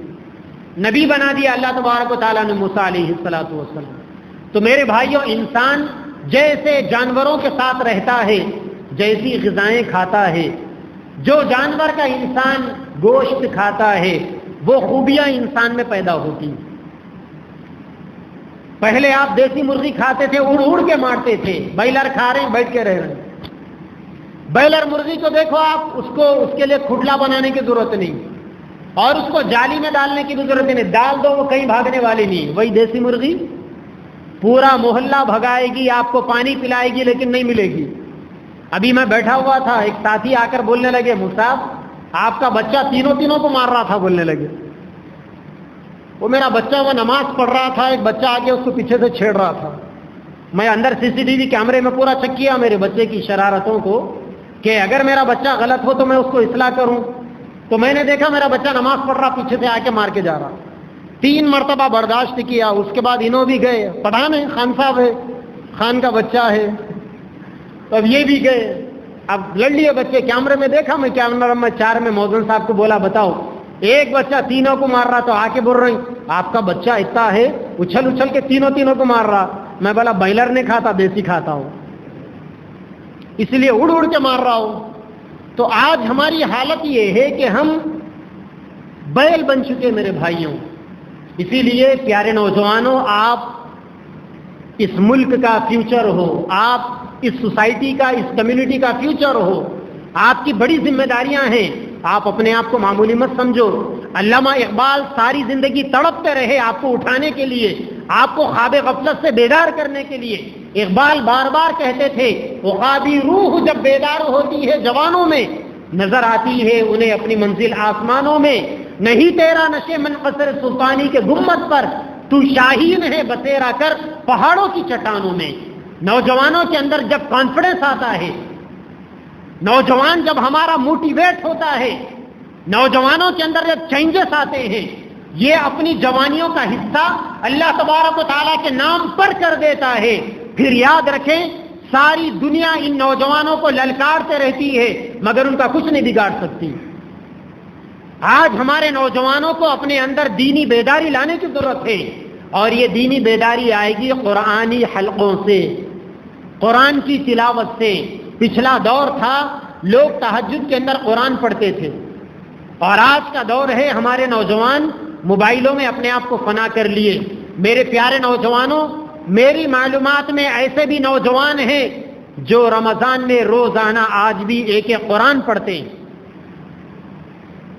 نبی بنا دیا اللہ تبارک و تعالیٰ نے موسیٰ علیہ السلام. تو میرے بھائیوں، انسان جیسے جانوروں کے ساتھ رہتا ہے، جیسی غذائیں کھتا ہے، جو جانور کا انسان گوشت کھاتا ہے وہ خوبیاں انسان میں پیدا ہوتی ہیں. پہلے آپ دیسی مرغی کھاتے تھے، اڑ اڑ کے مارتے تھے. بائلر کھا رہے ہیں، بیٹھ کے رہ رہے ہیں. بائلر مرغی کو دیکھو آپ، اس کے لیے کھٹلا بنانے کی ضرورت نہیں، اور اس کو جالی میں ڈالنے کی بھی ضرورت نہیں. ڈال دو، وہ کہیں بھاگنے والی نہیں. وہی دیسی مرغی پورا محلہ بھگائے گی، آپ کو پانی پلائے گی، لیکن نہیں ملے گی. ابھی میں بیٹھا ہوا تھا، ایک ساتھی آ کر بولنے لگے، مصعب آپ کا بچہ تینوں کو مار رہا تھا. بولنے لگے وہ میرا بچہ، وہ نماز پڑھ رہا تھا، ایک بچہ آ کے اس کو پیچھے سے چھیڑ رہا تھا. میں اندر CCTV کیمرے میں پورا چیک کیا میرے بچے کی شرارتوں کو، کہ اگر میرا بچہ غلط ہو تو میں اس کو اصلاح کروں. تو میں نے دیکھا میرا بچہ نماز پڑھ رہا، پیچھے سے آ کے مار کے جا رہا. 3 مرتبہ برداشت کیا. اس کے بعد انہوں بھی گئے، پٹھان ہے، خان صاحب ہے، خان کا بچہ ہے. تو اب یہ بھی گئے، اب لڑ لیے بچے. کیمرے میں دیکھا، میں کیمرہ نمبر 4 میں موزن صاحب کو بولا بتاؤ، ایک بچہ تینوں کو مار رہا. تو آ کے بول رہی آپ کا بچہ اتنا ہے، اچھل اچھل کے تینوں کو مار رہا. میں بولا بائلر نہیں کھاتا، دیسی کھاتا ہوں، اس لیے اڑ اڑ کے مار رہا ہوں. تو آج ہماری حالت یہ ہے کہ ہم بیل بن چکے میرے بھائیوں. اسی لیے پیارے نوجوانوں، آپ اس ملک کا فیوچر ہو، آپ اس سوسائٹی کا، اس کمیونٹی کا فیوچر ہو. آپ کی بڑی ذمہ داریاں ہیں. آپ اپنے آپ کو معمولی مت سمجھو. علامہ اقبال ساری زندگی تڑپتے رہے آپ کو اٹھانے کے لیے، آپ کو خواب غفلت سے بیدار کرنے کے لیے. اقبال بار بار کہتے تھے، عقابی روح جب بیدار ہوتی ہے جوانوں میں، نظر آتی ہے انہیں اپنی منزل آسمانوں میں. نہیں تیرا نشے منقصر سلطانی کے گنبد پر، تو شاہین ہے بسیرا کر پہاڑوں کی چٹانوں میں. نوجوانوں کے اندر جب کانفیڈنس آتا ہے، نوجوان جب ہمارا موٹیویٹ ہوتا ہے، نوجوانوں کے اندر جب چینجز آتے ہیں، یہ اپنی جوانیوں کا حصہ اللہ تبارک و تعالیٰ کے نام پر کر دیتا ہے. پھر یاد رکھیں، ساری دنیا ان نوجوانوں کو للکارتے رہتی ہے مگر ان کا کچھ نہیں بگاڑ سکتی. آج ہمارے نوجوانوں کو اپنے اندر دینی بیداری لانے کی ضرورت ہے، اور یہ دینی بیداری آئے گی قرآنی حلقوں سے، قرآن کی تلاوت سے. پچھلا دور تھا لوگ تہجد کے اندر قرآن پڑھتے تھے، اور آج کا دور ہے ہمارے نوجوان موبائلوں میں اپنے آپ کو فنا کر لیے. میرے پیارے نوجوانوں، میری معلومات میں ایسے بھی نوجوان ہیں جو رمضان میں روزانہ آج بھی ایک ایک قرآن پڑھتے ہیں،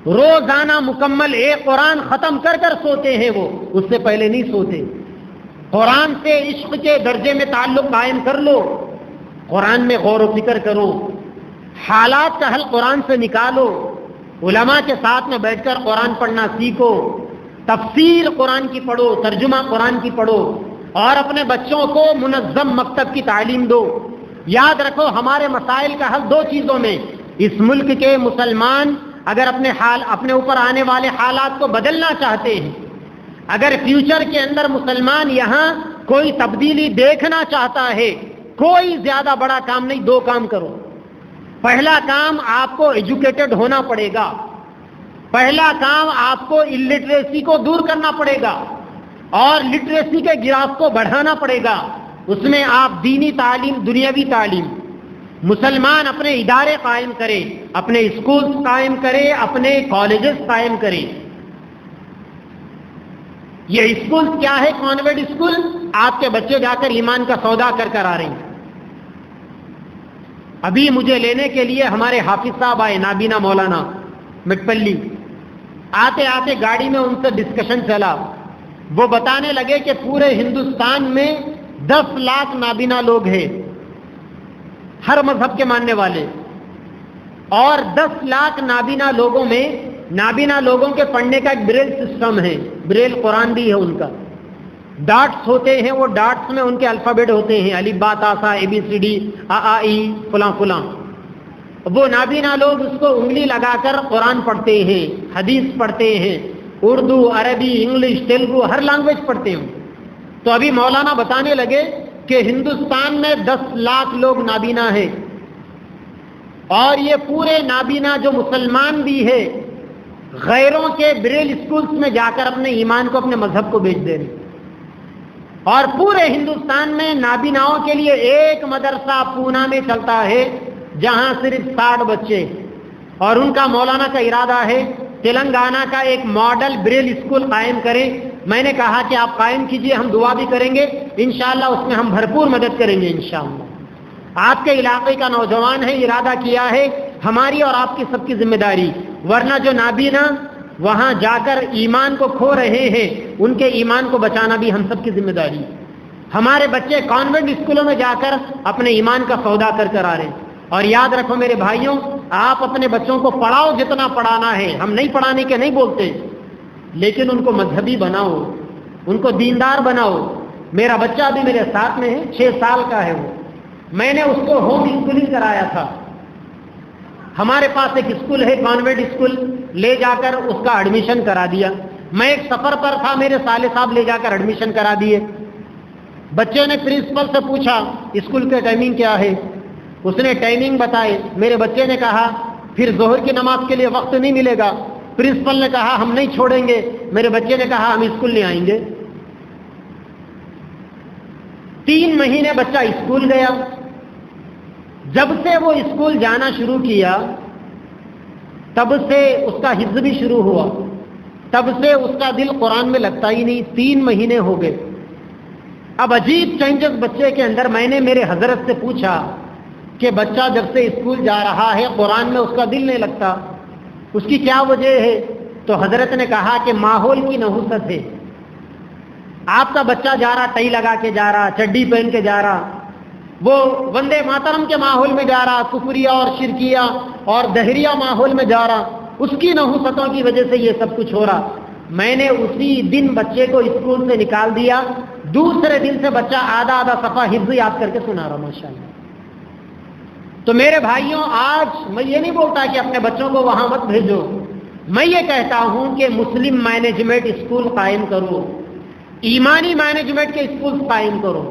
روزانہ مکمل ایک قرآن ختم کر کر سوتے ہیں، وہ اس سے پہلے نہیں سوتے. قرآن سے عشق کے درجے میں تعلق قائم کر لو، قرآن میں غور و فکر کرو، حالات کا حل قرآن سے نکالو، علماء کے ساتھ میں بیٹھ کر قرآن پڑھنا سیکھو، تفسیر قرآن کی پڑھو، ترجمہ قرآن کی پڑھو، اور اپنے بچوں کو منظم مکتب کی تعلیم دو. یاد رکھو ہمارے مسائل کا حل دو چیزوں میں. اس ملک کے مسلمان اگر اپنے اوپر آنے والے حالات کو بدلنا چاہتے ہیں، اگر فیوچر کے اندر مسلمان یہاں کوئی تبدیلی دیکھنا چاہتا ہے، کوئی زیادہ بڑا کام نہیں، دو کام کرو. پہلا کام آپ کو ایجوکیٹڈ ہونا پڑے گا، پہلا کام آپ کو الٹریسی کو دور کرنا پڑے گا اور لٹریسی کے گراف کو بڑھانا پڑے گا. اس میں آپ دینی تعلیم، دنیاوی تعلیم، مسلمان اپنے ادارے قائم کرے، اپنے اسکولز قائم کرے، اپنے کالجز قائم کرے. یہ اسکول کیا ہے؟ Convent school. آپ کے بچے جا کر ایمان کا سودا کر کر آ رہے ہیں. ابھی مجھے لینے کے لیے ہمارے حافظ صاحب آئے، نابینا مولانا مٹپلی. آتے آتے گاڑی میں ان سے ڈسکشن چلا. وہ بتانے لگے کہ پورے ہندوستان میں 10 لاکھ نابینا لوگ ہیں، ہر مذہب کے ماننے والے، اور 10 لاکھ نابینا لوگوں میں نابینا لوگوں کے پڑھنے کا ایک بریل سسٹم ہے، بریل قرآن بھی ہے ان کا. ڈاٹس ہوتے ہیں، وہ ڈاٹس میں ان کے الفابیٹ ہوتے ہیں، الف با تا سا اے بی سی ڈی آ آ ای فلاں فلاں. وہ نابینا لوگ اس کو انگلی لگا کر قرآن پڑھتے ہیں، حدیث پڑھتے ہیں، اردو، عربی، انگلش، تیلگو، ہر لینگویج پڑھتے ہیں. تو ابھی مولانا بتانے لگے کہ ہندوستان میں 10 لاکھ لوگ نابینا ہیں، اور یہ پورے نابینا جو مسلمان بھی ہے غیروں کے بریل اسکولز میں جا کر اپنے ایمان کو، اپنے مذہب کو بیچ دے رہے. اور پورے ہندوستان میں نابیناؤں کے لیے ایک مدرسہ پونا میں چلتا ہے جہاں صرف 60 بچے، اور ان کا مولانا کا ارادہ ہے تلنگانہ کا ایک ماڈل بریل اسکول قائم کریں. میں نے کہا کہ آپ قائم کیجئے، ہم دعا بھی کریں گے انشاءاللہ، اس میں ہم بھرپور مدد کریں گے انشاءاللہ. آپ کے علاقے کا نوجوان ہے، ارادہ کیا ہے، ہماری اور آپ کی سب کی ذمہ داری. ورنہ جو نابینا وہاں جا کر ایمان کو کھو رہے ہیں، ان کے ایمان کو بچانا بھی ہم سب کی ذمہ داری. ہمارے بچے کانوینٹ اسکولوں میں جا کر اپنے ایمان کا سودا کر کر آ رہے ہیں. اور یاد رکھو میرے بھائیوں، آپ اپنے بچوں کو پڑھاؤ جتنا پڑھانا ہے، ہم نہیں پڑھانے کے نہیں بولتے، لیکن ان کو مذہبی بناؤ، ان کو دیندار بناؤ. میرا بچہ بھی میرے ساتھ میں ہے، 6 سال کا ہے وہ. میں نے اس کو ہوم اسکولنگ کرایا تھا. ہمارے پاس ایک اسکول ہے کانوینٹ اسکول، لے جا کر اس کا ایڈمیشن کرا دیا. میں ایک سفر پر تھا، میرے سالے صاحب لے جا کر ایڈمیشن کرا دیے. بچے نے پرنسپل سے پوچھا اسکول کے ٹائمنگ کیا ہے، اس نے ٹائمنگ بتائے. میرے بچے نے کہا پھر ظہر کی نماز کے لیے وقت نہیں ملے گا. پرنسپل نے کہا ہم نہیں چھوڑیں گے. میرے بچے نے کہا ہم اسکول نہیں آئیں گے. 3 مہینے بچہ اسکول گیا. جب سے وہ اسکول جانا شروع کیا تب سے اس کا حفظ بھی شروع ہوا، تب سے اس کا دل قرآن میں لگتا ہی نہیں. 3 مہینے ہو گئے. اب عجیب چینجز بچے کے اندر. میں نے میرے حضرت سے پوچھا کہ بچہ جب سے اسکول جا رہا ہے قرآن میں اس کا دل نہیں لگتا، اس کی کیا وجہ ہے؟ تو حضرت نے کہا کہ ماحول کی نحوست ہے. آپ کا بچہ جا رہا ٹائی لگا کے جا رہا، چڈی پہن کے جا رہا، وہ وندے ماترم کے ماحول میں جا رہا، کفریہ اور شرکیہ اور دہریہ ماحول میں جا رہا، اس کی نحوستوں کی وجہ سے یہ سب کچھ ہو رہا. میں نے اسی دن بچے کو اسکول سے نکال دیا. دوسرے دن سے بچہ آدھا صفحہ حفظ یاد کر کے سنا رہا ماشاءاللہ. تو میرے بھائیوں، آج میں یہ نہیں بولتا کہ اپنے بچوں کو وہاں مت بھیجو. میں یہ کہتا ہوں کہ مسلم مینجمنٹ اسکول قائم کرو، ایمانی مینجمنٹ کے اسکول قائم کرو.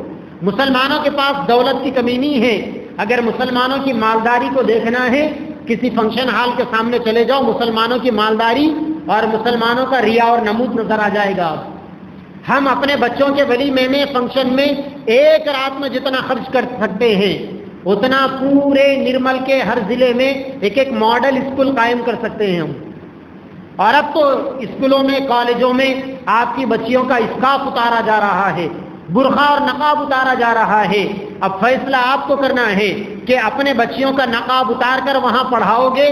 مسلمانوں کے پاس دولت کی کمی نہیں ہے. اگر مسلمانوں کی مالداری کو دیکھنا ہے، کسی فنکشن ہال کے سامنے چلے جاؤ، مسلمانوں کی مالداری اور مسلمانوں کا ریا اور نمود نظر آ جائے گا. ہم اپنے بچوں کے ولیمے میں، فنکشن میں ایک رات میں جتنا خرچ کر سکتے ہیں اتنا پورے نرمل کے ہر ضلع میں ایک ایک ماڈل اسکول قائم کر سکتے ہیں ہم. اور اب تو اسکولوں میں، کالجوں میں آپ کی بچیوں کا اسکارف اتارا جا رہا ہے. برقع اور نقاب اتارا جا رہا ہے. اب فیصلہ آپ کو کرنا ہے کہ اپنے بچیوں کا نقاب اتار کر وہاں پڑھاؤ گے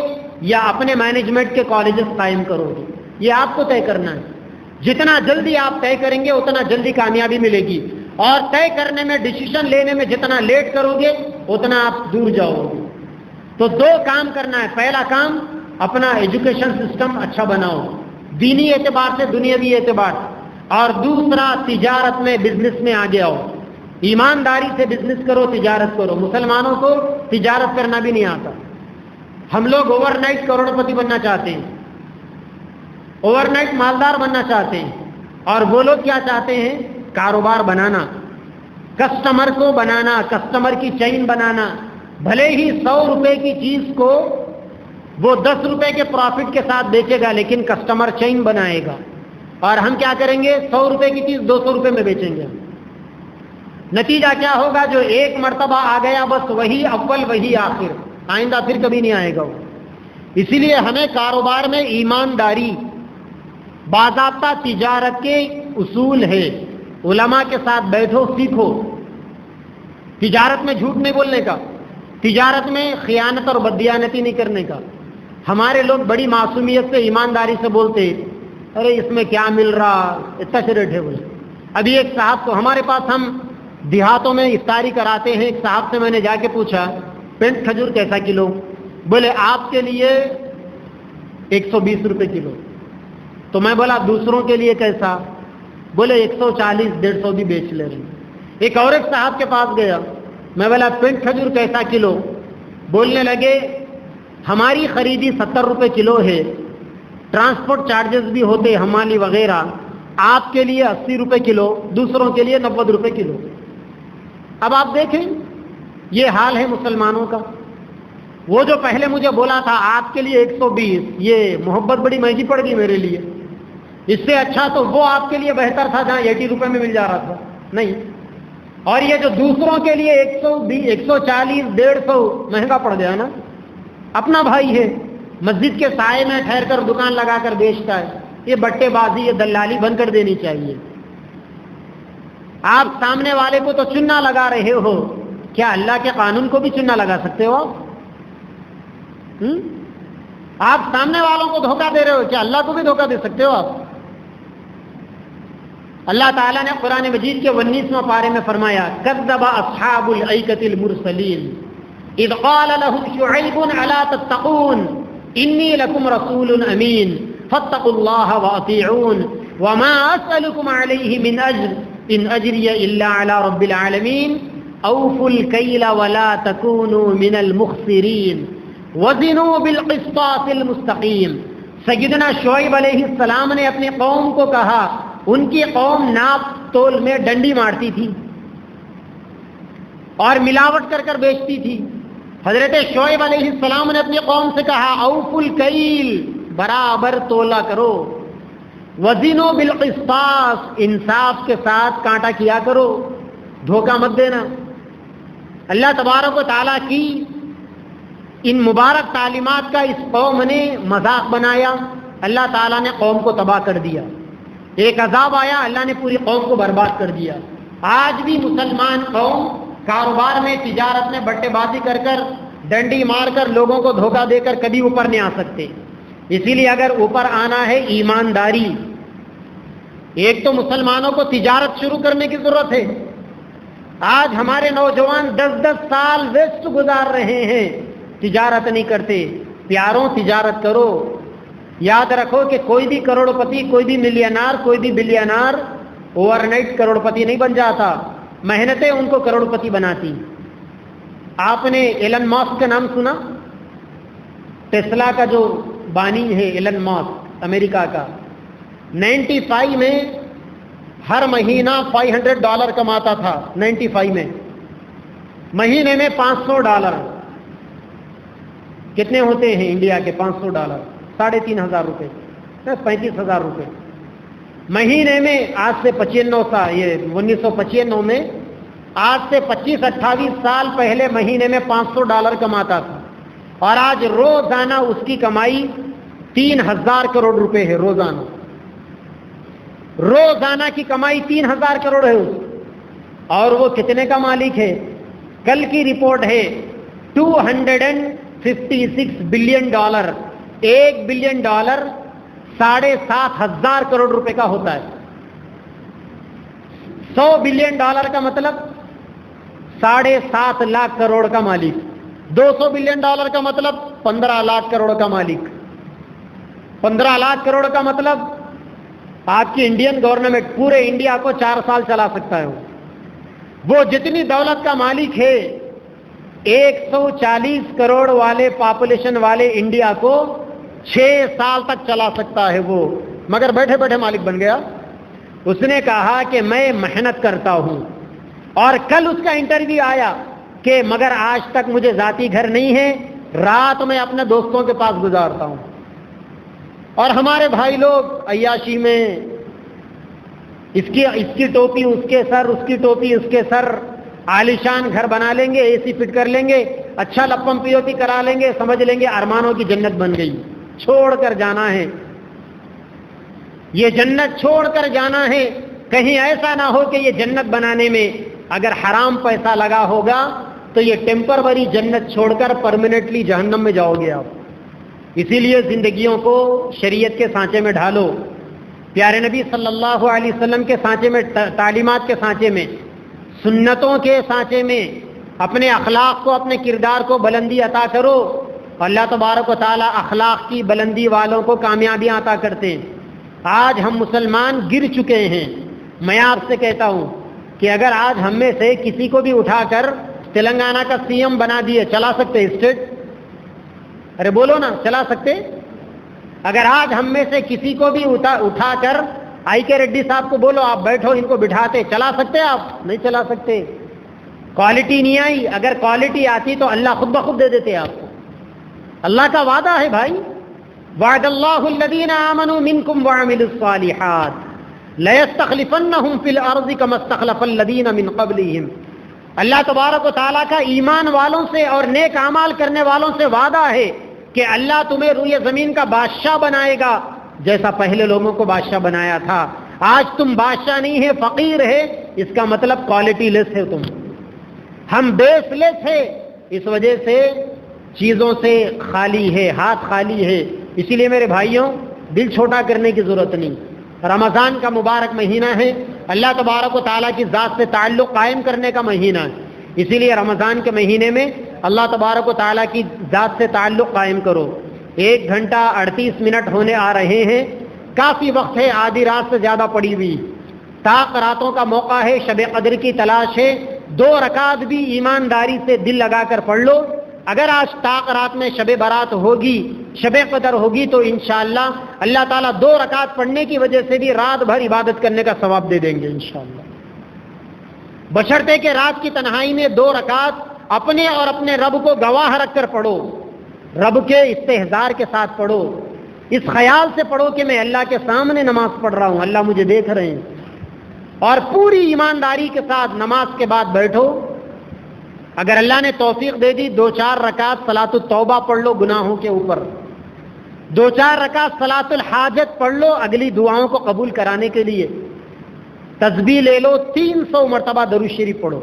یا اپنے مینجمنٹ کے کالجز قائم کرو گے. یہ آپ کو طے کرنا ہے. جتنا جلدی آپ طے کریں گے اتنا جلدی کامیابی ملے گی، اور طے کرنے میں، ڈیسیشن لینے میں جتنا لیٹ کرو گے اتنا آپ دور جاؤ گے. تو دو کام کرنا ہے. پہلا کام اپنا ایجوکیشن سسٹم اچھا بناؤ، دینی اعتبار سے، دنیاوی اعتبار سے. اور دوسرا تجارت میں، بزنس میں آگے آؤ. ایمانداری سے بزنس کرو، تجارت کرو. مسلمانوں کو تجارت کرنا بھی نہیں آتا. ہم لوگ اوور نائٹ کروڑپتی بننا چاہتے ہیں، اوور نائٹ مالدار بننا چاہتے ہیں، اور وہ لوگ کیا چاہتے ہیں؟ کاروبار بنانا، کسٹمر کو بنانا، کسٹمر کی چین بنانا. بھلے ہی 100 روپے کی چیز کو وہ 10 روپے کے پروفٹ کے ساتھ بیچے گا، لیکن کسٹمر چین بنائے گا. اور ہم کیا کریں گے؟ 100 روپے کی چیز 200 روپے میں بیچیں گے. نتیجہ کیا ہوگا؟ جو ایک مرتبہ آ گیا بس وہی اول وہی آخر، آئندہ پھر کبھی نہیں آئے گا وہ. اسی لیے ہمیں کاروبار میں ایمانداری، باضابطہ تجارت کے اصول ہے. علماء کے ساتھ بیٹھو، سیکھو. تجارت میں جھوٹ نہیں بولنے کا، تجارت میں خیانت اور بددیانتی نہیں کرنے کا. ہمارے لوگ بڑی معصومیت سے، ایمانداری سے بولتے، ارے اس میں کیا مل رہا، اتنا سے ریٹ ہے. بولے ابھی ایک صاحب کو ہمارے پاس، ہم دیہاتوں میں افطاری کراتے ہیں، ایک صاحب سے میں نے جا کے پوچھا پنٹ کھجور کیسا کلو؟ بولے آپ کے لیے 120 روپے کلو. تو میں بولا دوسروں کے لیے کیسا؟ بولے 140 150 بھی بیچ لے رہے. ایک اور ایک صاحب کے پاس گیا، میں بولا پنٹ کھجور کیسا کلو؟ بولنے لگے ہماری خریدی 70 روپے کلو ہے، ٹرانسپورٹ چارجز بھی ہوتے، حمالی وغیرہ، آپ کے لیے 80 روپے کلو، دوسروں کے لیے 90 روپے کلو. اب آپ دیکھیں یہ حال ہے مسلمانوں کا. وہ جو پہلے مجھے بولا تھا آپ کے لیے 120، یہ محبت بڑی مہنگی پڑ گئی میرے لیے. اس سے اچھا تو وہ آپ کے لیے بہتر تھا جہاں 80 روپے میں مل جا رہا تھا. نہیں. اور یہ جو دوسروں کے لیے 120 140 150 مہنگا پڑ گیا نا. اپنا بھائی ہے، مسجد کے سائے میں ٹھہر کر دکان لگا کر بیچتا ہے. یہ بٹے بازی، یہ دلالی بند کر دینی چاہیے. آپ سامنے والے کو تو چننا لگا رہے ہو، کیا اللہ کے قانون کو بھی چننا لگا سکتے ہو؟ آپ سامنے والوں کو دھوکہ دے رہے ہو، کیا اللہ کو بھی دھوکہ دے سکتے ہو آپ؟ اللہ تعالیٰ نے قرآن مجید کے 19واں پارے میں فرمایا کذب اصحاب الایکۃ المرسلین اذ قال لهم شعیب الا تتقون انی لکم رسول امین فاتقوا اللہ واطیعون وما اسألکم علیہ من اجر ان اجری الا علی رب العالمین اوفوا الکیل ولا تکونوا من المخسرین وزنوا بالقسطاس المستقیم. سیدنا شعیب علیہ السلام نے اپنی قوم کو کہا، ان کی قوم ناپ تول میں ڈنڈی مارتی تھی اور ملاوٹ کر کر بیچتی تھی. حضرت شعیب علیہ السلام نے اپنی قوم سے کہا اوفوا الکیل، برابر تولا کرو، وزنوا بالقسطاس، انصاف کے ساتھ کانٹا کیا کرو، دھوکہ مت دینا. اللہ تبارک و تعالیٰ کی ان مبارک تعلیمات کا اس قوم نے مذاق بنایا. اللہ تعالیٰ نے قوم کو تباہ کر دیا. ایک عذاب آیا، اللہ نے پوری قوم کو برباد کر دیا. آج بھی مسلمان قوم کاروبار میں، تجارت میں بٹے بازی کر کر، ڈنڈی مار کر، لوگوں کو دھوکہ دے کر کبھی اوپر نہیں آ سکتے. اسی لیے اگر اوپر آنا ہے ایمانداری. ایک تو مسلمانوں کو تجارت شروع کرنے کی ضرورت ہے. آج ہمارے نوجوان 10-10 سال ویسٹ گزار رہے ہیں، تجارت نہیں کرتے. پیاروں تجارت کرو. یاد رکھو کہ کوئی بھی کروڑپتی، کوئی بھی ملینار، کوئی بھی بلینار اوور نائٹ کروڑپتی نہیں بن جاتا. محنتیں ان کو کروڑپتی بناتی. آپ نے ایلن ماسک کا نام سنا؟ ٹیسلا کا جو بانی ہے ایلن ماسک، امریکہ کا. 95 میں ہر مہینہ $500 کماتا تھا. 95 میں مہینے میں $500. کتنے ہوتے ہیں انڈیا کے $500؟ 3,500 روپے، 35,000 روپے مہینے میں. آج سے 1995 میں، آج سے 25-28 سال پہلے مہینے میں $500 کماتا تھا. اور آج روزانہ اس کی کمائی 3,000 کروڑ روپے ہے. روزانہ کی کمائی 3,000 کروڑ ہے. اور وہ کتنے کا مالک ہے؟ کل کی رپورٹ ہے $256 بلین. $1 بلین $7,500 کروڑ روپے کا ہوتا ہے. $100 بلین کا مطلب 7.5 لاکھ کروڑ کا مالک. $200 بلین کا مطلب 15 لاکھ کروڑ کا مالک. 15 لاکھ کروڑ کا مطلب آپ کی انڈین گورنمنٹ پورے انڈیا کو 4 سال چلا سکتا ہے. وہ جتنی دولت کا مالک ہے 140 کروڑ والے پاپولیشن والے انڈیا کو 6 سال تک چلا سکتا ہے وہ، مگر بیٹھے بیٹھے مالک بن گیا. اس نے کہا کہ میں محنت کرتا ہوں، اور کل اس کا انٹرویو آیا کہ مگر آج تک مجھے ذاتی گھر نہیں ہے، رات میں اپنے دوستوں کے پاس گزارتا ہوں. اور ہمارے بھائی لوگ عیاشی میں اس کی ٹوپی اس کے سر، اس کی ٹوپی اس کے سر، عالیشان گھر بنا لیں گے، اے سی فٹ کر لیں گے، اچھا لپم پیوتی کرا لیں گے، سمجھ لیں گے ارمانوں کی جنت بن گئی. چھوڑ کر جانا ہے، یہ جنت چھوڑ کر جانا ہے. کہیں ایسا نہ ہو کہ یہ جنت بنانے میں اگر حرام پیسہ لگا ہوگا تو یہ ٹیمپروری جنت چھوڑ کر پرماننٹلی جہنم میں جاؤ گے آپ. اسی لیے زندگیوں کو شریعت کے سانچے میں ڈھالو، پیارے نبی صلی اللہ علیہ وسلم کے سانچے میں، تعلیمات کے سانچے میں، سنتوں کے سانچے میں اپنے اخلاق کو، اپنے کردار کو بلندی عطا کرو. اللہ تبارک و تعالی اخلاق کی بلندی والوں کو کامیابیاں عطا کرتے ہیں. آج ہم مسلمان گر چکے ہیں. میں آپ سے کہتا ہوں کہ اگر آج ہم میں سے کسی کو بھی اٹھا کر تلنگانہ کا سی ایم بنا دیے، چلا سکتے اسٹیٹ؟ ارے بولو نا، چلا سکتے؟ اگر آج ہم میں سے کسی کو بھی اٹھا کر آئی کے ریڈی صاحب کو بولو آپ بیٹھو، ان کو بٹھاتے، چلا سکتے آپ؟ نہیں چلا سکتے. کوالٹی نہیں آئی. اگر کوالٹی آتی تو اللہ خود بخود دے دیتے آپ کو. اللہ کا وعدہ ہے بھائی، وعد اللہ الذین آمنوا منکم وعملوا الصالحات لیستخلفنہم فی الارض کما استخلف الذین من قبلہم. اللہ تبارک و تعالیٰ کا ایمان والوں سے اور نیک اعمال کرنے والوں سے وعدہ ہے کہ اللہ تمہیں روئے زمین کا بادشاہ بنائے گا جیسا پہلے لوگوں کو بادشاہ بنایا تھا. آج تم بادشاہ نہیں ہے، فقیر ہے، اس کا مطلب کوالٹی لیس ہے تم. ہم بیس لیس ہے، اس وجہ سے چیزوں سے خالی ہے، ہاتھ خالی ہے. اسی لیے میرے بھائیوں، دل چھوٹا کرنے کی ضرورت نہیں. رمضان کا مبارک مہینہ ہے، اللہ تبارک و تعالیٰ کی ذات سے تعلق قائم کرنے کا مہینہ ہے. اسی لیے رمضان کے مہینے میں اللہ تبارک و تعالیٰ کی ذات سے تعلق قائم کرو. 1 گھنٹہ 38 منٹ ہونے آ رہے ہیں، کافی وقت ہے، آدھی رات سے زیادہ پڑی ہوئی. طاق راتوں کا موقع ہے، شب قدر کی تلاش ہے. 2 رکعت بھی ایمانداری سے دل لگا کر پڑھ لو. اگر آج طاق رات میں شب برات ہوگی، شب قدر ہوگی، تو انشاءاللہ اللہ تعالیٰ 2 رکعت پڑھنے کی وجہ سے بھی رات بھر عبادت کرنے کا ثواب دے دیں گے انشاءاللہ. بشرطے کہ رات کی تنہائی میں 2 رکعت اپنے اور اپنے رب کو گواہ رکھ کر پڑھو، رب کے استحضار کے ساتھ پڑھو، اس خیال سے پڑھو کہ میں اللہ کے سامنے نماز پڑھ رہا ہوں، اللہ مجھے دیکھ رہے ہیں. اور پوری ایمانداری کے ساتھ نماز کے بعد بیٹھو. اگر اللہ نے توفیق دے دی 2-4 رکعت صلاۃ التوبہ پڑھ لو گناہوں کے اوپر، 2-4 رکعت صلاۃ الحاجت پڑھ لو اگلی دعاؤں کو قبول کرانے کے لیے. تسبیح لے لو، 300 مرتبہ درود شریف پڑھو،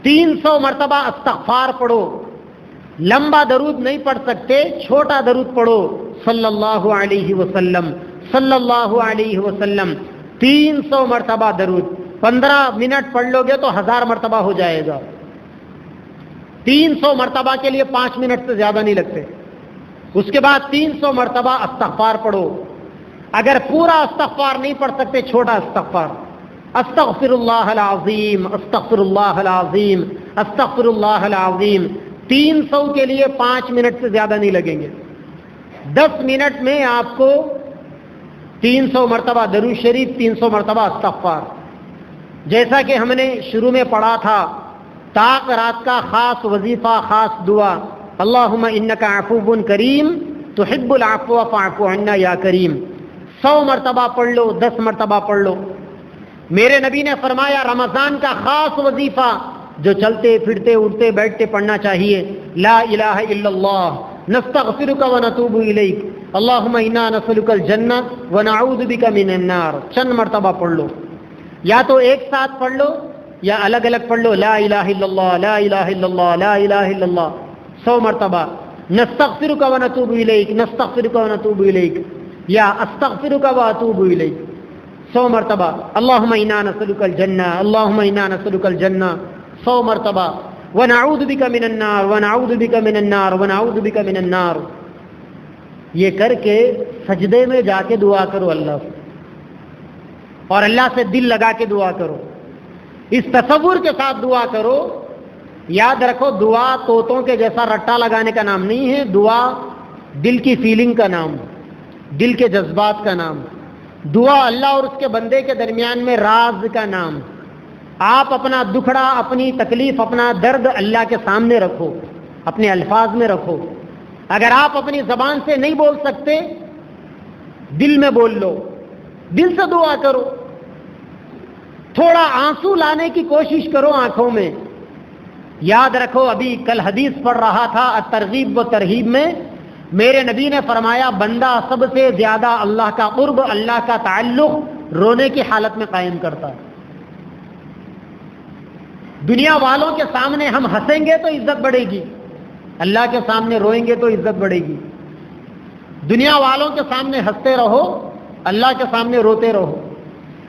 300 مرتبہ استغفار پڑھو. لمبا درود نہیں پڑھ سکتے، چھوٹا درود پڑھو، صلی اللہ علیہ وسلم، صلی اللہ علیہ وسلم. 300 مرتبہ درود. 15 منٹ پڑھ لو گے تو 1000 مرتبہ ہو جائے گا. 300 مرتبہ کے لیے 5 منٹ سے زیادہ نہیں لگتے. اس کے بعد 300 مرتبہ استغفار پڑھو. اگر پورا استغفار نہیں پڑھ سکتے، چھوٹا استغفار، استغفر اللہ العظیم، استغفر اللہ العظیم، استغفر اللہ العظیم. 300 کے لیے 5 منٹ سے زیادہ نہیں لگیں گے. 10 منٹ میں آپ کو 300 مرتبہ درود شریف، 300 مرتبہ استغفار. جیسا کہ ہم نے شروع میں پڑھا تھا، طاق رات کا خاص وظیفہ، خاص دعا، اللہم انک عفو کریم تحب العفو فاعف عنا یا کریم. 100 مرتبہ پڑھ لو، 10 مرتبہ پڑھ لو. میرے نبی نے فرمایا رمضان کا خاص وظیفہ جو چلتے پھرتے اٹھتے بیٹھتے پڑھنا چاہیے، لا الہ الا اللہ نستغفرک ونتوب الیک اللہم انا نسألک الجنہ ونعوذ بک من النار. چند مرتبہ پڑھ لو، یا تو ایک ساتھ پڑھ لو یا الگ الگ پڑھ لو لا الہ الا اللہ لا الہ الا اللہ لا الہ الا اللہ 100 مرتبہ. نستغفرک و نتوب الیک نستغفرک و نتوب الیک یا استغفرک و اتوب الیک 100 مرتبہ. اللہم انا نسألک الجنہ اللہم انا نسألک الجنہ 100 مرتبہ. ونعوذ بک من النار ونعوذ بک من النار ونعوذ بک من النار. یہ کر کے سجدے میں جا کے دعا کرو اللہ سے, اور اللہ سے دل لگا کے دعا کرو, اس تصور کے ساتھ دعا کرو. یاد رکھو دعا طوطوں کے جیسا رٹا لگانے کا نام نہیں ہے, دعا دل کی فیلنگ کا نام, دل کے جذبات کا نام. دعا اللہ اور اس کے بندے کے درمیان میں راز کا نام. آپ اپنا دکھڑا, اپنی تکلیف, اپنا درد اللہ کے سامنے رکھو, اپنے الفاظ میں رکھو. اگر آپ اپنی زبان سے نہیں بول سکتے, دل میں بول لو, دل سے دعا کرو. تھوڑا آنسو لانے کی کوشش کرو آنکھوں میں. یاد رکھو ابھی کل حدیث پڑھ رہا تھا الترغیب و ترہیب میں, میرے نبی نے فرمایا بندہ سب سے زیادہ اللہ کا قرب, اللہ کا تعلق رونے کی حالت میں قائم کرتا ہے. دنیا والوں کے سامنے ہم ہنسیں گے تو عزت بڑھے گی, اللہ کے سامنے روئیں گے تو عزت بڑھے گی. دنیا والوں کے سامنے ہنستے رہو, اللہ کے سامنے روتے رہو.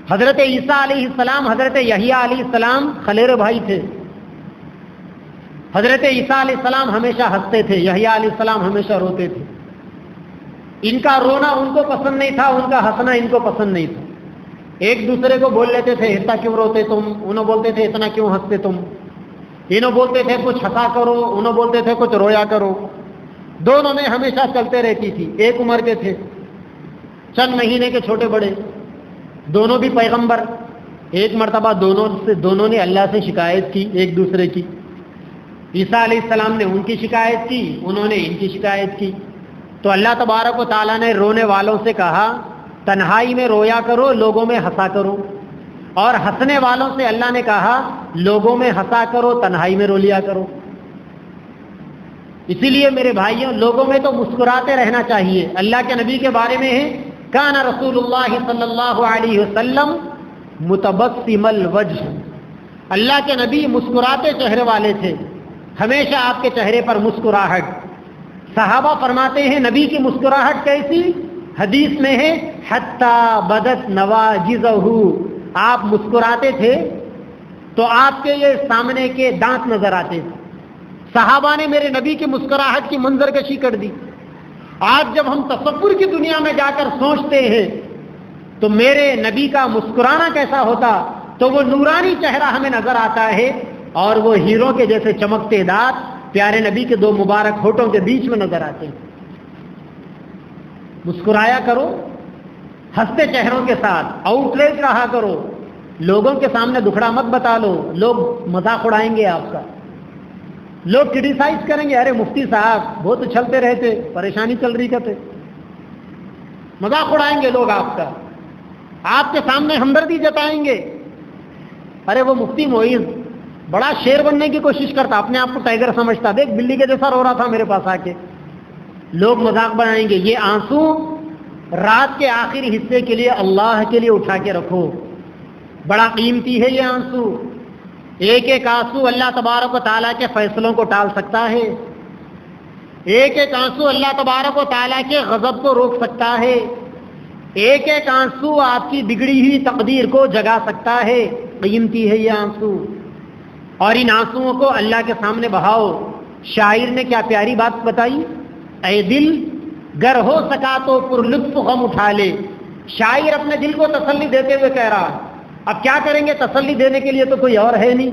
حضرت عیسیٰ علیہ السلام, حضرت یحییٰ علیہ السلام خلیرے بھائی تھے. حضرت عیسیٰ علیہ السلام ہمیشہ ہنستے تھے, یحییٰ علیہ السلام ہمیشہ روتے تھے. ان کا رونا ان کو پسند نہیں تھا, ان کا ہنسنا ان کو پسند نہیں تھا. ایک دوسرے کو بول لیتے تھے اتنا کیوں روتے تم, انہوں بولتے تھے اتنا کیوں ہنستے تم. انہوں بولتے تھے کچھ ہنسا کرو, انہوں بولتے تھے کچھ رویا کرو. دونوں میں ہمیشہ چلتے رہتی تھی. ایک عمر کے تھے, چند مہینے کے چھوٹے بڑے, دونوں بھی پیغمبر. ایک مرتبہ دونوں نے اللہ سے شکایت کی ایک دوسرے کی. عیسیٰ علیہ السلام نے ان کی شکایت کی, انہوں نے ان کی شکایت کی. تو اللہ تبارک و تعالیٰ نے رونے والوں سے کہا تنہائی میں رویا کرو, لوگوں میں ہنسا کرو. اور ہنسنے والوں سے اللہ نے کہا لوگوں میں ہنسا کرو, تنہائی میں رو لیا کرو. اسی لیے میرے بھائیوں, لوگوں میں تو مسکراتے رہنا چاہیے. اللہ کے نبی کے بارے میں ہے کان رسول اللہ صلی اللہ علیہ وسلم متبسم الوجہ. اللہ کے نبی مسکراتے چہرے والے تھے, ہمیشہ آپ کے چہرے پر مسکراہٹ. صحابہ فرماتے ہیں نبی کی مسکراہٹ کیسی, حدیث میں ہے حتی بدت نواجذہ, آپ مسکراتے تھے تو آپ کے یہ سامنے کے دانت نظر آتے تھے. صحابہ نے میرے نبی کی مسکراہٹ کی منظر کشی کر دی. آج جب ہم تصور کی دنیا میں جا کر سوچتے ہیں تو میرے نبی کا مسکرانا کیسا ہوتا, تو وہ نورانی چہرہ ہمیں نظر آتا ہے, اور وہ ہیروں کے جیسے چمکتے دانت پیارے نبی کے 2 مبارک ہونٹوں کے بیچ میں نظر آتے ہیں. مسکرایا کرو ہنستے چہروں کے ساتھ, آؤٹ لیٹ رہا کرو. لوگوں کے سامنے دکھڑا مت بتا لو, لوگ مذاق اڑائیں گے آپ کا, لوگ کرٹیسائز کریں گے, ارے مفتی صاحب بہت اچھلتے رہتے, پریشانی چل رہی کہتے. مذاق اڑائیں گے لوگ آپ کا, آپ کے سامنے ہمدردی جتائیں گے. ارے وہ مفتی معیز بڑا شیر بننے کی کوشش کرتا, اپنے آپ کو ٹائیگر سمجھتا, دیکھ بلی کے جیسا رو رہا تھا میرے پاس آ کے. لوگ مذاق بنائیں گے. یہ آنسو رات کے آخری حصے کے لیے اللہ کے لیے اٹھا کے رکھو, بڑا قیمتی ہے یہ آنسو. ایک ایک آنسو اللہ تبارک و تعالیٰ کے فیصلوں کو ٹال سکتا ہے. ایک ایک آنسو اللہ تبارک و تعالیٰ کے غضب کو روک سکتا ہے. ایک ایک آنسو آپ کی بگڑی ہوئی تقدیر کو جگا سکتا ہے. قیمتی ہے یہ آنسو, اور ان آنسوؤں کو اللہ کے سامنے بہاؤ. شاعر نے کیا پیاری بات بتائی, اے دل گر ہو سکا تو پر لطف غم اٹھا لے. شاعر اپنے دل کو تسلی دیتے ہوئے کہہ رہا, اب کیا کریں گے, تسلی دینے کے لیے تو کوئی اور ہے نہیں.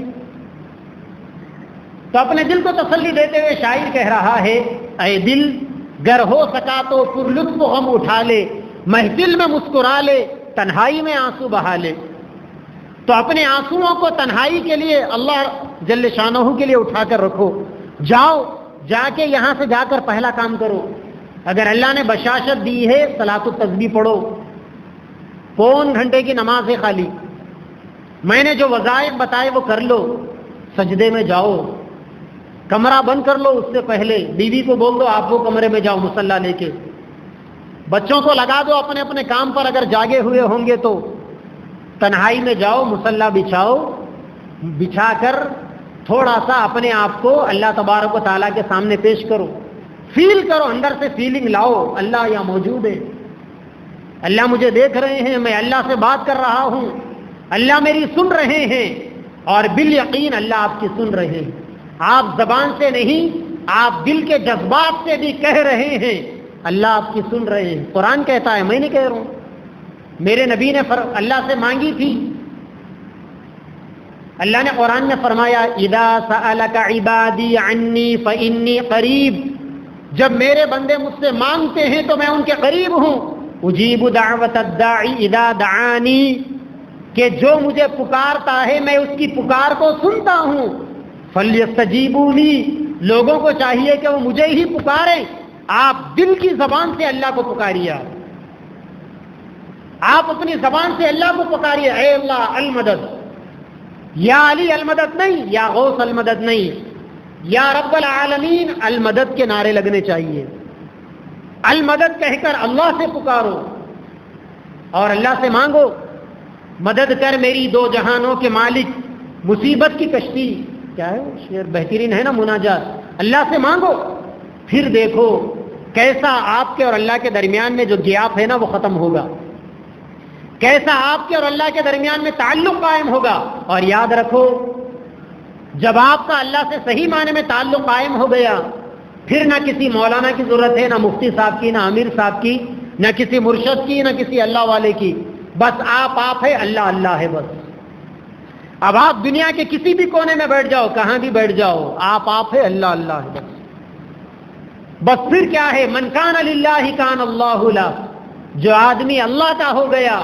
تو اپنے دل کو تسلی دیتے ہوئے شاعر کہہ رہا ہے اے دل گر ہو سکا تو پر لطف غم اٹھا لے, محفل میں مسکرا لے, تنہائی میں آنسو بہا لے. تو اپنے آنسوؤں کو تنہائی کے لیے اللہ جل شانہ کے لیے اٹھا کر رکھو. جاؤ, جا کے یہاں سے جا کر پہلا کام کرو. اگر اللہ نے بشاشت دی ہے صلاۃ التسبیح پڑھو, 3 گھنٹے کی نماز ہے خالی. میں نے جو وظائف بتائے وہ کر لو. سجدے میں جاؤ, کمرہ بند کر لو. اس سے پہلے بیوی کو بول دو آپ وہ کمرے میں جاؤ مصلی لے کے. بچوں کو لگا دو اپنے اپنے کام پر, اگر جاگے ہوئے ہوں گے تو. تنہائی میں جاؤ, مصلی بچھاؤ, بچھا کر تھوڑا سا اپنے آپ کو اللہ تبارک و تعالیٰ کے سامنے پیش کرو، فیل کرو، اندر سے فیلنگ لاؤ، اللہ یہاں موجود ہے، اللہ مجھے دیکھ رہے ہیں، میں اللہ سے بات کر رہا ہوں، اللہ میری سن رہے ہیں، اور بالیقین اللہ آپ کی سن رہے ہیں، آپ زبان سے نہیں، آپ دل کے جذبات سے بھی کہہ رہے ہیں، اللہ آپ کی سن رہے ہیں۔ قرآن کہتا ہے، میں نہیں کہہ رہا ہوں، میرے نبی نے اللہ سے مانگی تھی، اللہ نے قرآن میں فرمایا اذا سألک عبادی عنی فإنی قریب، جب میرے بندے مجھ سے مانگتے ہیں تو میں ان کے قریب ہوں، اجیب دعوت الداعی اذا دعانی، کہ جو مجھے پکارتا ہے میں اس کی پکار کو سنتا ہوں، فلیستجیبوا لی، لوگوں کو چاہیے کہ وہ مجھے ہی پکاریں۔ آپ دل کی زبان سے اللہ کو پکاریے، آپ اپنی زبان سے اللہ کو پکاریے، اے اللہ المدد، یا علی المدد نہیں، یا غوث المدد نہیں، یا رب العالمین المدد کے نعرے لگنے چاہیے۔ المدد کہہ کر اللہ سے پکارو اور اللہ سے مانگو، مدد کر میری دو جہانوں کے مالک، مصیبت کی کشتی، کیا ہے وہ شعر بہترین ہے نا، مناجات، اللہ سے مانگو، پھر دیکھو کیسا آپ کے اور اللہ کے درمیان میں جو گیپ ہے نا وہ ختم ہوگا، کیسا آپ کے اور اللہ کے درمیان میں تعلق قائم ہوگا۔ اور یاد رکھو، جب آپ کا اللہ سے صحیح معنی میں تعلق قائم ہو گیا، پھر نہ کسی مولانا کی ضرورت ہے، نہ مفتی صاحب کی، نہ امیر صاحب کی، نہ کسی مرشد کی، نہ کسی اللہ والے کی، بس آپ ہے، اللہ اللہ ہے بس۔ اب آپ دنیا کے کسی بھی کونے میں بیٹھ جاؤ، کہاں بھی بیٹھ جاؤ، آپ ہے، اللہ اللہ ہے بس۔ بس پھر کیا ہے، من کان للہ کان اللہ لہ، جو آدمی اللہ کا ہو گیا،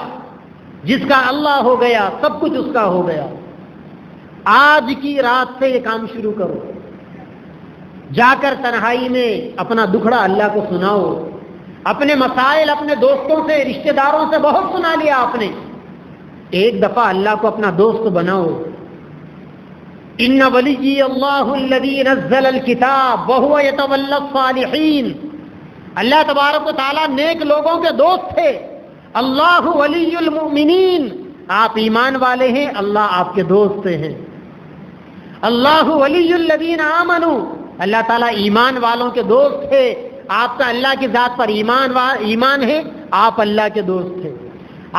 جس کا اللہ ہو گیا، سب کچھ اس کا ہو گیا۔ آج کی رات سے یہ کام شروع کرو، جا کر تنہائی میں اپنا دکھڑا اللہ کو سناؤ، اپنے مسائل اپنے دوستوں سے، رشتہ داروں سے بہت سنا لیا آپ نے، ایک دفعہ اللہ کو اپنا دوست بناؤ۔ ان ولی اللہ الذی نزل الکتاب وہو یتولی الصالحین، اللہ تبارک و تعالیٰ نیک لوگوں کے دوست تھے۔ اللہ ولی المؤمنین، آپ ایمان والے ہیں، اللہ آپ کے دوست ہیں۔ اللہ ولی الذین آمنوا، اللہ تعالیٰ ایمان والوں کے دوست ہے، آپ کا اللہ کی ذات پر ایمان ہے، آپ اللہ کے دوست ہیں۔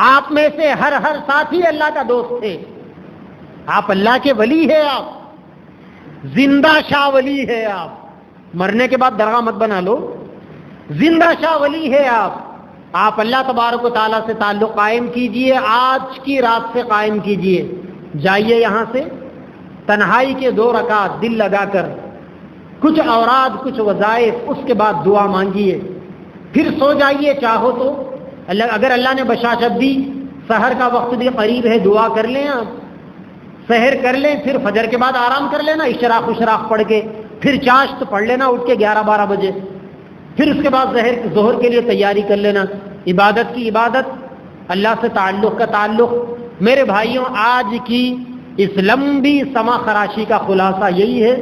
آپ میں سے ہر ساتھی اللہ کا دوست ہے، آپ اللہ کے ولی ہے، آپ زندہ شاہ ولی ہے، آپ مرنے کے بعد درگاہ مت بنا لو، زندہ شاہ ولی ہے آپ اللہ تبارک و تعالیٰ سے تعلق قائم کیجئے، آج کی رات سے قائم کیجئے۔ جائیے یہاں سے تنہائی کے 2 رکعت دل لگا کر، کچھ اوراد، کچھ وظائف، اس کے بعد دعا مانگیے، پھر سو جائیے چاہو تو، اگر اللہ نے بشاشت دی، سحر کا وقت بھی قریب ہے، دعا کر لیں، آپ سحر کر لیں، پھر فجر کے بعد آرام کر لینا، اشراق پڑھ کے، پھر چاشت پڑھ لینا اٹھ کے 11-12 بجے، پھر اس کے بعد ظہر کے لیے تیاری کر لینا۔ عبادت کی عبادت، اللہ سے تعلق کا تعلق۔ میرے بھائیوں، آج کی اس لمبی سما خراشی کا خلاصہ یہی ہے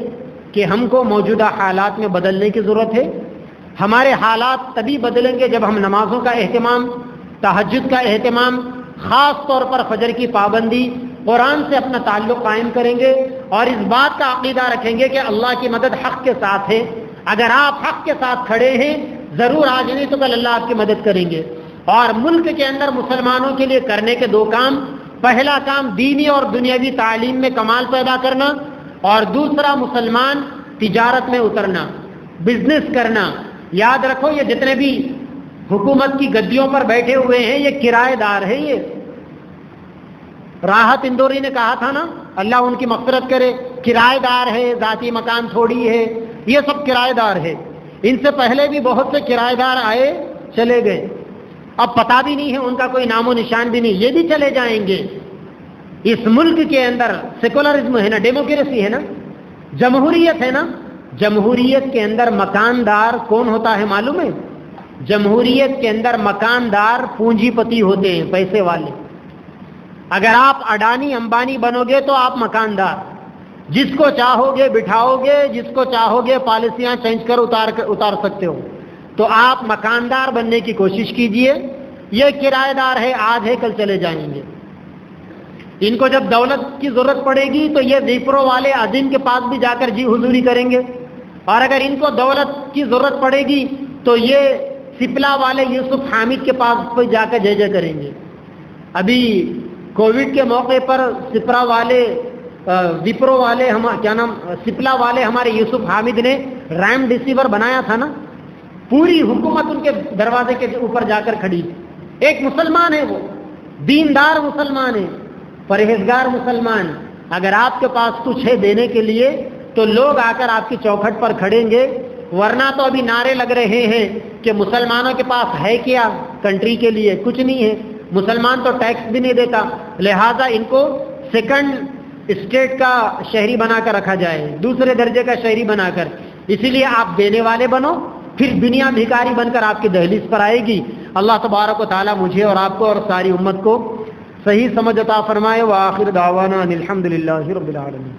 کہ ہم کو موجودہ حالات میں بدلنے کی ضرورت ہے۔ ہمارے حالات تبھی بدلیں گے جب ہم نمازوں کا اہتمام، تہجد کا اہتمام، خاص طور پر فجر کی پابندی، قرآن سے اپنا تعلق قائم کریں گے، اور اس بات کا عقیدہ رکھیں گے کہ اللہ کی مدد حق کے ساتھ ہے۔ اگر آپ حق کے ساتھ کھڑے ہیں، ضرور آج نہیں تو کل اللہ آپ کی مدد کریں گے۔ اور ملک کے اندر مسلمانوں کے لیے کرنے کے 2 کام، پہلا کام دینی اور دنیاوی تعلیم میں کمال پیدا کرنا، اور دوسرا مسلمان تجارت میں اترنا، بزنس کرنا۔ یاد رکھو، یہ جتنے بھی حکومت کی گدیوں پر بیٹھے ہوئے ہیں یہ کرایہ دار ہیں۔ یہ راحت اندوری نے کہا تھا نا، اللہ ان کی مغفرت کرے، کرایہ دار ہے، ذاتی مکان تھوڑی ہے، یہ سب کرایہ دار ہے۔ ان سے پہلے بھی بہت سے کرایہ دار آئے چلے گئے، اب پتہ بھی نہیں ہے ان کا کوئی نام و نشان بھی نہیں، یہ بھی چلے جائیں گے۔ اس ملک کے اندر سیکولرزم ہے نا، ڈیموکریسی ہے نا، جمہوریت ہے نا، جمہوریت کے اندر مکاندار کون ہوتا ہے معلوم ہے؟ جمہوریت کے اندر مکاندار پونجی پتی ہوتے ہیں، پیسے والے۔ اگر آپ اڈانی امبانی بنو گے تو آپ مکاندار، جس کو چاہو گے بٹھاؤ گے، جس کو چاہو گے پالیسیاں چینج کر اتار سکتے ہو، تو آپ مکاندار بننے کی کوشش کیجئے۔ یہ کرایہ دار ہے، آج ہے کل چلے جائیں گے۔ ان کو جب دولت کی ضرورت پڑے گی تو یہ وپرو والے عظیم کے پاس بھی جا کر جی حضوری کریں گے، اور اگر ان کو دولت کی ضرورت پڑے گی تو یہ سپلا والے یوسف حامد کے پاس بھی جا کر جے جے کریں گے۔ ابھی کووڈ کے موقع پر سپرا والے وپرو والے سپلا والے ہمارے یوسف حامد نے ریم ڈیسیور بنایا تھا نا، پوری حکومت ان کے دروازے کے اوپر جا کر کھڑی، ایک مسلمان ہے، وہ دیندار مسلمان ہے، پرہیزگار مسلمان۔ اگر آپ کے پاس کچھ ہے دینے کے لیے تو لوگ آ کر آپ کی چوکھٹ پر کھڑیں گے، ورنہ تو ابھی نعرے لگ رہے ہیں کہ مسلمانوں کے پاس ہے کیا کنٹری کے لیے، کچھ نہیں ہے، مسلمان تو ٹیکس بھی نہیں دیتا، لہذا ان کو سیکنڈ اسٹیٹ کا شہری بنا کر رکھا جائے، دوسرے درجے کا شہری بنا کر۔ اسی لیے آپ دینے والے بنو، پھر دنیا بھکاری بن کر آپ کی دہلیز پر آئے گی۔ اللہ تبارک و تعالی مجھے اور آپ کو اور ساری امت کو صحیح سمجھ عطا فرمائے۔ وآخر دعوانا ان الحمد للہ رب العالمین۔